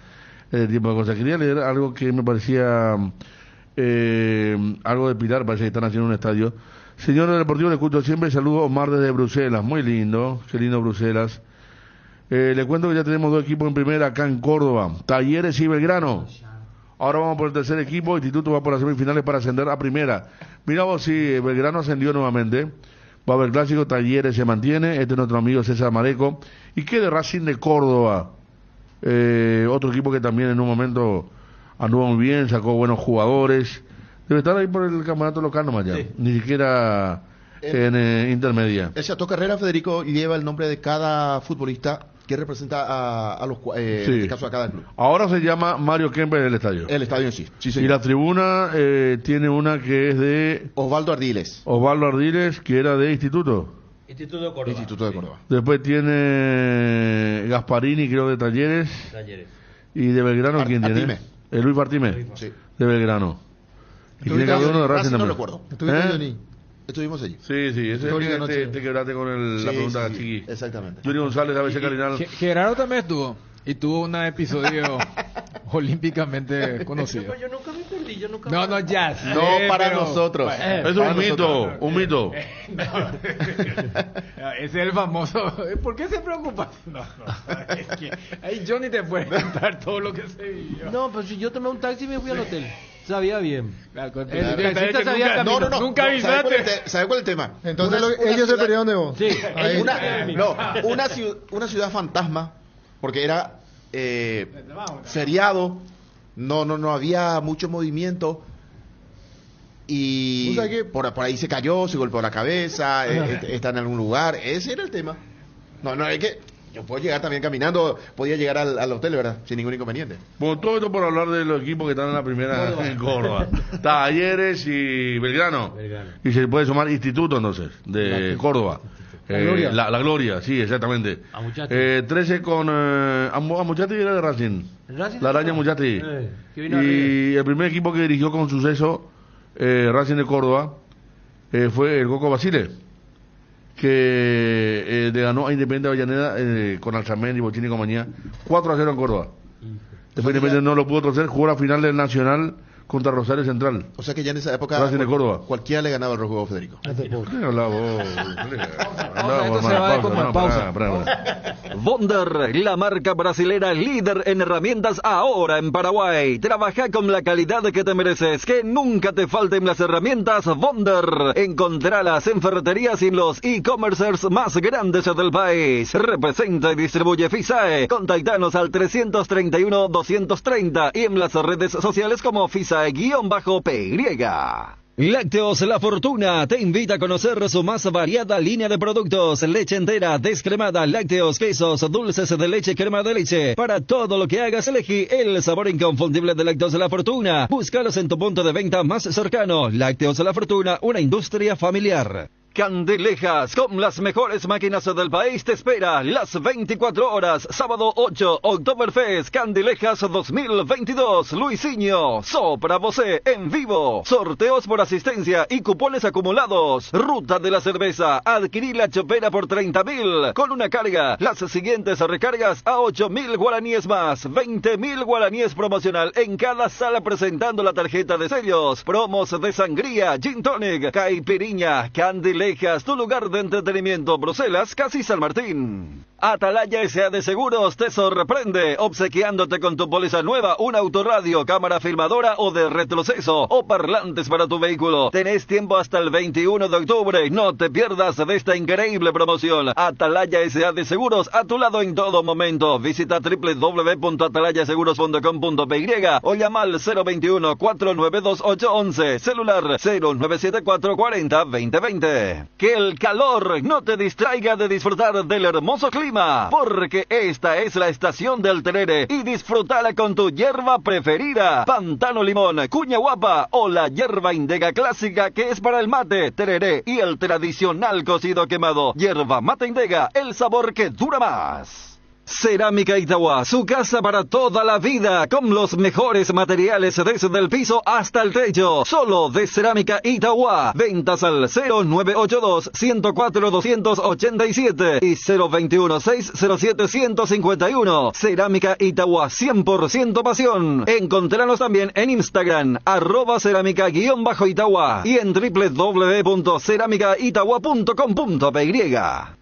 ese tipo de cosas. Quería leer algo que me parecía algo de Pilar, parece que están haciendo un estadio. Señor del Deportivo, le escucho siempre, saludo Omar desde Bruselas, muy lindo, qué lindo Bruselas. Le cuento que ya tenemos 2 equipos en primera acá en Córdoba, Talleres y Belgrano. Ahora vamos por el tercer equipo, Instituto va por las semifinales para ascender a primera. Mira vos, si Belgrano ascendió nuevamente, va a haber clásico, Talleres se mantiene, este es nuestro amigo César Mareco. ¿Y qué de Racing de Córdoba? Otro equipo que también en un momento anduvo muy bien, sacó buenos jugadores. Debe estar ahí por el campeonato local nomás ya, ni siquiera en intermedia.
El Chateau Carrera, Federico, lleva el nombre de cada futbolista que representa a los en este caso a cada club.
Ahora se llama Mario Kemper el estadio.
El estadio en sí.
Y la tribuna tiene una que es de
Osvaldo Ardiles.
Osvaldo Ardiles, que era de Instituto.
Instituto de Córdoba.
Instituto de Córdoba.
Después tiene Gasparini, creo, de Talleres. Y de Belgrano, ¿quién tiene? Luis Partime.
Sí.
De Belgrano. Y tiene que haber uno de Racing también.
No recuerdo. Estuvimos allí.
Sí, ese te quebraste con la pregunta, Chiqui.
Exactamente.
Yuri González, a veces Carinal.
Gerardo también estuvo. Y tuvo un episodio olímpicamente conocido.
Yo nunca me perdí,
No, ya sé,
no para nosotros.
Es un mito.
Ese es el famoso. ¿Por qué se preocupa? No, es que ahí Johnny te puede contar todo lo que se vivió.
No, pues si yo tomé un taxi y me fui al hotel. Sabía bien.
Nunca avisaste.
¿Sabe cuál es el tema?
Entonces ellos se pelearon de vos.
Sí.
Una ciudad fantasma, porque era feriado, no había mucho movimiento y por ahí se cayó, se golpeó la cabeza, está en algún lugar. Ese era el tema. No, es que yo puedo llegar también caminando, podía llegar al hotel, ¿verdad? Sin ningún inconveniente.
Bueno, todo esto por hablar de los equipos que están en la primera en Córdoba. Talleres y Belgrano. Y se puede sumar Instituto, entonces, de Córdoba. La Gloria, sí, exactamente. 13 con Amuchati era de Racing. La Araña Amuchati. Y el primer equipo que dirigió con suceso Racing de Córdoba fue el Coco Basile, que le ganó a Independiente Avellaneda con Alzamendi, Bochini y compañía 4-0 en Córdoba. Después Independiente no lo pudo torcer, jugó la final del Nacional contra Rosario Central.
O sea que ya en esa época
Racing de Córdoba.
cualquiera le ganaba el Rojo Federico.
Bonder, la marca brasilera líder en herramientas ahora en Paraguay. Trabaja con la calidad que te mereces, que nunca te falten las herramientas Bonder. Encontralas en ferreterías y en los e-commercers más grandes del país. Representa y distribuye FISAE. Contactanos al 331-230 y en las redes sociales como FISAE-PY. Lácteos La Fortuna te invita a conocer su más variada línea de productos: leche entera, descremada, lácteos, quesos, dulces de leche, crema de leche. Para todo lo que hagas, elegí el sabor inconfundible de Lácteos La Fortuna. Búscalos en tu punto de venta más cercano. Lácteos La Fortuna, una industria familiar. Candilejas, con las mejores máquinas del país, te espera las 24 horas, sábado 8, Oktoberfest, Candilejas 2022, Luisinho, Sopra Vocé, en vivo, sorteos por asistencia y cupones acumulados, ruta de la cerveza, adquirí la chopera por 30.000, con una carga, las siguientes recargas a 8.000 guaraníes más, 20.000 guaraníes promocional en cada sala presentando la tarjeta de sellos, promos de sangría, gin tonic, caipirinha, Candilejas, tu lugar de entretenimiento, Bruselas, casi San Martín. Atalaya S.A. de Seguros te sorprende, obsequiándote con tu póliza nueva un autorradio, cámara filmadora o de retroceso, o parlantes para tu vehículo. Tenés tiempo hasta el 21 de octubre, no te pierdas de esta increíble promoción. Atalaya S.A. de Seguros, a tu lado en todo momento. Visita www.atalayaseguros.com.py o llama al 021-492-811, celular 0974-40-2020. Que el calor no te distraiga de disfrutar del hermoso clima, porque esta es la estación del terere y disfrútala con tu hierba preferida: Pantano Limón, Cuña Guapa o la hierba Indega clásica, que es para el mate, tereré y el tradicional cocido quemado. Hierba mate Indega, el sabor que dura más. Cerámica Itagua, su casa para toda la vida, con los mejores materiales desde el piso hasta el techo. Solo de Cerámica Itagua. Ventas al 0982-104-287 y 021-607-151. Cerámica Itagua, 100% pasión. Encontranos también en Instagram, @cerámica_Itagua y en www.ceramicaitagua.com.py.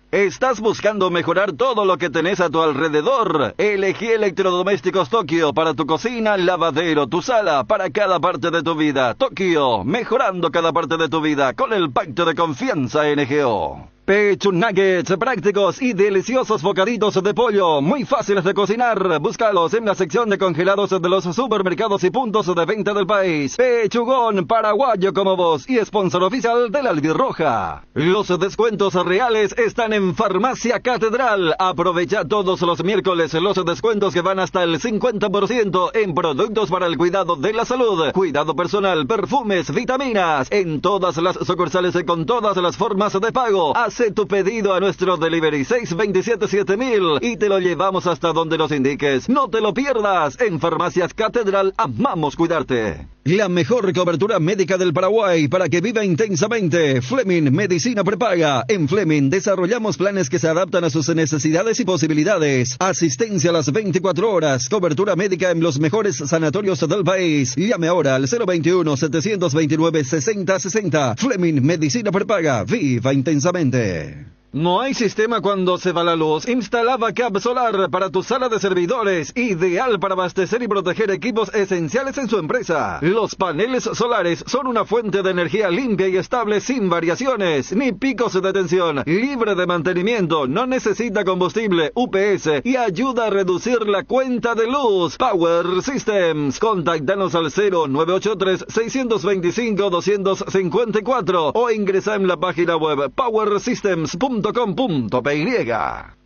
¿Estás buscando mejorar todo lo que tenés a tu alrededor? Elegí Electrodomésticos Tokio para tu cocina, lavadero, tu sala, para cada parte de tu vida. Tokio, mejorando cada parte de tu vida con el pacto de confianza NGO. Pecho Nuggets, prácticos y deliciosos bocaditos de pollo, muy fáciles de cocinar. Búscalos en la sección de congelados de los supermercados y puntos de venta del país. Pechugón, paraguayo como vos y sponsor oficial de la Albirroja. Los descuentos reales están en Farmacia Catedral. Aprovecha todos los miércoles los descuentos que van hasta el 50% en productos para el cuidado de la salud, cuidado personal, perfumes, vitaminas, en todas las sucursales y con todas las formas de pago. Hace tu pedido a nuestro delivery 627-7000 y te lo llevamos hasta donde nos indiques. No te lo pierdas. En Farmacias Catedral amamos cuidarte. La mejor cobertura médica del Paraguay para que viva intensamente. Fleming Medicina Prepaga. En Fleming desarrollamos planes que se adaptan a sus necesidades y posibilidades. Asistencia a las 24 horas. Cobertura médica en los mejores sanatorios del país. Llame ahora al 021-729-6060. Fleming Medicina Prepaga. Viva intensamente. No hay sistema cuando se va la luz. Instala Backup Solar para tu sala de servidores, ideal para abastecer y proteger equipos esenciales en su empresa. Los paneles solares son una fuente de energía limpia y estable sin variaciones ni picos de tensión, libre de mantenimiento, no necesita combustible, UPS y ayuda a reducir la cuenta de luz. Power Systems. Contáctanos al 0983-625-254 o ingresa en la página web powersystems.com.py.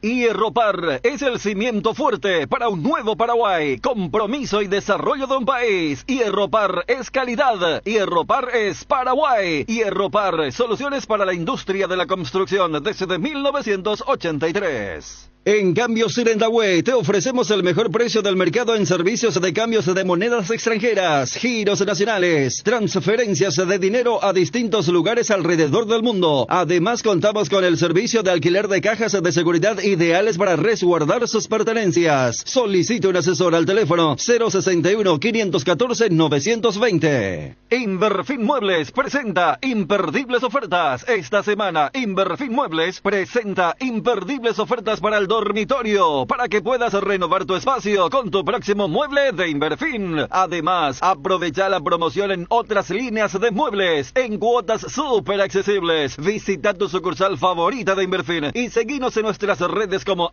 Hierropar es el cimiento fuerte para un nuevo Paraguay, compromiso y desarrollo de un país. Hierropar es calidad, Hierropar es Paraguay. Hierropar, soluciones para la industria de la construcción desde 1983. En Cambios Irendahue te ofrecemos el mejor precio del mercado en servicios de cambios de monedas extranjeras, giros nacionales, transferencias de dinero a distintos lugares alrededor del mundo. Además, contamos con el servicio de alquiler de cajas de seguridad ideales para resguardar sus pertenencias. Solicite un asesor al teléfono 061-514-920. Inverfin Muebles presenta imperdibles ofertas. Esta semana, Inverfin Muebles presenta imperdibles ofertas para el dormitorio, para que puedas renovar tu espacio con tu próximo mueble de Inverfin. Además, aprovecha la promoción en otras líneas de muebles en cuotas súper accesibles. Visita tu sucursal favorita de Inverfin y seguinos en nuestras redes como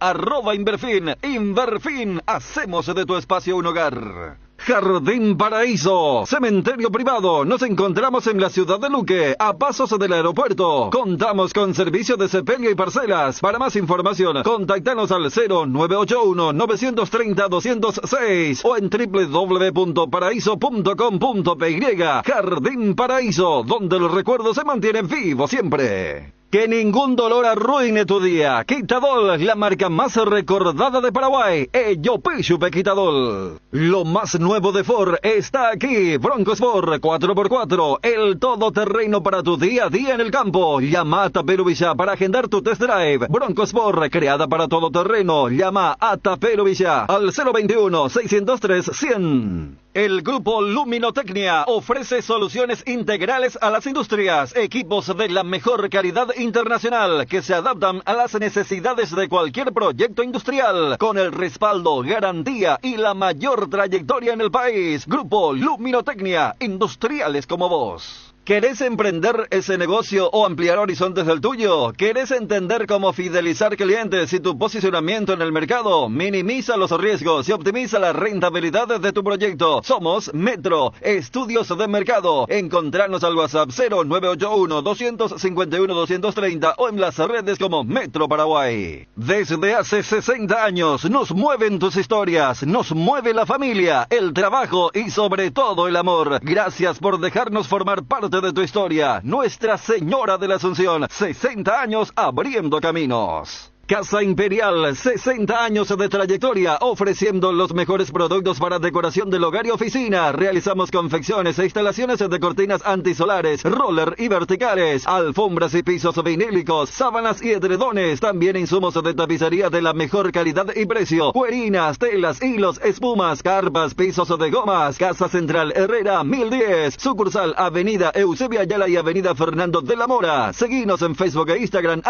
@Inverfin. Inverfin, hacemos de tu espacio un hogar. Jardín Paraíso, cementerio privado. Nos encontramos en la ciudad de Luque, a pasos del aeropuerto. Contamos con servicio de sepelio y parcelas. Para más información, contactanos al 0981-930-206 o en www.paraíso.com.py. Jardín Paraíso, donde los recuerdos se mantienen vivos siempre. Que ningún dolor arruine tu día. Quitadol, la marca más recordada de Paraguay. Yopishupe Quitadol. Lo más nuevo de Ford está aquí. Bronco Sport 4x4. El todoterreno para tu día a día en el campo. Llama a Tapero Villa para agendar tu test drive. Bronco Sport, creada para todoterreno. Llama a Tapero Villa al 021-603-100. El grupo Luminotecnia ofrece soluciones integrales a las industrias, equipos de la mejor calidad internacional que se adaptan a las necesidades de cualquier proyecto industrial, con el respaldo, garantía y la mayor trayectoria en el país. Grupo Luminotecnia, industriales como vos. ¿Querés emprender ese negocio o ampliar horizontes del tuyo? ¿Querés entender cómo fidelizar clientes y tu posicionamiento en el mercado? Minimiza los riesgos y optimiza la rentabilidad de tu proyecto. Somos Metro, estudios de mercado. Encontrarnos al WhatsApp 0981-251-230 o en las redes como Metro Paraguay. Desde hace 60 años nos mueven tus historias, nos mueve la familia, el trabajo y sobre todo el amor. Gracias por dejarnos formar parte de tu historia. Nuestra Señora de la Asunción, 60 años abriendo caminos. Casa Imperial, 60 años de trayectoria, ofreciendo los mejores productos para decoración del hogar y oficina. Realizamos confecciones e instalaciones de cortinas antisolares, roller y verticales, alfombras y pisos vinílicos, sábanas y edredones. También insumos de tapicería de la mejor calidad y precio. Cuerinas, telas, hilos, espumas, carpas, pisos de gomas. Casa Central Herrera, 1010. Sucursal Avenida Eusebio Ayala y Avenida Fernando de la Mora. Seguinos en Facebook e Instagram,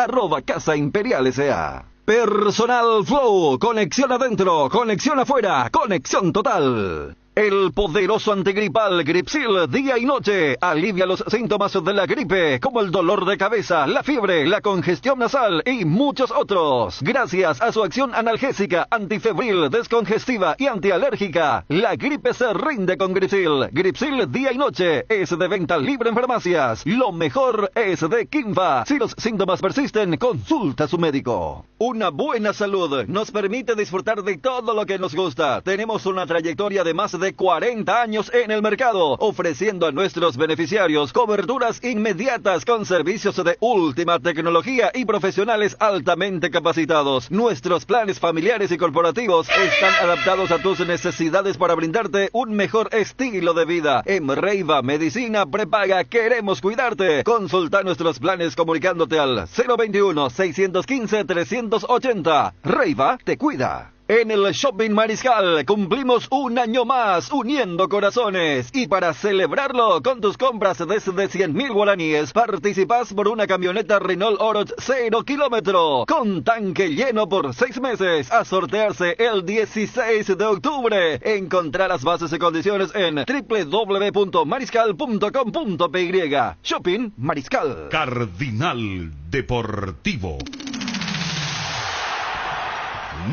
@Casa Imperial S.A. Personal Flow, conexión adentro, conexión afuera, conexión total. El poderoso antigripal Gripsil día y noche alivia los síntomas de la gripe, como el dolor de cabeza, la fiebre, la congestión nasal y muchos otros. Gracias a su acción analgésica, antifebril, descongestiva y antialérgica, la gripe se rinde con Gripsil. Gripsil día y noche es de venta libre en farmacias. Lo mejor es de Kimfa. Si los síntomas persisten, consulta a su médico. Una buena salud nos permite disfrutar de todo lo que nos gusta. Tenemos una trayectoria de más de 40 años en el mercado, ofreciendo a nuestros beneficiarios coberturas inmediatas con servicios de última tecnología y profesionales altamente capacitados. Nuestros planes familiares y corporativos están adaptados a tus necesidades para brindarte un mejor estilo de vida. En Reiva Medicina Prepaga queremos cuidarte. Consulta nuestros planes comunicándote al 021-615-380. Reiva te cuida. En el Shopping Mariscal cumplimos un año más uniendo corazones, y para celebrarlo con tus compras desde 100.000 guaraníes participas por una camioneta Renault Oroch 0 kilómetro con tanque lleno por 6 meses, a sortearse el 16 de octubre. Encontrarás las bases y condiciones en www.mariscal.com.py. Shopping Mariscal.
Cardinal Deportivo.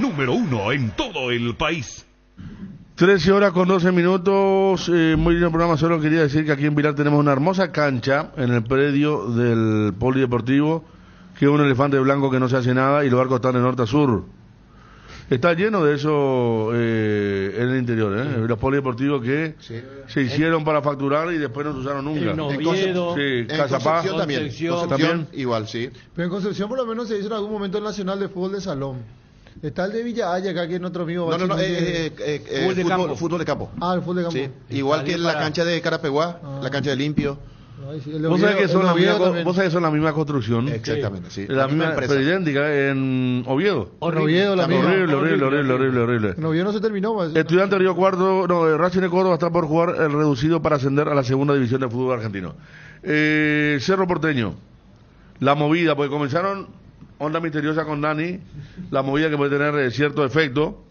Número 1 en todo el país.
13 horas con 12 minutos. Muy lindo programa. Solo quería decir que aquí en Vilar tenemos una hermosa cancha en el predio del Polideportivo, que es un elefante blanco que no se hace nada, y los barcos están de norte a sur. Está lleno de eso en el interior, ¿eh? Los polideportivos que se hicieron para facturar y después no se usaron nunca.
En Oviedo,
en
Concepción también.
Concepción
Igual, sí. Pero en Concepción por lo menos se hizo en algún momento el Nacional de Fútbol de Salón. Está el de Villa Haya acá, que es nuestro amigo.
No, fútbol de campo.
Ah, el fútbol de campo.
Sí. Igual que la cancha de Carapeguá, la cancha de Limpio.
Vos sabés que son la misma construcción.
Exactamente, sí.
La misma empresa. Pero idéntica en Oviedo.
Oviedo, la misma.
Horrible.
En Oviedo no se terminó.
Estudiante Río Cuarto, Racing de Córdoba está por jugar el reducido para ascender a la segunda división del fútbol argentino. Cerro Porteño, la movida, porque comenzaron onda misteriosa con Dani, la movida que puede tener cierto efecto.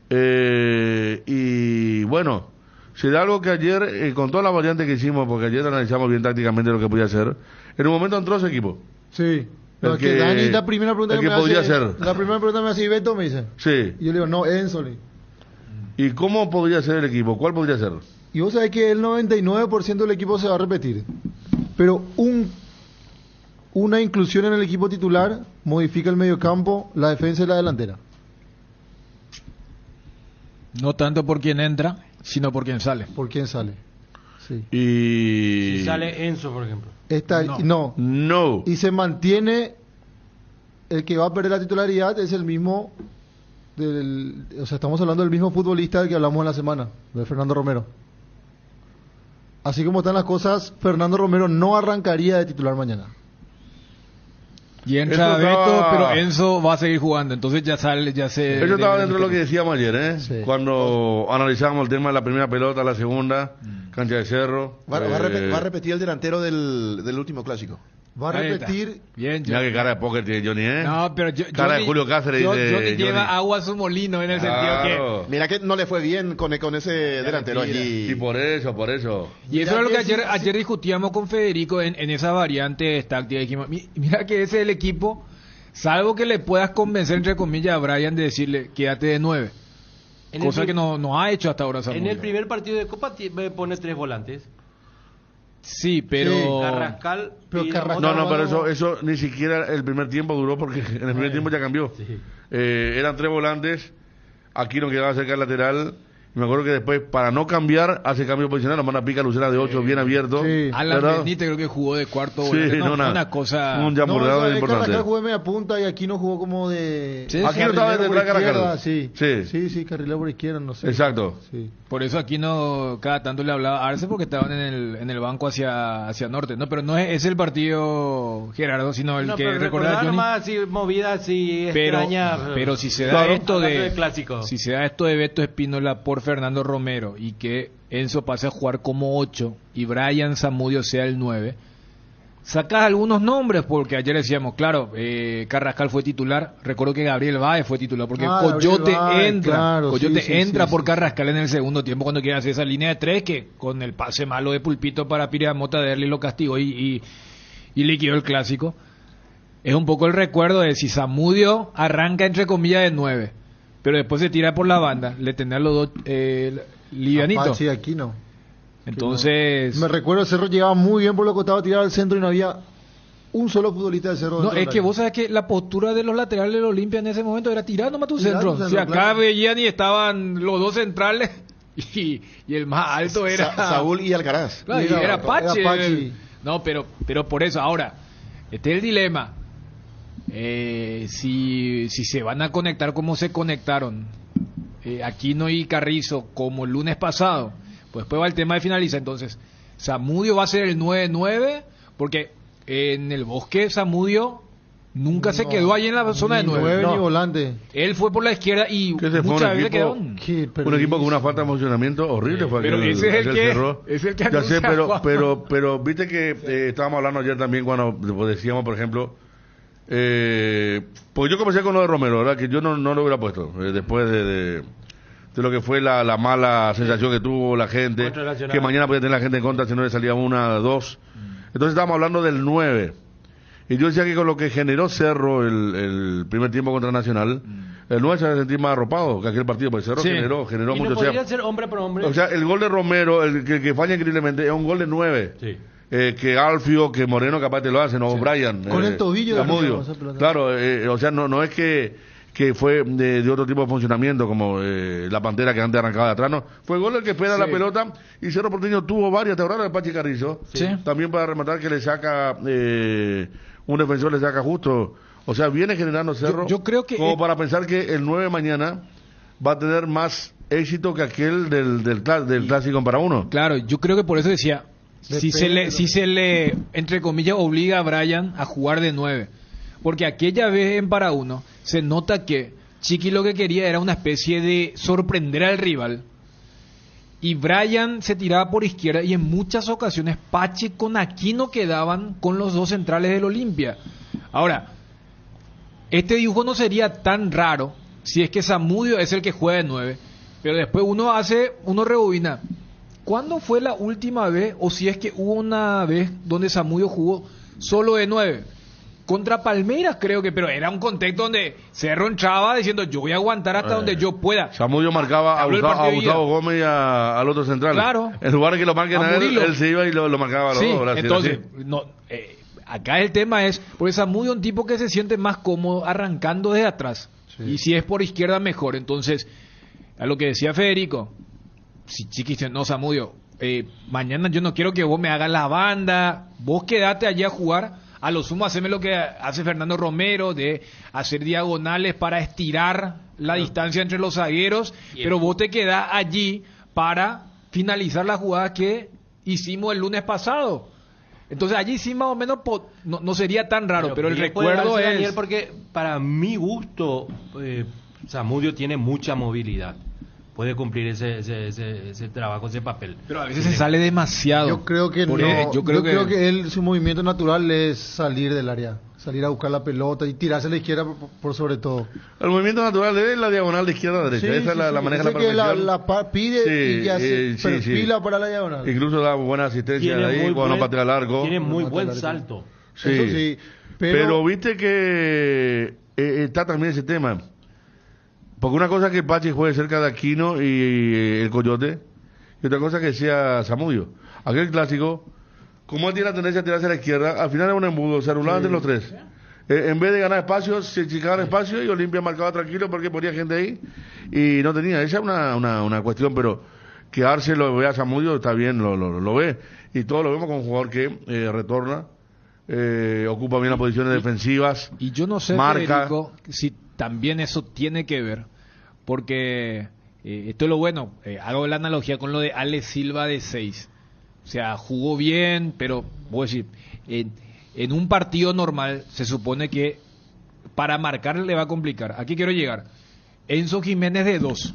Y bueno, se da algo que ayer, con toda la variante que hicimos, porque ayer analizamos bien tácticamente lo que podía hacer, en un momento entró ese equipo.
Sí. No, que Dani, la primera pregunta
que me podía hacer.
La primera pregunta me hace y Beto me dice.
Sí.
Y yo le digo, no, Enzo.
¿Y cómo podría ser el equipo? ¿Cuál podría ser?
Y vos sabés que el 99% del equipo se va a repetir. Pero una inclusión en el equipo titular modifica el mediocampo, la defensa y la delantera.
No tanto por quien entra, sino por quien sale.
Por quien sale. Sí.
Y
si sale Enzo, por ejemplo.
No.
Y se mantiene el que va a perder la titularidad es el mismo o sea, estamos hablando del mismo futbolista del que hablamos en la semana, de Fernando Romero. Así como están las cosas, Fernando Romero no arrancaría de titular mañana.
Y entra Beto, pero Enzo va a seguir jugando, entonces ya sale, ya se...
Eso estaba dentro de lo que decíamos ayer, Sí. Cuando analizábamos el tema de la primera pelota, la segunda, cancha de Cerro.
Va a repetir el delantero del último clásico.
Va a repetir.
Bien,
mira qué cara de póker tiene Johnny,
No, pero
cara de Julio Cáceres.
Johnny lleva agua a su molino en el sentido que...
Mira que no le fue bien con ese delantero allí.
Y por eso.
Y eso es lo que ayer discutíamos con Federico en esa variante táctica. Dijimos, mira que ese es el equipo, salvo que le puedas convencer, entre comillas, a Brian de decirle, quédate de 9. Cosa que no ha hecho hasta ahora.
En el primer partido de Copa pone 3 volantes.
Sí, pero...
Carrascal...
pero eso ni siquiera el primer tiempo duró, porque en el primer tiempo ya cambió. Sí. Eran 3 volantes, aquí no quedaba cerca del lateral, y me acuerdo que después, para no cambiar, hace cambio posicional, nos manda pica Lucena de 8 bien abierto.
Sí. Alan Benítez creo que jugó de cuarto volante. Una cosa...
Un jamborreado importante.
Carrascal jugó de media punta y aquí no jugó como de...
Sí, aquí no estaba detrás de Carrascal.
Sí, carrilero por izquierda, no sé.
Exacto.
Sí.
Por eso aquí no cada tanto le hablaba a Arce, porque estaban en el banco hacia norte. No, pero no es el partido, Gerardo, sino el que recordaba Johnny.
Más así movida así extraña.
Pero si se da esto si se da esto de Beto Espínola por Fernando Romero y que Enzo pase a jugar como 8 y Brian Zamudio sea el 9, sacas algunos nombres, porque ayer decíamos, claro, Carrascal fue titular, recuerdo que Gabriel Báez fue titular, porque Coyote entra por Carrascal en el segundo tiempo cuando quiere hacer esa línea de 3, que con el pase malo de Pulpito para Piriamota de Erli lo castigó y liquidó el clásico. Es un poco el recuerdo de si Zamudio arranca entre comillas de 9, pero después se tira por la banda, le tendrán los dos livianitos.
Sí, aquí no.
Entonces...
Me recuerdo, el Cerro llegaba muy bien por lo que estaba tirado al centro y no había un solo futbolista del Cerro.
No, es que vos sabés que la postura de los laterales de Olimpia en ese momento era tirar nomás tu centro. O sea, acá veían y estaban los dos centrales y el más alto era...
Saúl y Alcaraz.
Claro, y era Pache. No, pero por eso, ahora, este es el dilema. Si se van a conectar como se conectaron Aquino y Carrizo como el lunes pasado, pues después va el tema de finaliza. Entonces Zamudio va a ser el 9-9, porque en el Bosque Zamudio nunca se quedó ahí en la zona de 9
ni volante.
Él fue por la izquierda y muchas veces quedó un
equipo con una falta de funcionamiento horrible. Fue
pero ese es el que
ya sé, pero viste que estábamos hablando ayer también cuando decíamos, por ejemplo, porque yo comencé con lo de Romero, ¿verdad? Que yo no lo hubiera puesto después de lo que fue la mala sensación que tuvo la gente, que mañana podía tener la gente en contra si no le salía 1, 2. Entonces estábamos hablando del 9, y yo decía que con lo que generó Cerro el primer tiempo contra Nacional, el 9 se va a sentir más arropado que aquel partido, porque Cerro generó
y
mucho.
No podría ser hombre por hombre.
O sea, el gol de Romero, el que falla increíblemente, es un gol de 9. Sí. Que Alfio, que Moreno capaz te lo hace, no Brian.
Con el tobillo
de claro, o sea, no es que fue de otro tipo de funcionamiento, como la Pantera que antes arrancaba de atrás, no. Fue el gol el que pega la pelota, y Cerro Porteño tuvo varias, ¿te acuerdas de Pachi Carrizo? Sí. También para rematar que le saca, un defensor le saca justo O sea, viene generando Cerro
yo creo que
como para pensar que el 9 mañana va a tener más éxito que aquel del clásico para uno.
Claro, yo creo que por eso decía, si se le, entre comillas, obliga a Brian a jugar de 9. Porque aquella vez en para uno se nota que Chiqui lo que quería era una especie de sorprender al rival. Y Brian se tiraba por izquierda y en muchas ocasiones Pache con Aquino quedaban con los dos centrales del Olimpia. Ahora, este dibujo no sería tan raro si es que Zamudio es el que juega de 9, pero después uno rebobina. ¿Cuándo fue la última vez, o si es que hubo una vez donde Zamudio jugó solo de 9? Contra Palmeiras creo que, pero era un contexto donde Cerro entraba diciendo yo voy a aguantar hasta donde yo pueda.
Zamudio marcaba a Gustavo Gómez y al otro central.
Claro.
En lugar de que lo marquen a él se iba y lo marcaba a los dos. Brasil,
entonces, acá el tema es, porque Zamudio es un tipo que se siente más cómodo arrancando desde atrás. Sí. Y si es por izquierda, mejor. Entonces, a lo que decía Federico, si Chiqui dice, no, Zamudio, mañana yo no quiero que vos me hagas la banda, vos quedate allí a jugar. A lo sumo, haceme lo que hace Fernando Romero, de hacer diagonales para estirar la distancia entre los zagueros, pero vos te quedás allí para finalizar la jugada que hicimos el lunes pasado. Entonces allí sí más o menos no sería tan raro, pero el recuerdo es...
Daniel, porque para mi gusto Zamudio tiene mucha movilidad. Puede cumplir ese trabajo, ese papel.
Pero a veces se sale demasiado.
Yo creo que no. Yo creo que él, su movimiento natural es salir del área, salir a buscar la pelota y tirarse a la izquierda por sobre todo.
El movimiento natural de él es la diagonal de izquierda a derecha. Esa la maneja la perfección.
La pide y ya se perfila para la diagonal.
Incluso da buena asistencia de ahí cuando no patea largo.
Tiene muy buen salto.
Sí. Eso sí. Pero viste que está también ese tema. Porque una cosa es que Pache juegue cerca de Aquino y el Coyote, y otra cosa que sea Zamudio. Aquel clásico, como él tiene la tendencia a tirarse a la izquierda, al final es un embudo, se anulaban entre los tres. En vez de ganar espacio, se achicaban espacio y Olimpia marcaba tranquilo porque ponía gente ahí y no tenía. Esa es una cuestión, pero que Arce lo vea a Zamudio está bien, lo ve. Y todos lo vemos con un jugador que retorna, ocupa bien las posiciones defensivas.
Y yo no sé, marca. Federico, si también eso tiene que ver, porque esto es lo bueno, hago la analogía con lo de Ale Silva de 6, o sea, jugó bien, pero voy a decir, en un partido normal se supone que para marcar le va a complicar. Aquí quiero llegar. Enzo Jiménez de 2,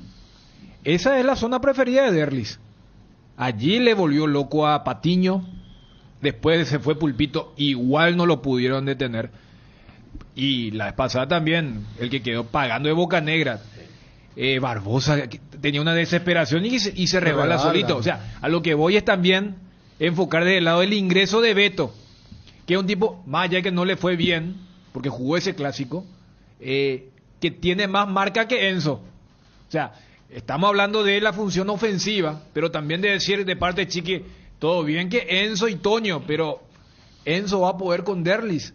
esa es la zona preferida de Derlis, allí le volvió loco a Patiño, después se fue Pulpito, igual no lo pudieron detener. Y la vez pasada también, el que quedó pagando de Boca Negra, Barbosa, tenía una desesperación y se rebala solito. O sea, a lo que voy es también enfocar desde el lado del ingreso de Beto, que es un tipo, más allá de que no le fue bien, porque jugó ese clásico, que tiene más marca que Enzo. O sea, estamos hablando de la función ofensiva, pero también de decir de parte de Chiqui, todo bien que Enzo y Toño, pero Enzo va a poder con Derlis.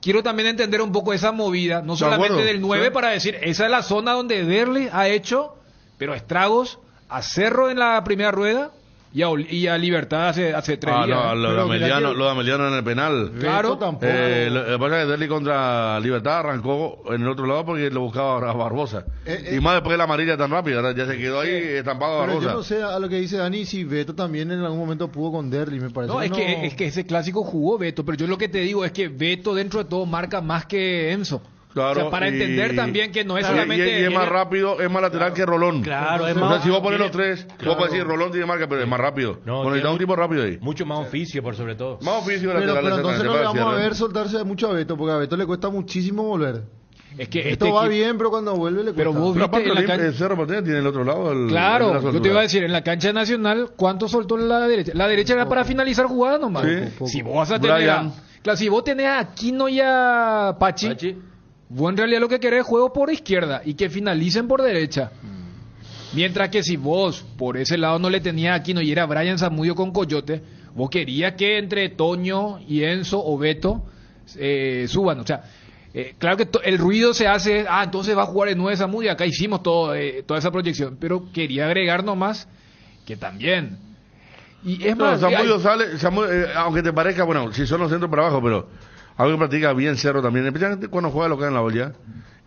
Quiero también entender un poco esa movida, no solamente del 9, ¿sí? Para decir, esa es la zona donde Derlis ha hecho, pero estragos a Cerro en la primera rueda y a Libertad hace 3 días.
No, lo de Ameliano en el penal.
Claro.
Lo que pasa es que Derlis contra Libertad arrancó en el otro lado porque lo buscaba a Barbosa. Y más después de la amarilla tan rápida, ya se quedó ahí estampado a Barbosa.
Pero yo no sé a lo que dice Dani si Beto también en algún momento pudo con Derlis, me parece.
No, es que ese clásico jugó Beto, pero yo lo que te digo es que Beto dentro de todo marca más que Enzo.
Claro,
o sea, para entender también que no es solamente...
Y es más rápido, es más lateral que Rolón.
Claro, es
más...
O
sea, si vos pones los tres, vos podés decir Rolón tiene marca, pero es más rápido. Necesitamos un tipo rápido ahí.
Mucho más oficio, por sobre todo.
Más oficio
pero entonces no le vamos a ver soltarse mucho a Beto, porque a Beto le cuesta muchísimo volver.
Es que
esto va bien, pero cuando vuelve le cuesta.
Pero vos viste en la cancha... el Cerro Porteño tiene el otro lado.
Claro, yo te iba a decir, en la cancha nacional, ¿cuánto soltó la derecha? La derecha era para finalizar jugadas nomás.
Sí.
Si vos vas a tener... Claro, si vos tenés a Aquino y a Pachi, vos en realidad lo que querés es juego por izquierda y que finalicen por derecha. Mientras que si vos por ese lado no le tenías a Aquino y era Brian Zamudio con Coyote, vos querías que entre Toño y Enzo o Beto suban. O sea, claro que el ruido se hace, entonces va a jugar el 9 Zamudio, acá hicimos toda esa proyección, pero quería agregar nomás que también. Y es más,
Zamudio sale, aunque te parezca, bueno, si son los centros para abajo, pero Algo que practica bien Cerro también, especialmente cuando juega lo que en la olla.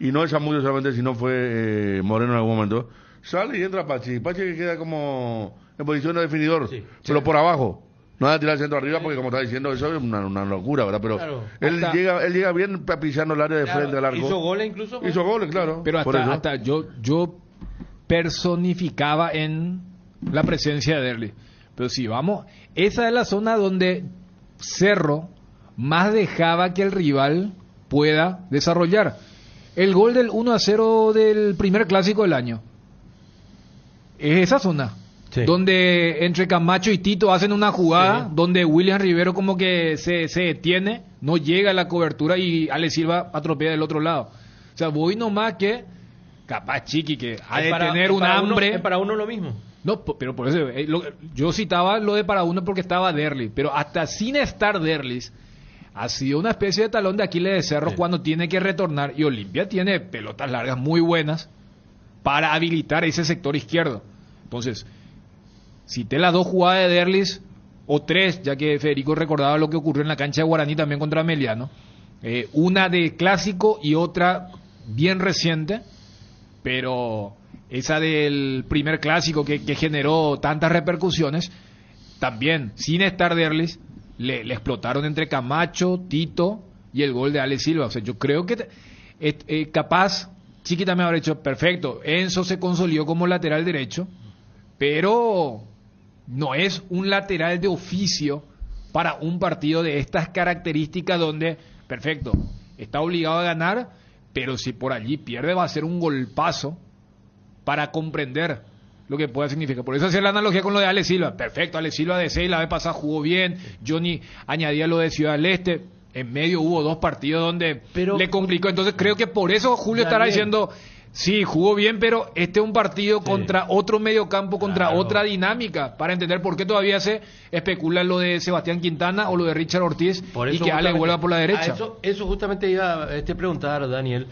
Y no el Zamudio solamente, sino fue Moreno en algún momento. Sale y entra Pachi. Pachi que queda como en posición de definidor, pero por abajo. No va a tirar el centro arriba porque, como está diciendo, eso es una locura, ¿verdad? Pero claro, él llega bien pisando el área de frente del arco.
¿Hizo goles incluso?
Hizo goles, claro.
Pero hasta yo personificaba en la presencia de Derlis. Pero si vamos, esa es la zona donde Cerro más dejaba que el rival pueda desarrollar. El gol del 1-0 del primer clásico del año es esa zona. Sí. Donde entre Camacho y Tito hacen una jugada, donde William Rivero como que se detiene, no llega a la cobertura y Ale Silva atropella del otro lado. O sea, voy nomás que capaz Chiqui que ha de tener un hambre.
Para uno lo mismo.
No, pero por eso yo citaba lo de para uno porque estaba Derlis, pero hasta sin estar Derlis ha sido una especie de talón de Aquiles de Cerro cuando tiene que retornar, y Olimpia tiene pelotas largas muy buenas para habilitar ese sector izquierdo. Entonces, cité las 2 jugadas de Derlis, o 3, ya que Federico recordaba lo que ocurrió en la cancha de Guaraní también contra Meliano, una de clásico y otra bien reciente, pero esa del primer clásico que generó tantas repercusiones, también sin estar Derlis, le explotaron entre Camacho, Tito y el gol de Ale Silva. O sea, yo creo que capaz Chiqui también habrá hecho perfecto. Enzo se consolidó como lateral derecho, pero no es un lateral de oficio para un partido de estas características donde, perfecto, está obligado a ganar, pero si por allí pierde va a ser un golpazo para comprender lo que pueda significar. Por eso hacía la analogía con lo de Ale Silva. Perfecto, Ale Silva de 6, la vez pasada jugó bien. Johnny añadía lo de Ciudad del Este. En medio hubo 2 partidos donde le complicó. Entonces creo que por eso Julio estará diciendo, sí, jugó bien, pero este es un partido contra otro mediocampo, contra otra dinámica, para entender por qué todavía se especula lo de Sebastián Quintana o lo de Richard Ortiz y que Ale vuelva por la derecha.
Eso justamente iba a preguntar, Daniel.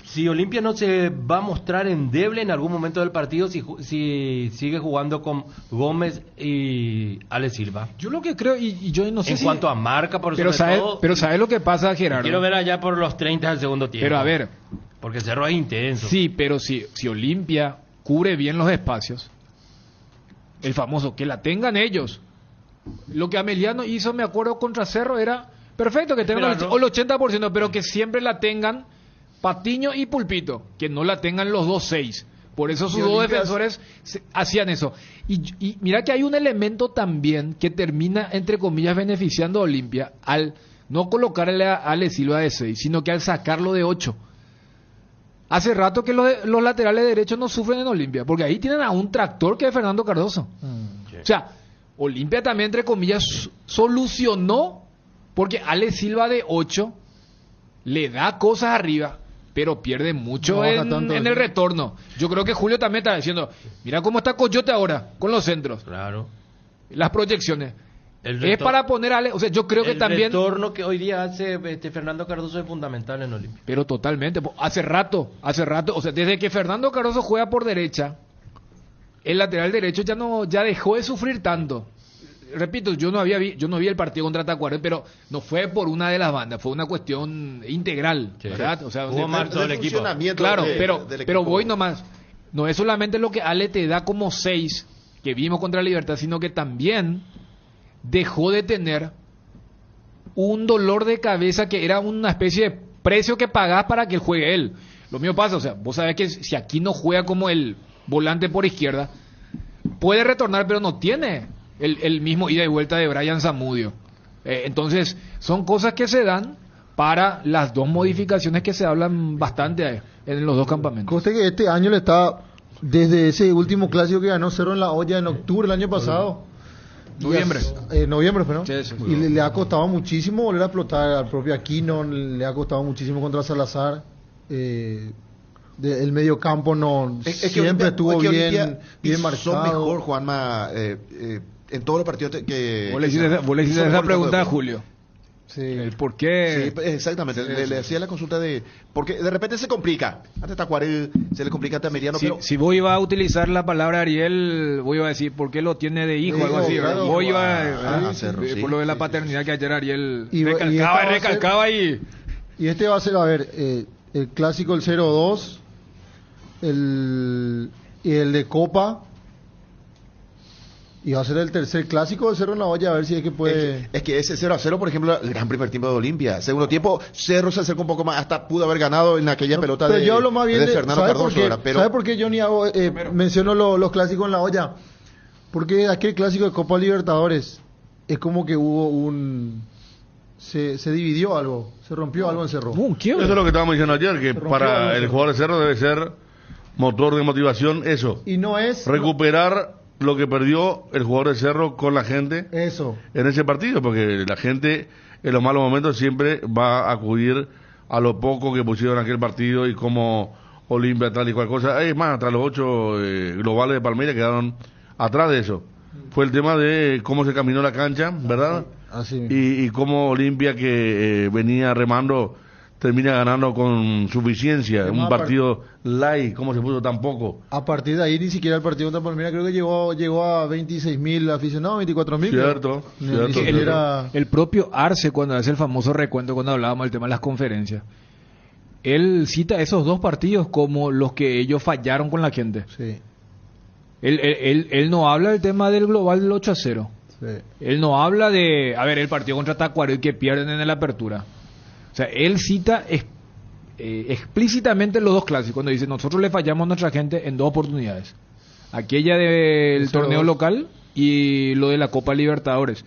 Si Olimpia no se va a mostrar endeble en algún momento del partido, si sigue jugando con Gómez y Ale Silva.
Yo lo que creo, y yo no sé
en cuanto a marca, por
pero
sobre todo.
Pero ¿sabes lo que pasa, Gerardo?
Quiero ver allá por los 30 del segundo tiempo.
Pero a ver,
porque Cerro es intenso.
Sí, pero si Olimpia cubre bien los espacios, el famoso, que la tengan ellos. Lo que Ameliano hizo, me acuerdo, contra Cerro era perfecto, que tengan el 80%, pero que siempre la tengan Patiño y Pulpito, que no la tengan los 2-6. Por eso sus 2 defensores hacían eso. Y mira que hay un elemento también que termina, entre comillas, beneficiando a Olimpia al no colocarle a Ale Silva de 6, sino que al sacarlo de 8. Hace rato que los laterales derechos no sufren en Olimpia, porque ahí tienen a un tractor que es Fernando Cardoso. O sea, Olimpia también, entre comillas, solucionó, porque Ale Silva de 8 le da cosas arriba, pero pierde mucho en el retorno. Yo creo que Julio también está diciendo, mira cómo está Coyote ahora, con los centros.
Claro.
Las proyecciones. Es para poner a Ale, o sea, yo creo que también...
El retorno que hoy día hace Fernando Cardoso es fundamental en Olimpia.
Pero totalmente, hace rato, o sea, desde que Fernando Cardoso juega por derecha, el lateral derecho ya dejó de sufrir tanto. Repito, yo no vi el partido contra Tacuarembó, pero no fue por una de las bandas, fue una cuestión integral, ¿verdad? O sea,
hubo más todo el equipo.
Claro, pero voy nomás. No es solamente lo que Ale te da como 6 que vimos contra Libertad, sino que también dejó de tener un dolor de cabeza que era una especie de precio que pagás para que juegue él. Lo mío pasa, o sea, vos sabés que si aquí no juega como el volante por izquierda, puede retornar, pero no tiene el mismo ida y vuelta de Brian Zamudio. Entonces, son cosas que se dan para las 2 modificaciones que se hablan bastante en los 2 campamentos.
Coste que este año le está, desde ese último clásico que ganó Cerro en la olla en octubre del año pasado, noviembre, ¿no? Sí. Y le ha costado muchísimo volver a explotar al propio Aquino, le ha costado muchísimo contra Salazar. El medio campo siempre estuvo bien marcado.
Son mejor, Juanma, en todos los partidos que...
Vos le hiciste esa pregunta a Julio.
Sí.
El por qué.
Sí, exactamente. Le hacía la consulta de... Porque de repente se complica. Antes Tacuarel se le complica a Meriano, pero...
Si vos ibas a utilizar la palabra Ariel, vos ibas a decir, ¿por qué lo tiene de hijo? Algo así, ¿verdad? Vos ibas por lo de la paternidad que ayer Ariel recalcaba y...
Y este va a ser, a ver, el clásico, el 0-2, y el de Copa... Y va a ser el tercer clásico del Cerro en la Olla, a ver si es que puede...
Es que ese 0-0, por ejemplo, el gran primer tiempo de Olimpia. Segundo tiempo, Cerro se acercó un poco más, hasta pudo haber ganado en aquella pelota
pero
de,
yo hablo más bien
de Fernando Cardoso.
¿Sabe por qué yo menciono los clásicos en la Olla? Porque aquel clásico de Copa Libertadores es como que hubo se dividió algo, se rompió algo en Cerro.
Eso es lo que estábamos diciendo ayer, que para el jugador de Cerro debe ser motor de motivación eso.
Y no es...
Recuperar lo que perdió el jugador de Cerro con la gente en ese partido, porque la gente en los malos momentos siempre va a acudir a lo poco que pusieron en aquel partido y como Olimpia tal y cual cosa. Es más, hasta los 8 globales de Palmeiras quedaron atrás de eso. Fue el tema de cómo se caminó la cancha, ¿verdad?
Así
y cómo Olimpia, que venía remando, termina ganando con suficiencia. Un partido light, ¿cómo se puso tan poco?
A partir de ahí ni siquiera el partido contra Palmeiras creo que llegó a 26.000 aficionados, 24.000.
Cierto.
El propio Arce, cuando hace el famoso recuento, cuando hablábamos del tema de las conferencias, él cita esos dos partidos como los que ellos fallaron con la gente.
Sí.
Él no habla del tema del global del 8-0.
Sí.
Él no habla de, el partido contra Tacuarembó que pierden en la apertura. O sea, él cita explícitamente los dos clásicos, cuando dice, nosotros le fallamos a nuestra gente en 2 oportunidades. Aquella del torneo local y lo de la Copa Libertadores.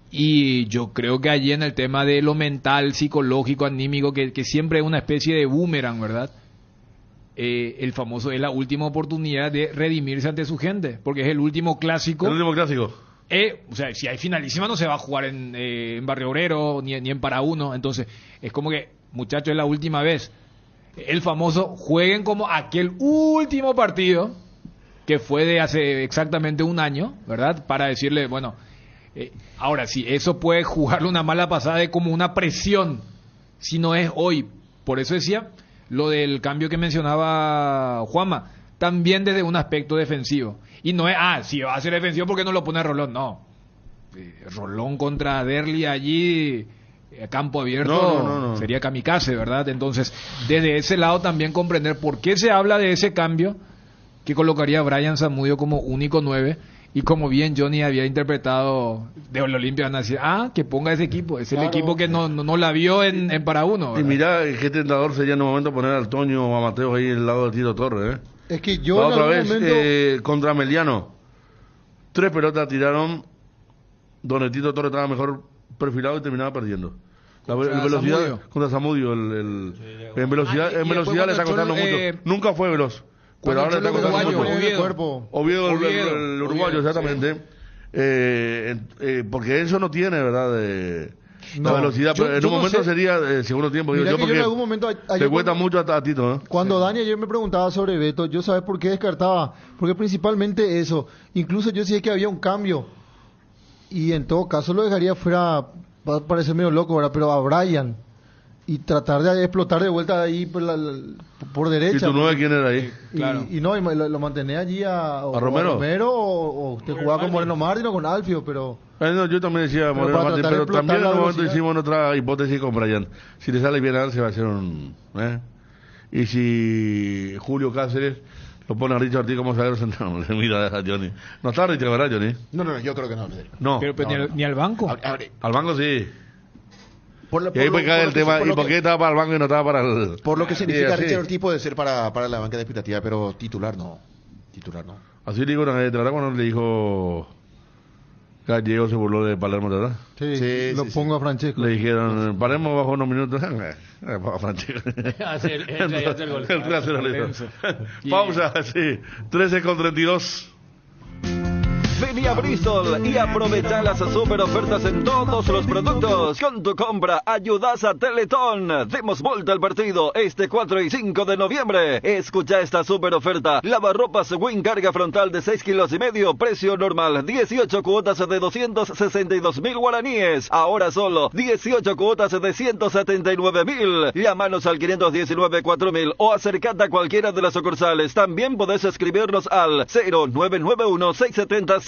Y yo creo que allí en el tema de lo mental, psicológico, anímico, que siempre es una especie de boomerang, ¿verdad? El famoso es la última oportunidad de redimirse ante su gente, porque es el último clásico.
El último clásico.
O sea, si hay finalísima no se va a jugar en Barrio Obrero ni en Para Uno. Entonces, es como que, muchachos, es la última vez. El famoso, jueguen como aquel último partido, que fue de hace exactamente un año, ¿verdad? Para decirle, bueno, ahora sí, eso puede jugarle una mala pasada de como una presión, si no es hoy. Por eso decía lo del cambio que mencionaba Juanma, también desde un aspecto defensivo. Y no es, si va a ser defensivo, ¿por qué no lo pone Rolón? No. Rolón contra Derli allí, campo abierto,
no.
sería kamikaze, ¿verdad? Entonces, desde ese lado también comprender por qué se habla de ese cambio que colocaría a Brian Zamudio como único 9. Y como bien Johnny había interpretado de Olimpia, van a decir, que ponga ese equipo. Es el equipo que no la vio en Para Uno, ¿verdad?
Y mira, qué tentador sería en un momento poner al Toño o a Mateo ahí al lado de Tito Torres,
Es que yo
la otra vez contra Meliano 3 pelotas tiraron donde Tito Torres estaba mejor perfilado y terminaba perdiendo. La velocidad Zamudio. Contra Zamudio en velocidad le está costando mucho. Nunca fue veloz, pero ahora le está costando mucho. Oviedo el uruguayo, exactamente. Porque eso no tiene, ¿verdad? La velocidad, pero en un momento sería segundo tiempo. Yo porque
en algún momento
le cuesta mucho a Tito.
Cuando Dani ayer me preguntaba sobre Beto, yo sabes por qué descartaba, porque principalmente eso. Incluso yo decía que había un cambio y en todo caso lo dejaría fuera, va a parecer medio loco, ¿verdad? Pero a Brian y tratar de explotar de vuelta ahí por derecha.
¿Y tu 9 quién era ahí?
Y lo mantenía allí a
Romero
o usted jugaba con Moreno Martín o con Alfio, pero...
yo también decía Moreno Martín, pero también en un momento hicimos otra hipótesis con Brian. Si le sale bien a él, se va a hacer un... Y si Julio Cáceres lo pone a Richard Ortiz como zaguero central, mira a Johnny. No está Richard, ¿verdad, Johnny?
No, yo creo que no.
No.
Pero ni al banco.
Al banco sí. Y ahí puede caer el tema, ¿y por qué estaba para el banco y no estaba para el...?
Por lo que significa Richard Ortiz puede ser para la banca de expectativa, pero titular no.
Así le digo, ¿te acuerdas cuando le dijo... Gallego se burló de Palermo, ¿verdad?
Sí, lo pongo a Francesco.
Le dijeron, paremos bajo unos minutos. A Francesco. El 3-0 listo. Pausa, sí. 13:32.
Vení a Bristol y aprovecha las super ofertas en todos los productos. Con tu compra ayudas a Teletón. Demos vuelta al partido este 4 y 5 de noviembre. Escucha esta super oferta. Lavarropas Win carga frontal de 6 kilos y medio, precio normal 18 cuotas de 262.000 guaraníes. Ahora solo 18 cuotas de 179.000. Llámanos al 519-4000 o acercate a cualquiera de las sucursales. También podés escribirnos al 0991-670-000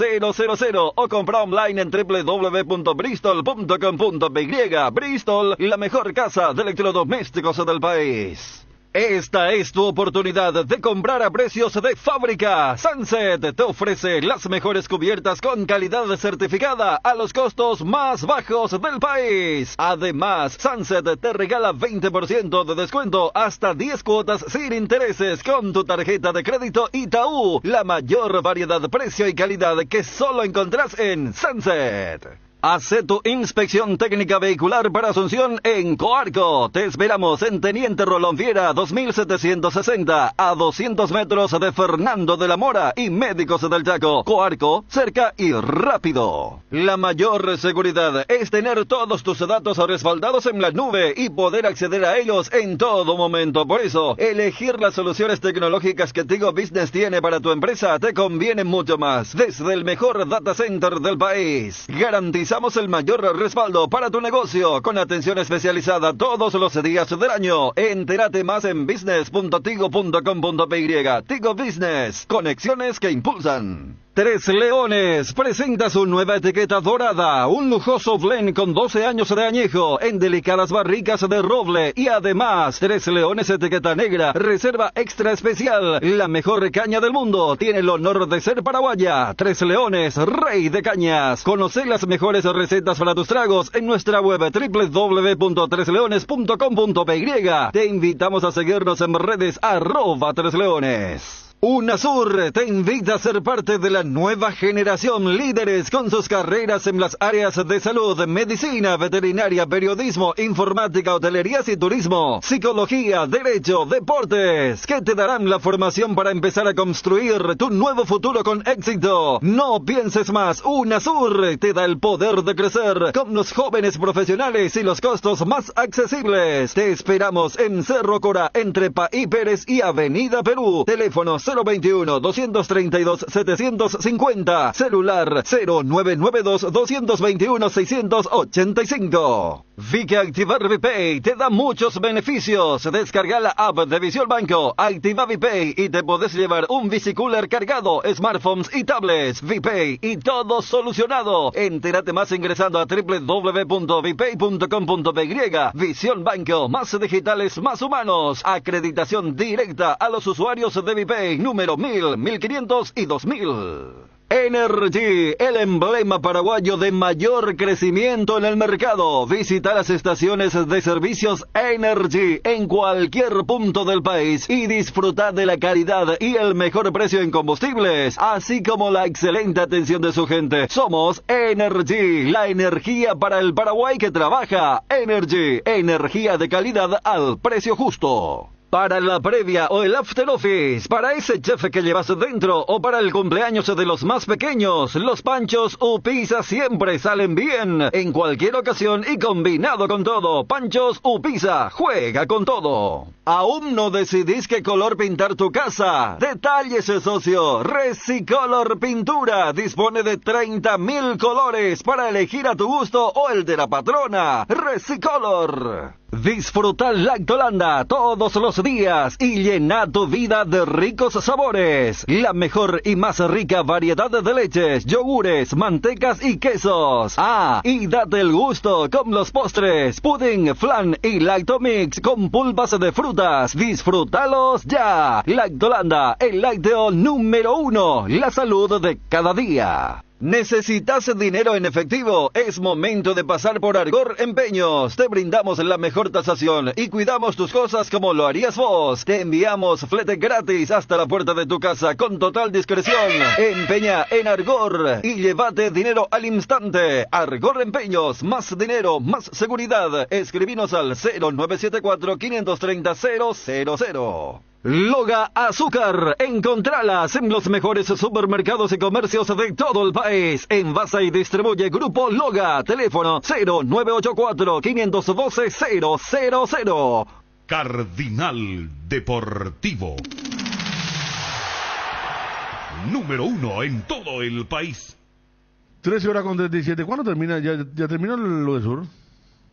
o comprar online en www.bristol.com.py. Bristol, la mejor casa de electrodomésticos del país. Esta es tu oportunidad de comprar a precios de fábrica. Sunset te ofrece las mejores cubiertas con calidad certificada a los costos más bajos del país. Además, Sunset te regala 20% de descuento hasta 10 cuotas sin intereses con tu tarjeta de crédito Itaú. La mayor variedad, precio y calidad que solo encontrás en Sunset. Hace tu inspección técnica vehicular para Asunción en Coarco. Te esperamos en Teniente Rolón Viera 2760 a 200 metros de Fernando de la Mora y Médicos del Chaco. Coarco, cerca y rápido. La mayor seguridad es tener todos tus datos respaldados en la nube y poder acceder a ellos en todo momento. Por eso, elegir las soluciones tecnológicas que Tigo Business tiene para tu empresa te conviene mucho más. Desde el mejor data center del país, garantizamos el mayor respaldo para tu negocio con atención especializada todos los días del año. Entérate más en business.tigo.com.py. Tigo Business, conexiones que impulsan. Tres Leones presenta su nueva etiqueta dorada, un lujoso blend con 12 años de añejo en delicadas barricas de roble y además Tres Leones etiqueta negra, reserva extra especial, la mejor caña del mundo, tiene el honor de ser paraguaya. Tres Leones, rey de cañas. Conoce las mejores recetas para tus tragos en nuestra web www.tresleones.com.py. Te invitamos a seguirnos en redes @tresleones. UNASUR te invita a ser parte de la nueva generación líderes con sus carreras en las áreas de salud, medicina, veterinaria, periodismo, informática, hotelerías y turismo, psicología, derecho, deportes, que te darán la formación para empezar a construir tu nuevo futuro con éxito. No pienses más, UNASUR te da el poder de crecer con los jóvenes profesionales y los costos más accesibles. Te esperamos en Cerro Cora, entre Paí Pérez y Avenida Perú. Teléfono 021-232-750. Celular 0992-221-685. Vi que activar VPay te da muchos beneficios. Descarga la app de Visión Banco, activa VPay y te podés llevar un bicicooler cargado, smartphones y tablets. VPay y todo solucionado. Entérate más ingresando a www.vipay.com.py. Visión Banco, más digitales, más humanos. Acreditación directa a los usuarios de VPay. Número 1000, 1500 y 2000. Energy, el emblema paraguayo de mayor crecimiento en el mercado. Visita las estaciones de servicios Energy en cualquier punto del país y disfruta de la calidad y el mejor precio en combustibles, así como la excelente atención de su gente. Somos Energy, la energía para el Paraguay que trabaja. Energy, energía de calidad al precio justo. Para la previa o el after office, para ese chef que llevas dentro o para el cumpleaños de los más pequeños, los panchos u pizza siempre salen bien. En cualquier ocasión y combinado con todo, panchos u pizza, juega con todo. ¿Aún no decidís qué color pintar tu casa? Detalles, socio. Resicolor Pintura dispone de 30.000 colores para elegir a tu gusto o el de la patrona. Resicolor. Disfruta Lactolanda todos los días y llena tu vida de ricos sabores. La mejor y más rica variedad de leches, yogures, mantecas y quesos. Ah, y date el gusto con los postres, pudding, flan y Lactomix con pulpas de frutas. Disfrútalos ya. Lactolanda, el lácteo número 1, la salud de cada día. ¿Necesitas dinero en efectivo? Es momento de pasar por Argor Empeños. Te brindamos la mejor tasación y cuidamos tus cosas como lo harías vos. Te enviamos flete gratis hasta la puerta de tu casa con total discreción. Empeña en Argor y llévate dinero al instante. Argor Empeños, más dinero, más seguridad. Escribinos al 0974-530-000. Loga Azúcar, encontralas en los mejores supermercados y comercios de todo el país. Envasa y distribuye Grupo Loga. Teléfono 0984-512-000.
Cardinal Deportivo. Número 1 en todo el país.
13:37. ¿Cuándo termina? ¿Ya terminó lo de Sur?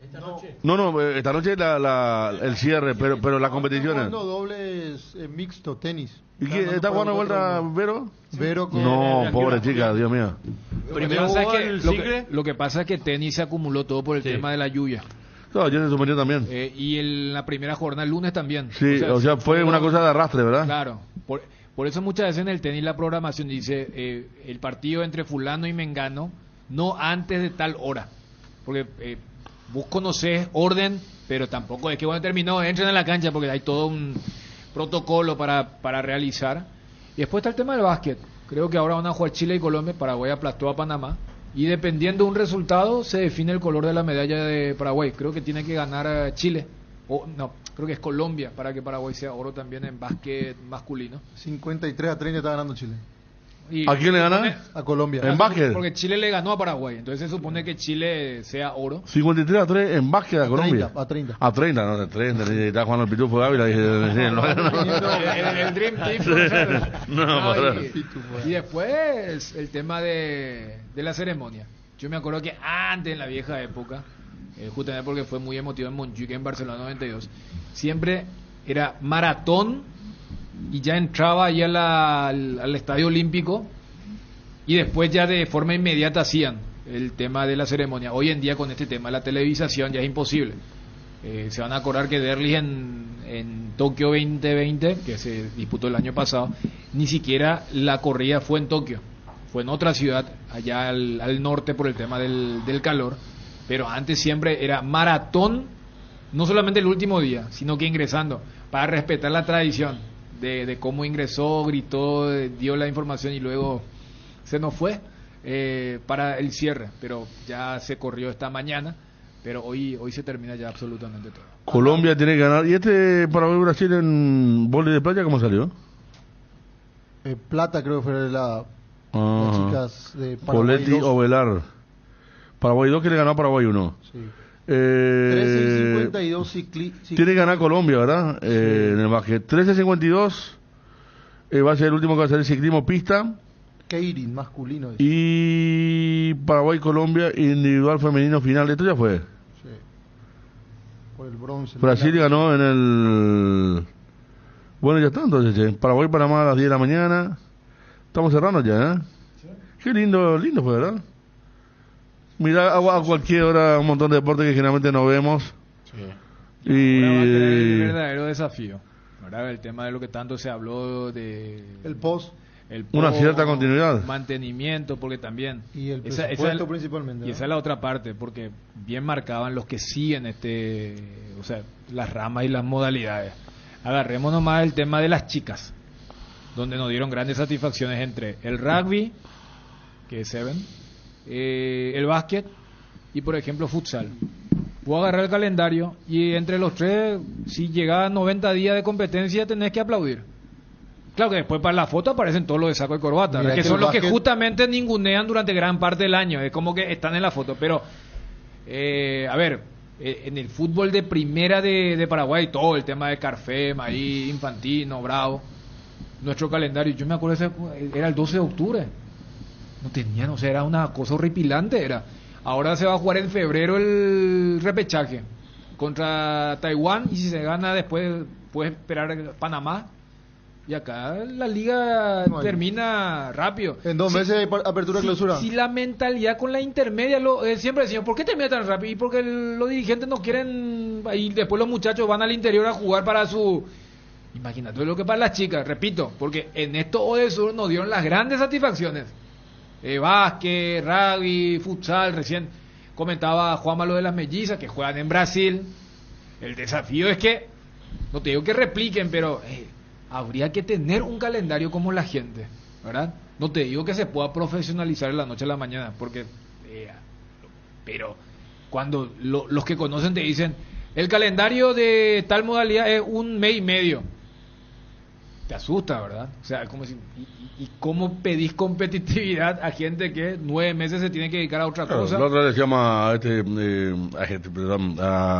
¿Esta noche?
No, esta noche el cierre, pero la competición es...
jugando dobles mixto, tenis.
¿Y qué? ¿Está jugando de vuelta Vero?
Vero con...
No, pobre chica, Dios mío.
Primero, lo que pasa es que tenis se acumuló todo por el tema de la lluvia.
No, yo se suspendió también.
Y en la primera jornada, el lunes también.
Sí, o sea fue una cosa de arrastre, ¿verdad?
Claro. Por eso muchas veces en el tenis la programación dice el partido entre fulano y mengano, no antes de tal hora. Porque vos conocés orden, pero tampoco es que bueno terminó, entren en la cancha porque hay todo un protocolo para realizar. Y después está el tema del básquet. Creo que ahora van a jugar Chile y Colombia, Paraguay aplastó a Panamá. Y dependiendo de un resultado se define el color de la medalla de Paraguay. Creo que tiene que ganar Chile. O no, creo que es Colombia para que Paraguay sea oro también en básquet masculino.
53-30 está ganando Chile.
Y
¿A quién le gana?
A Colombia.
¿En básquet?
Porque Chile le ganó a Paraguay, entonces se supone que Chile sea oro.
53-3 en básquet a Colombia.
30.
A 30, no, de 30. Está jugando el Pitufo Ávila.
El Dream Team. Y después el tema de la ceremonia. Yo me acuerdo que antes, en la vieja época, justamente porque fue muy emotivo en Montjuic, en Barcelona 92, siempre era maratón y ya entraba ahí al Estadio Olímpico y después ya de forma inmediata hacían el tema de la ceremonia. Hoy en día con este tema de la televisación ya es imposible. Se van a acordar que Derli en Tokio 2020, que se disputó el año pasado, ni siquiera la corrida fue en Tokio, fue en otra ciudad allá al norte por el tema del calor, pero antes siempre era maratón, no solamente el último día, sino que ingresando, para respetar la tradición de cómo ingresó, gritó, dio la información y luego se nos fue para el cierre, pero ya se corrió esta mañana, pero hoy se termina ya absolutamente todo.
Colombia tiene que ganar. ¿Y Paraguay-Brasil en vóley de playa cómo salió?
Plata creo que fue las chicas de Paraguay
Poletti
2.
Ovelar. Paraguay 2 que le ganó a Paraguay 1.
Sí. 13.52
tiene que ganar Colombia, ¿verdad? Sí. En el básquet. 13.52 va a ser el último que va a ser el ciclismo pista.
Keirin, masculino.
Y Paraguay-Colombia individual femenino final. Esto ya fue.
Sí. Por el bronce.
Brasil ganó en el... Bueno, ya está entonces. Paraguay-Panamá a las 10 de la mañana. Estamos cerrando ya, ¿eh? Sí. Qué lindo fue, ¿verdad? Mira a cualquier hora un montón de deportes que generalmente no vemos.
Sí. Y ahora va a tener el verdadero desafío, ¿verdad? El tema de lo que tanto se habló de...
El post.
Una cierta continuidad.
Mantenimiento, porque también...
Y el presupuesto principalmente.
Y esa es la otra parte, porque bien marcaban los que siguen o sea, las ramas y las modalidades. Agarremos nomás el tema de las chicas, donde nos dieron grandes satisfacciones entre el rugby, que es Seven, el básquet y por ejemplo futsal. Puedo agarrar el calendario y entre los tres, si llega a 90 días de competencia, tenés que aplaudir. Claro que después para la foto aparecen todos los de saco y corbata, que son los que justamente ningunean durante gran parte del año, es como que están en la foto, pero a ver, en el fútbol de primera de Paraguay, todo el tema de Carfem, ahí Infantino, Bravo, nuestro calendario, yo me acuerdo era el 12 de octubre. No tenían, o sea, era una cosa horripilante. Ahora se va a jugar en febrero el repechaje contra Taiwán y si se gana después puede esperar Panamá y acá la liga termina rápido.
En 2 meses hay apertura clausura.
Si la mentalidad con la intermedia, siempre decían, ¿por qué termina tan rápido? Y porque los dirigentes no quieren, y después los muchachos van al interior a jugar para su... Imagínate lo que para las chicas, repito, porque en esto Odesur nos dieron las grandes satisfacciones. Básquet, rugby, futsal, recién comentaba Juanma lo de las mellizas que juegan en Brasil. El desafío es que, no te digo que repliquen, pero habría que tener un calendario como la gente, ¿verdad? No te digo que se pueda profesionalizar en la noche a la mañana, porque pero cuando los que conocen te dicen, el calendario de tal modalidad es 1 mes y medio. te asusta, ¿verdad? O sea, como si, y cómo pedís competitividad a gente que 9 meses se tiene que dedicar a otra cosa.
La otra le llama a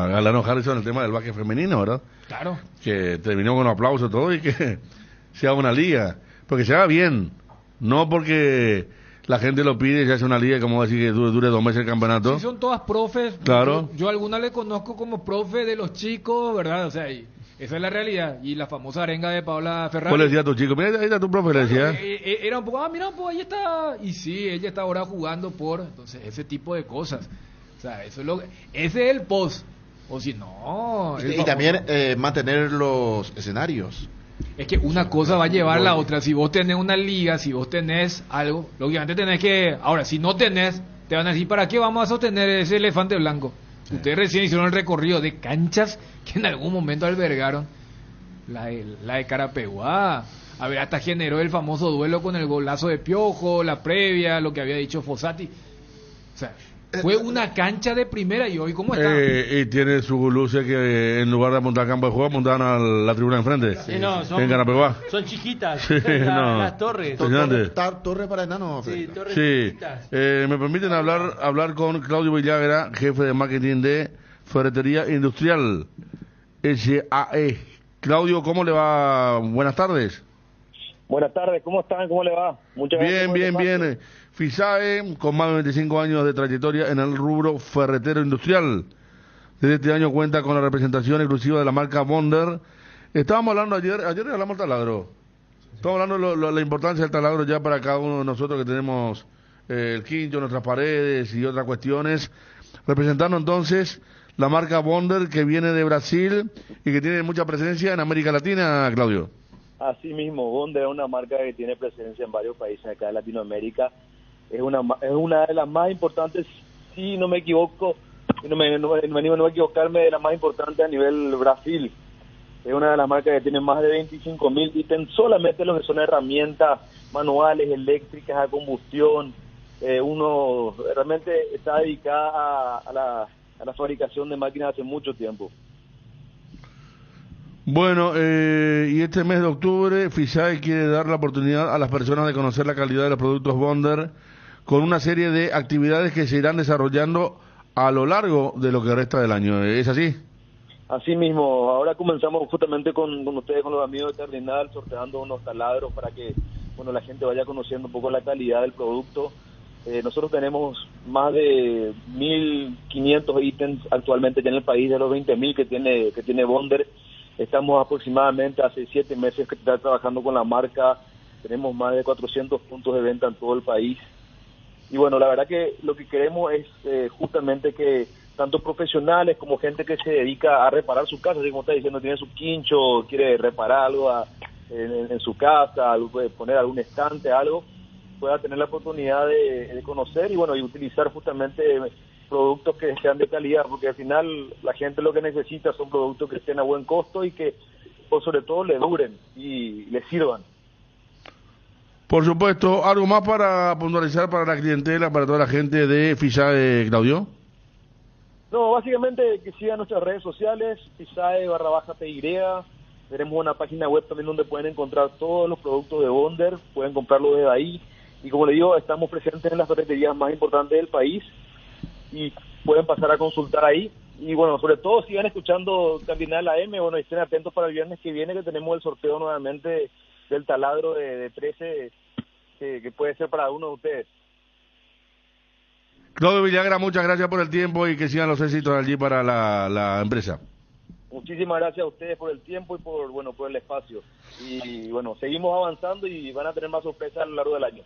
Galano Harrison el tema del básquet femenino, ¿verdad?
Claro.
Que terminó con un aplauso todo y que se haga una liga, porque se haga bien, no porque la gente lo pide y se hace una liga, como decir que dure 2 meses el campeonato.
Sí, son todas profes.
Claro.
Yo a algunas le conozco como profe de los chicos, ¿verdad? O sea, esa es la realidad. Y la famosa arenga de Paola Ferrari.
¿Cuál le decía a tu chico? Mira, ahí está tu profe, le decía.
Era un poco, mira, pues ahí está. Y sí, ella está ahora jugando por... Entonces, ese tipo de cosas. O sea, eso es ese es el post. O si no...
Y también mantener los escenarios.
Es que una cosa va a llevar a la otra. Si vos tenés una liga, si vos tenés algo, lógicamente tenés que... Ahora, si no tenés, te van a decir, ¿para qué vamos a sostener ese elefante blanco? Ustedes recién hicieron el recorrido de canchas que en algún momento albergaron la de Carapeguá. A ver, hasta generó el famoso duelo con el golazo de Piojo, la previa, lo que había dicho Fossati. O sea, fue una cancha de primera y hoy ¿cómo está?
Y tiene su luces que en lugar de apuntar campo de juego apuntaban a la tribuna enfrente.
Sí, no,
en Carapeguá.
Son chiquitas,
sí,
las torres.
Torre para enanos.
Sí, torres
sí.
chiquitas.
Me permiten hablar con Claudio Villagra, jefe de marketing de Ferretería Industrial, SAE. Claudio, ¿cómo le va? Buenas tardes.
Buenas tardes, ¿cómo están? ¿Cómo le va? Muchas gracias.
Bien. FISAE, con más de 25 años de trayectoria en el rubro ferretero industrial. Desde este año cuenta con la representación exclusiva de la marca Bonder. Estábamos hablando ayer hablamos del taladro. Estamos hablando de la importancia del taladro ya para cada uno de nosotros que tenemos el quincho, nuestras paredes y otras cuestiones. Representando entonces la marca Bonder, que viene de Brasil y que tiene mucha presencia en América Latina, Claudio.
Así mismo, Bonder es una marca que tiene presencia en varios países acá de Latinoamérica. Es una de las más importantes, si no me equivoco, no me animo a equivocarme, de las más importantes a nivel Brasil. Es una de las marcas que tiene más de 25.000 ítems, solamente los que son herramientas manuales, eléctricas, a combustión. Uno realmente está dedicada a la fabricación de máquinas hace mucho tiempo.
Bueno, y este mes de octubre, FISAE quiere dar la oportunidad a las personas de conocer la calidad de los productos Bonder con una serie de actividades que se irán desarrollando a lo largo de lo que resta del año. ¿Es así?
Así mismo. Ahora comenzamos justamente con ustedes, con los amigos de Cardinal, sorteando unos taladros para que la gente vaya conociendo un poco la calidad del producto. Nosotros tenemos más de 1.500 ítems actualmente ya en el país, de los 20.000 que tiene Bonder. Estamos aproximadamente hace 7 meses que está trabajando con la marca. Tenemos más de 400 puntos de venta en todo el país. Y bueno, la verdad que lo que queremos es justamente que tanto profesionales como gente que se dedica a reparar su casa, así como está diciendo, tiene su quincho, quiere reparar algo en su casa, poner algún estante, algo, pueda tener la oportunidad de conocer y y utilizar justamente productos que sean de calidad, porque al final la gente lo que necesita son productos que estén a buen costo y que sobre todo le duren y le sirvan.
Por supuesto. ¿Algo más para puntualizar para la clientela, para toda la gente de FISAE, Claudio?
No, básicamente que sigan nuestras redes sociales, FISAE_PY. Tenemos una página web también donde pueden encontrar todos los productos de Bonder, pueden comprarlo desde ahí. Y como le digo, estamos presentes en las ferreterías más importantes del país y pueden pasar a consultar ahí. Y sobre todo sigan escuchando Cardinal AM, y estén atentos para el viernes que viene, que tenemos el sorteo nuevamente del taladro de 13 que puede ser para uno de ustedes.
Claudio Villagra, muchas gracias por el tiempo y que sigan los éxitos allí para la empresa.
Muchísimas gracias a ustedes por el tiempo y por el espacio. Y seguimos avanzando y van a tener más sorpresas a lo largo del año.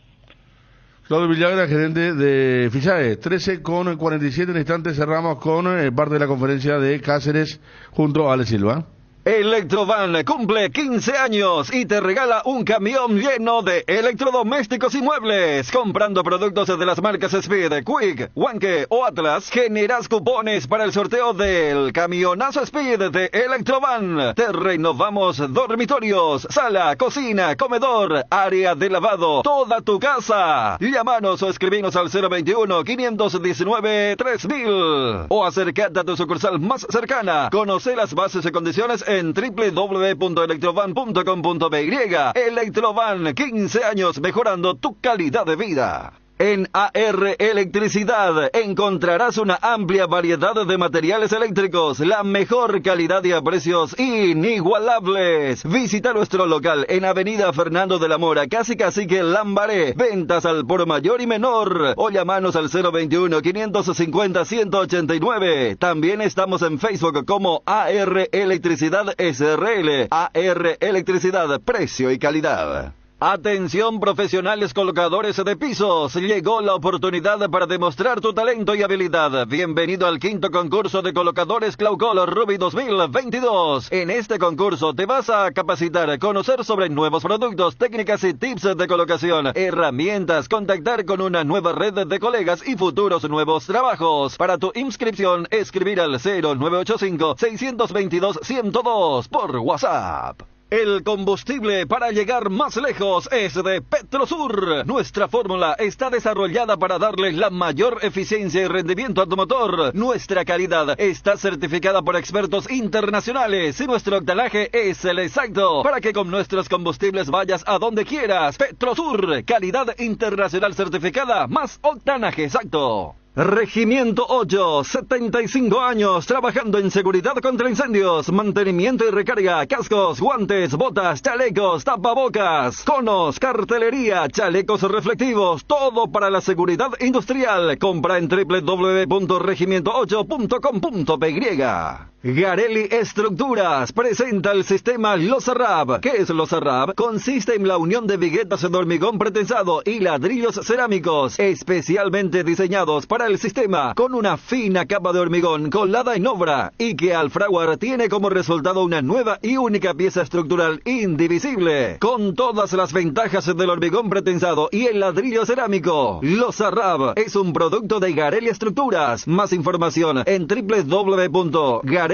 Claudio Villagra, gerente de FISAE. 13:47, en instantes cerramos con parte de la conferencia de Cáceres junto a Ale Silva.
Electrovan cumple 15 años y te regala un camión lleno de electrodomésticos y muebles. Comprando productos de las marcas Speed, Quick, Wanke o Atlas, generas cupones para el sorteo del camionazo Speed de Electrovan. Te renovamos dormitorios, sala, cocina, comedor, área de lavado, toda tu casa. Llámanos o escribinos al 021-519-3000 o acércate a tu sucursal más cercana. Conoce las bases y condiciones en en www.electrovan.com.py. Electrovan, 15 años mejorando tu calidad de vida. En AR Electricidad encontrarás una amplia variedad de materiales eléctricos, la mejor calidad y a precios inigualables. Visita nuestro local en Avenida Fernando de la Mora, casi Cacique Lambaré. Ventas al por mayor y menor. O llamanos al 021-550-189. También estamos en Facebook como AR Electricidad SRL. AR Electricidad, precio y calidad. Atención profesionales colocadores de pisos, llegó la oportunidad para demostrar tu talento y habilidad. Bienvenido al 5º concurso de colocadores Claucol Ruby 2022. En este concurso te vas a capacitar, conocer sobre nuevos productos, técnicas y tips de colocación, herramientas, contactar con una nueva red de colegas y futuros nuevos trabajos. Para tu inscripción, escribir al 0985-622-102 por WhatsApp. El combustible para llegar más lejos es de Petrosur. Nuestra fórmula está desarrollada para darle la mayor eficiencia y rendimiento a tu motor. Nuestra calidad está certificada por expertos internacionales y nuestro octanaje es el exacto para que con nuestros combustibles vayas a donde quieras. Petrosur, calidad internacional certificada más octanaje exacto. Regimiento 8, 75 años trabajando en seguridad contra incendios, mantenimiento y recarga, cascos, guantes, botas, chalecos, tapabocas, conos, cartelería, chalecos reflectivos, todo para la seguridad industrial. Compra en www.regimiento8.com.py. Garelli Estructuras presenta el sistema Losarrab. ¿Qué es Losarrab? Consiste en la unión de viguetas de hormigón pretensado y ladrillos cerámicos especialmente diseñados para el sistema, con una fina capa de hormigón colada en obra y que al fraguar tiene como resultado una nueva y única pieza estructural indivisible, con todas las ventajas del hormigón pretensado y el ladrillo cerámico. Losarrab es un producto de Garelli Estructuras. Más información en www.garelliestructuras.com.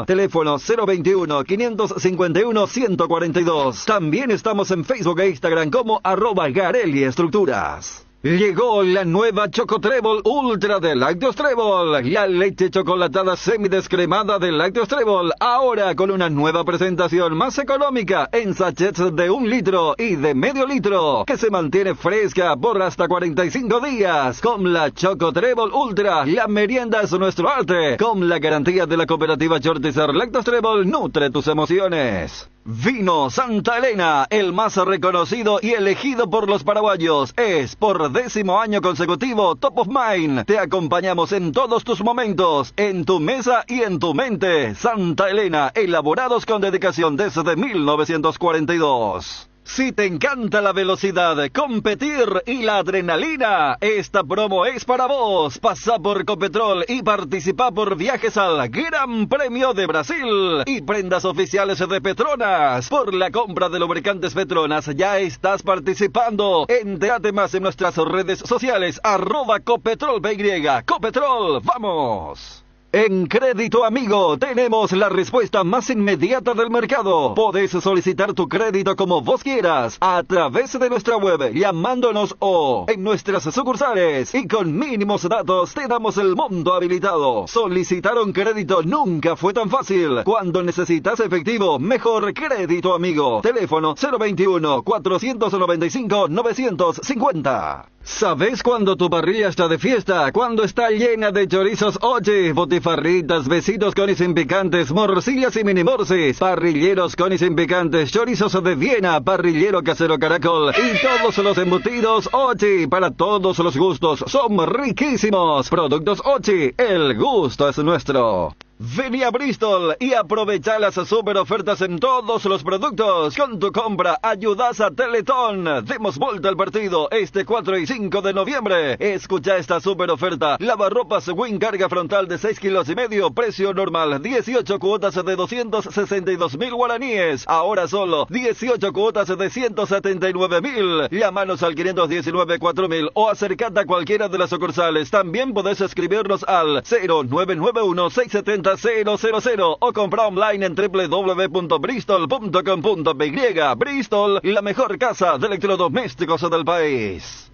Teléfono 021-551-142. También estamos en Facebook e Instagram como @Garelli Estructuras. Llegó la nueva Chocotrébol Ultra de Lácteos Trébol, la leche chocolatada semidescremada de Lácteos Trébol, ahora con una nueva presentación más económica en sachets de 1 litro y de medio litro, que se mantiene fresca por hasta 45 días. Con la Chocotrébol Ultra, la merienda es nuestro arte, con la garantía de la cooperativa Chortizar Lácteos Trébol, nutre tus emociones. Vino Santa Elena, el más reconocido y elegido por los paraguayos, es por 10º año consecutivo Top of Mind. Te acompañamos en todos tus momentos, en tu mesa y en tu mente. Santa Elena, elaborados con dedicación desde 1942. Si te encanta la velocidad, competir y la adrenalina, esta promo es para vos. Pasa por Copetrol y participa por viajes al Gran Premio de Brasil y prendas oficiales de Petronas. Por la compra de lubricantes Petronas ya estás participando. Entérate más en nuestras redes sociales, @CopetrolPY. Copetrol, ¡vamos! En Crédito Amigo tenemos la respuesta más inmediata del mercado. Podés solicitar tu crédito como vos quieras, a través de nuestra web, llamándonos o en nuestras sucursales. Y con mínimos datos te damos el monto habilitado. Solicitar un crédito nunca fue tan fácil. Cuando necesitas efectivo, mejor Crédito Amigo. Teléfono 021-495-950. ¿Sabes cuándo tu parrilla está de fiesta? Cuando está llena de chorizos Oye, botifarritas, besitos con y sin picantes, morcillas y mini morcis, parrilleros con y sin picantes, chorizos de Viena, parrillero casero Caracol y todos los embutidos Ochi, para todos los gustos, son riquísimos. Productos Ochi, el gusto es nuestro. Vení a Bristol y aprovecha las super ofertas en todos los productos. Con tu compra ayudas a Teletón. Demos vuelta al partido este 4 y 5 de noviembre. Escucha esta super oferta. Lavarropas Win carga frontal de 6,5 kilos, precio normal 18 cuotas de 262.000 guaraníes. Ahora solo 18 cuotas de 179.000. Llámanos al 519-4000 o acercate a cualquiera de las sucursales. También podés escribirnos al 0991-670-000 o compra online en www.bristol.com.py. Bristol, la mejor casa de electrodomésticos del país.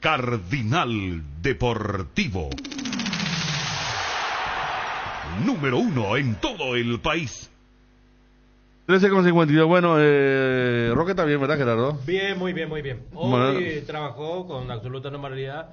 Cardinal Deportivo. número 1 en todo el país.
13,52. Bueno, Roque está bien, ¿verdad, Gerardo?
Bien, muy bien, muy bien. Hoy
Bueno.
trabajó con absoluta normalidad.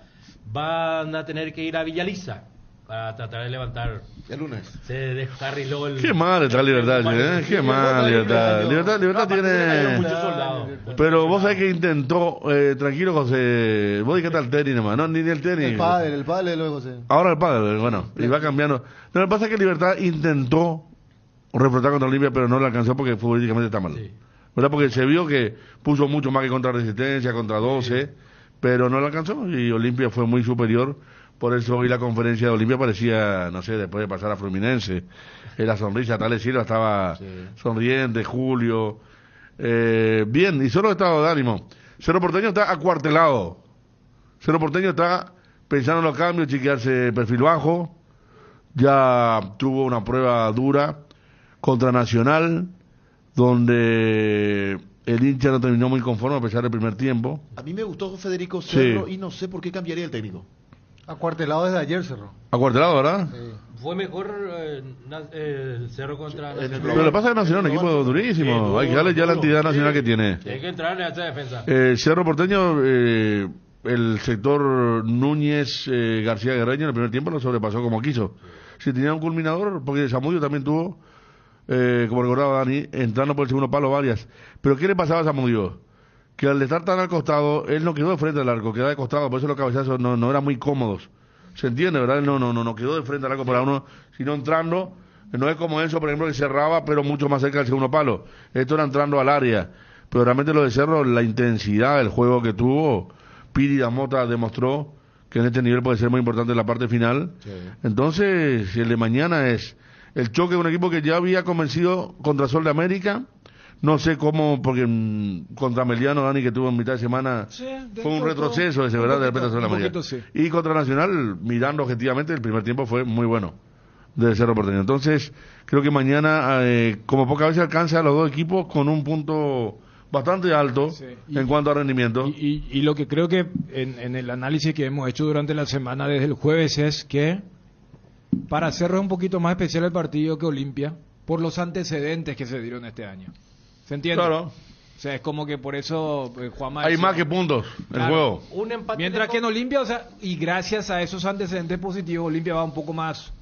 Van a tener que ir a Villaliza para tratar de levantar.
El lunes.
Se descarriló el.
Qué mal está Libertad, ¿eh? Qué mal Libertad. Libertad tiene.
Muchos soldados.
Pero vos sabés que intentó, tranquilo, José. Vos dijiste al tenis nomás, no, ni el tenis.
El padre luego, José.
Ahora el padre, bueno, y va cambiando. No, lo que pasa es que Libertad intentó reflotar contra Olimpia, pero no le alcanzó porque futbolísticamente está mal.
Sí.
¿Verdad? Porque se vio que puso mucho más que contra Resistencia, contra 12, pero no le alcanzó y Olimpia fue muy superior. Por eso hoy la conferencia de Olimpia parecía, no sé, después de pasar a Fluminense, la sonrisa, Tales Silva estaba sonriente, Julio, bien, y solo estado de ánimo. Cerro Porteño está acuartelado. Cerro Porteño está pensando en los cambios, chequearse perfil bajo, ya tuvo una prueba dura contra Nacional, donde el hincha no terminó muy conforme a pesar del primer tiempo.
A mí me gustó Federico Cerro
Sí.
y no sé por qué cambiaría el técnico.
Acuartelado desde ayer, Cerro.
Acuartelado, ¿verdad?
Fue mejor el Cerro contra Nacional.
Pero lo que pasa es que Nacional es un equipo durísimo. Hay que darle ya la entidad nacional que tiene.
Hay que entrarle a esa defensa.
Cerro Porteño, el sector Núñez García Guerreño en el primer tiempo lo sobrepasó como quiso. Si tenía un culminador, porque Zamudio también tuvo, como recordaba Dani, entrando por el segundo palo varias. Pero ¿qué le pasaba a Zamudio? Que al estar tan al costado, él no quedó de frente al arco, quedaba de costado, por eso los cabezazos no eran muy cómodos. ¿Se entiende, verdad? Él no quedó de frente al arco para uno, sino entrando. No es como eso, por ejemplo, que cerraba, pero mucho más cerca del segundo palo. Esto era entrando al área. Pero realmente lo de Cerro, la intensidad del juego que tuvo, Piri Damota demostró que en este nivel puede ser muy importante en la parte final. Sí. Entonces, el de mañana es el choque de un equipo que ya había convencido contra Sol de América. No sé cómo, porque contra Meliano, Dani, que tuvo en mitad de semana, fue un retroceso ese, ¿verdad? De repente Sol de América. Sí. Y contra Nacional, mirando objetivamente, el primer tiempo fue muy bueno de Cerro Porteño. Entonces, creo que mañana, como pocas veces alcanza a los dos equipos con un punto bastante alto en cuanto a rendimiento.
Y lo que creo que en el análisis que hemos hecho durante la semana desde el jueves es que para Cerro es un poquito más especial el partido que Olimpia por los antecedentes que se dieron este año. ¿Se entiende?
Claro.
O sea, es como que por eso Juanma
hay más que puntos en juego.
Un empate.
Mientras que en Olimpia, o sea, y gracias a esos antecedentes positivos, Olimpia va un poco más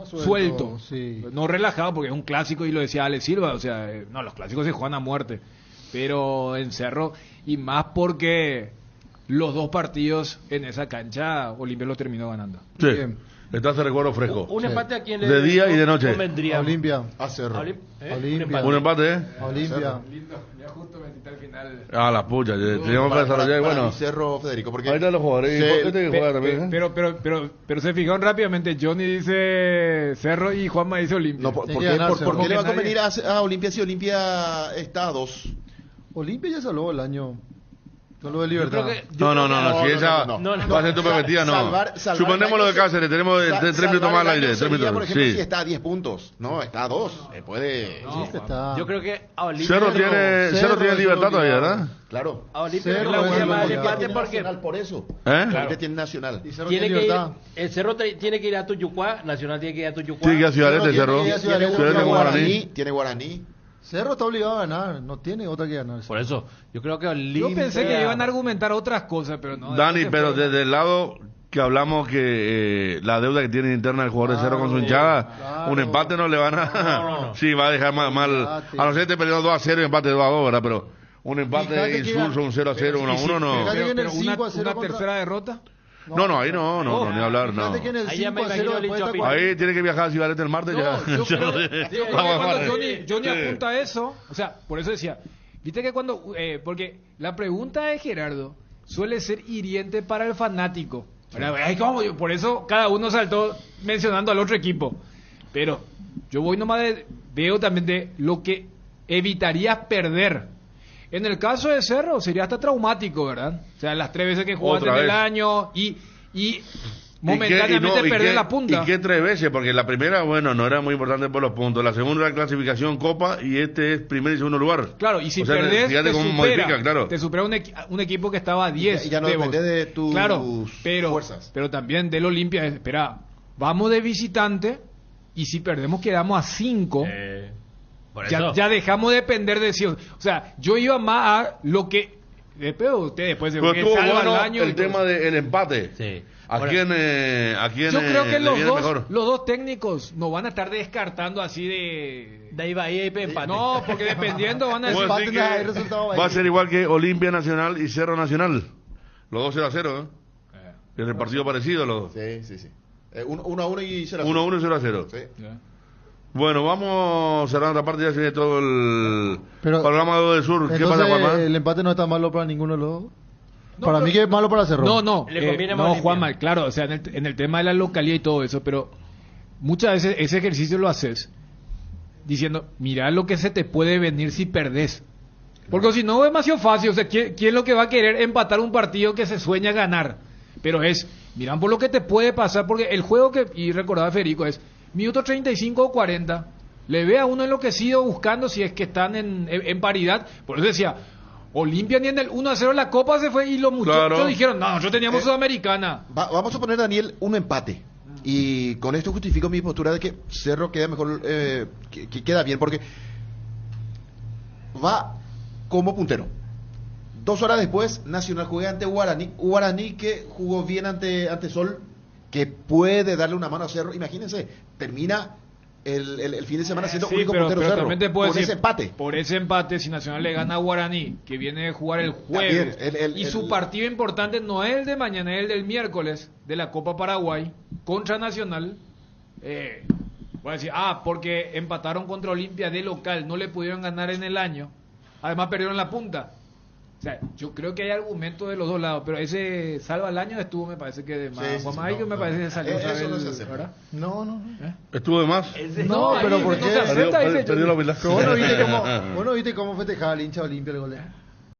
suelto. Sí. No relajado, porque es un clásico y lo decía Alex Silva, o sea, no, los clásicos se juegan a muerte. Pero en Cerro, y más porque los dos partidos en esa cancha, Olimpia los terminó ganando.
Sí. Bien. Está ese recuerdo fresco.
Un empate a quien
de día y de noche.
Olimpia.
A Cerro.
Olimpia.
Un empate, ¿eh?
Olimpia.
Ya justo metiste al final.
Ah, la pucha, teníamos que desarrollar y bueno.
Cerro, Federico, porque
ahí están los jugadores. Este que juega también,
pero se fijaron rápidamente, Johnny dice Cerro y Juanma dice Olimpia.
No, ¿por qué le va a convenir a Olimpia si Olimpia está a 2?
Olimpia ya salvó el año. Solo de Libertad.
No, si esa va a ser tu perspectiva, no. Suponemos lo de Cáceres, tenemos 3 minutos más al aire. 3 minutos.
Por ejemplo, si está a 10 puntos. No, está a 2. Puede.
Yo creo que a Olimpia.
Cerro tiene Libertad todavía, ¿verdad?
Claro.
A Olimpia la última del empate porque.
Por eso.
Claro.
Tiene Nacional.
Tiene que ir, el Cerro tiene que ir a Tuyucuá, Nacional tiene que ir a Tuyucuá.
Tiene que ir a Ciudad del Cerro.
Tiene Guaraní.
Cerro está obligado a ganar, no tiene otra que ganar.
Por eso, yo creo que Olimpia...
Yo pensé que iban a argumentar otras cosas, pero no.
Dani, pero desde el lado que hablamos que la deuda que tiene interna el jugador de Cerro con su hinchada, un empate no le van a... Sí, va a dejar mal. A no ser que te peleó 2-0 y empate 2-2, ¿verdad? Pero un empate insulso, un 0-0, 1-1, no.
Pero una tercera derrota...
No, ahí no, ni hablar, no. Ahí tiene que viajar a Ciudad del martes ya.
Johnny apunta a eso, o sea, por eso decía, viste que cuando, porque la pregunta de Gerardo suele ser hiriente para el fanático. Por eso cada uno saltó mencionando al otro equipo. Pero yo voy nomás veo también de lo que evitarías perder. En el caso de Cerro sería hasta traumático, ¿verdad? O sea, las 3 veces que jugaste en el año y momentáneamente perder la punta.
¿Y qué 3 veces? Porque la primera, bueno, no era muy importante por los puntos. La segunda era clasificación Copa y este es primer y segundo lugar.
Claro, y si perdés, te supera un equipo que estaba a 10.
Y ya no depende de tus
fuerzas. Pero también del Olimpia, espera, vamos de visitante y si perdemos quedamos a 5.
Por eso.
Ya dejamos de depender de sí. O sea, yo iba más a lo que... Pero usted después se
Pero estuvo
salva
bueno
el año.
el tema del empate.
Sí.
¿A quién
yo creo que
le viene mejor?
los dos técnicos no van a estar descartando así de ahí va ahí empate. No, porque dependiendo van a decir
Decir que va a ser igual que Olimpia Nacional y Cerro Nacional. Los dos 0-0, ¿eh? Es el partido parecido los dos.
Sí. 1-1 y 0-0.
1-1 y 0-0.
Sí.
Bueno, vamos cerrando esta parte, ya se viene todo el
Pero,
programa de Sur. ¿Qué
entonces,
pasa, Juanma?
el empate no está malo para ninguno de los dos. Para mí que es malo para Cerro.
No,
Le conviene más Olimpia.
Juanma, claro, o sea, en el tema de la localidad y todo eso, pero muchas veces ese ejercicio lo haces diciendo, mira lo que se te puede venir si perdés. Porque si no es demasiado fácil, o sea, ¿quién es lo que va a querer empatar un partido que se sueña ganar? Pero miran por lo que te puede pasar, porque el juego y recordaba Federico, es minuto 35 o 40, le ve a uno enloquecido buscando si es que están en paridad. Por eso decía, Olimpia ni en el 1-0 la Copa se fue y los muchachos dijeron, no, nosotros teníamos Sudamericana.
Vamos a poner, Daniel, un empate. Y con esto justifico mi postura de que Cerro queda mejor, que queda bien, porque va como puntero. 2 horas después, Nacional juega ante Guaraní que jugó bien ante Sol, que puede darle una mano a Cerro. Imagínense, termina el fin de semana siendo único puntero Cerro,
también te puedo
con
decir,
ese empate.
por ese empate, si Nacional le gana a Guaraní, que viene de jugar el jueves, y su partido importante no es el de mañana, es el del miércoles, de la Copa Paraguay, contra Nacional, voy a decir, porque empataron contra Olimpia de local, no le pudieron ganar en el año, además perdieron la punta. O sea, yo creo que hay argumentos de los dos lados, pero ese salva el año estuvo, me parece que de más. Me parece que salió otra vez,
no se hace, ¿verdad? No.
¿Estuvo de más?
No, pero ¿por qué?
Perdió la humildad.
Vos no viste cómo festejaba el hincha Olimpia el gol.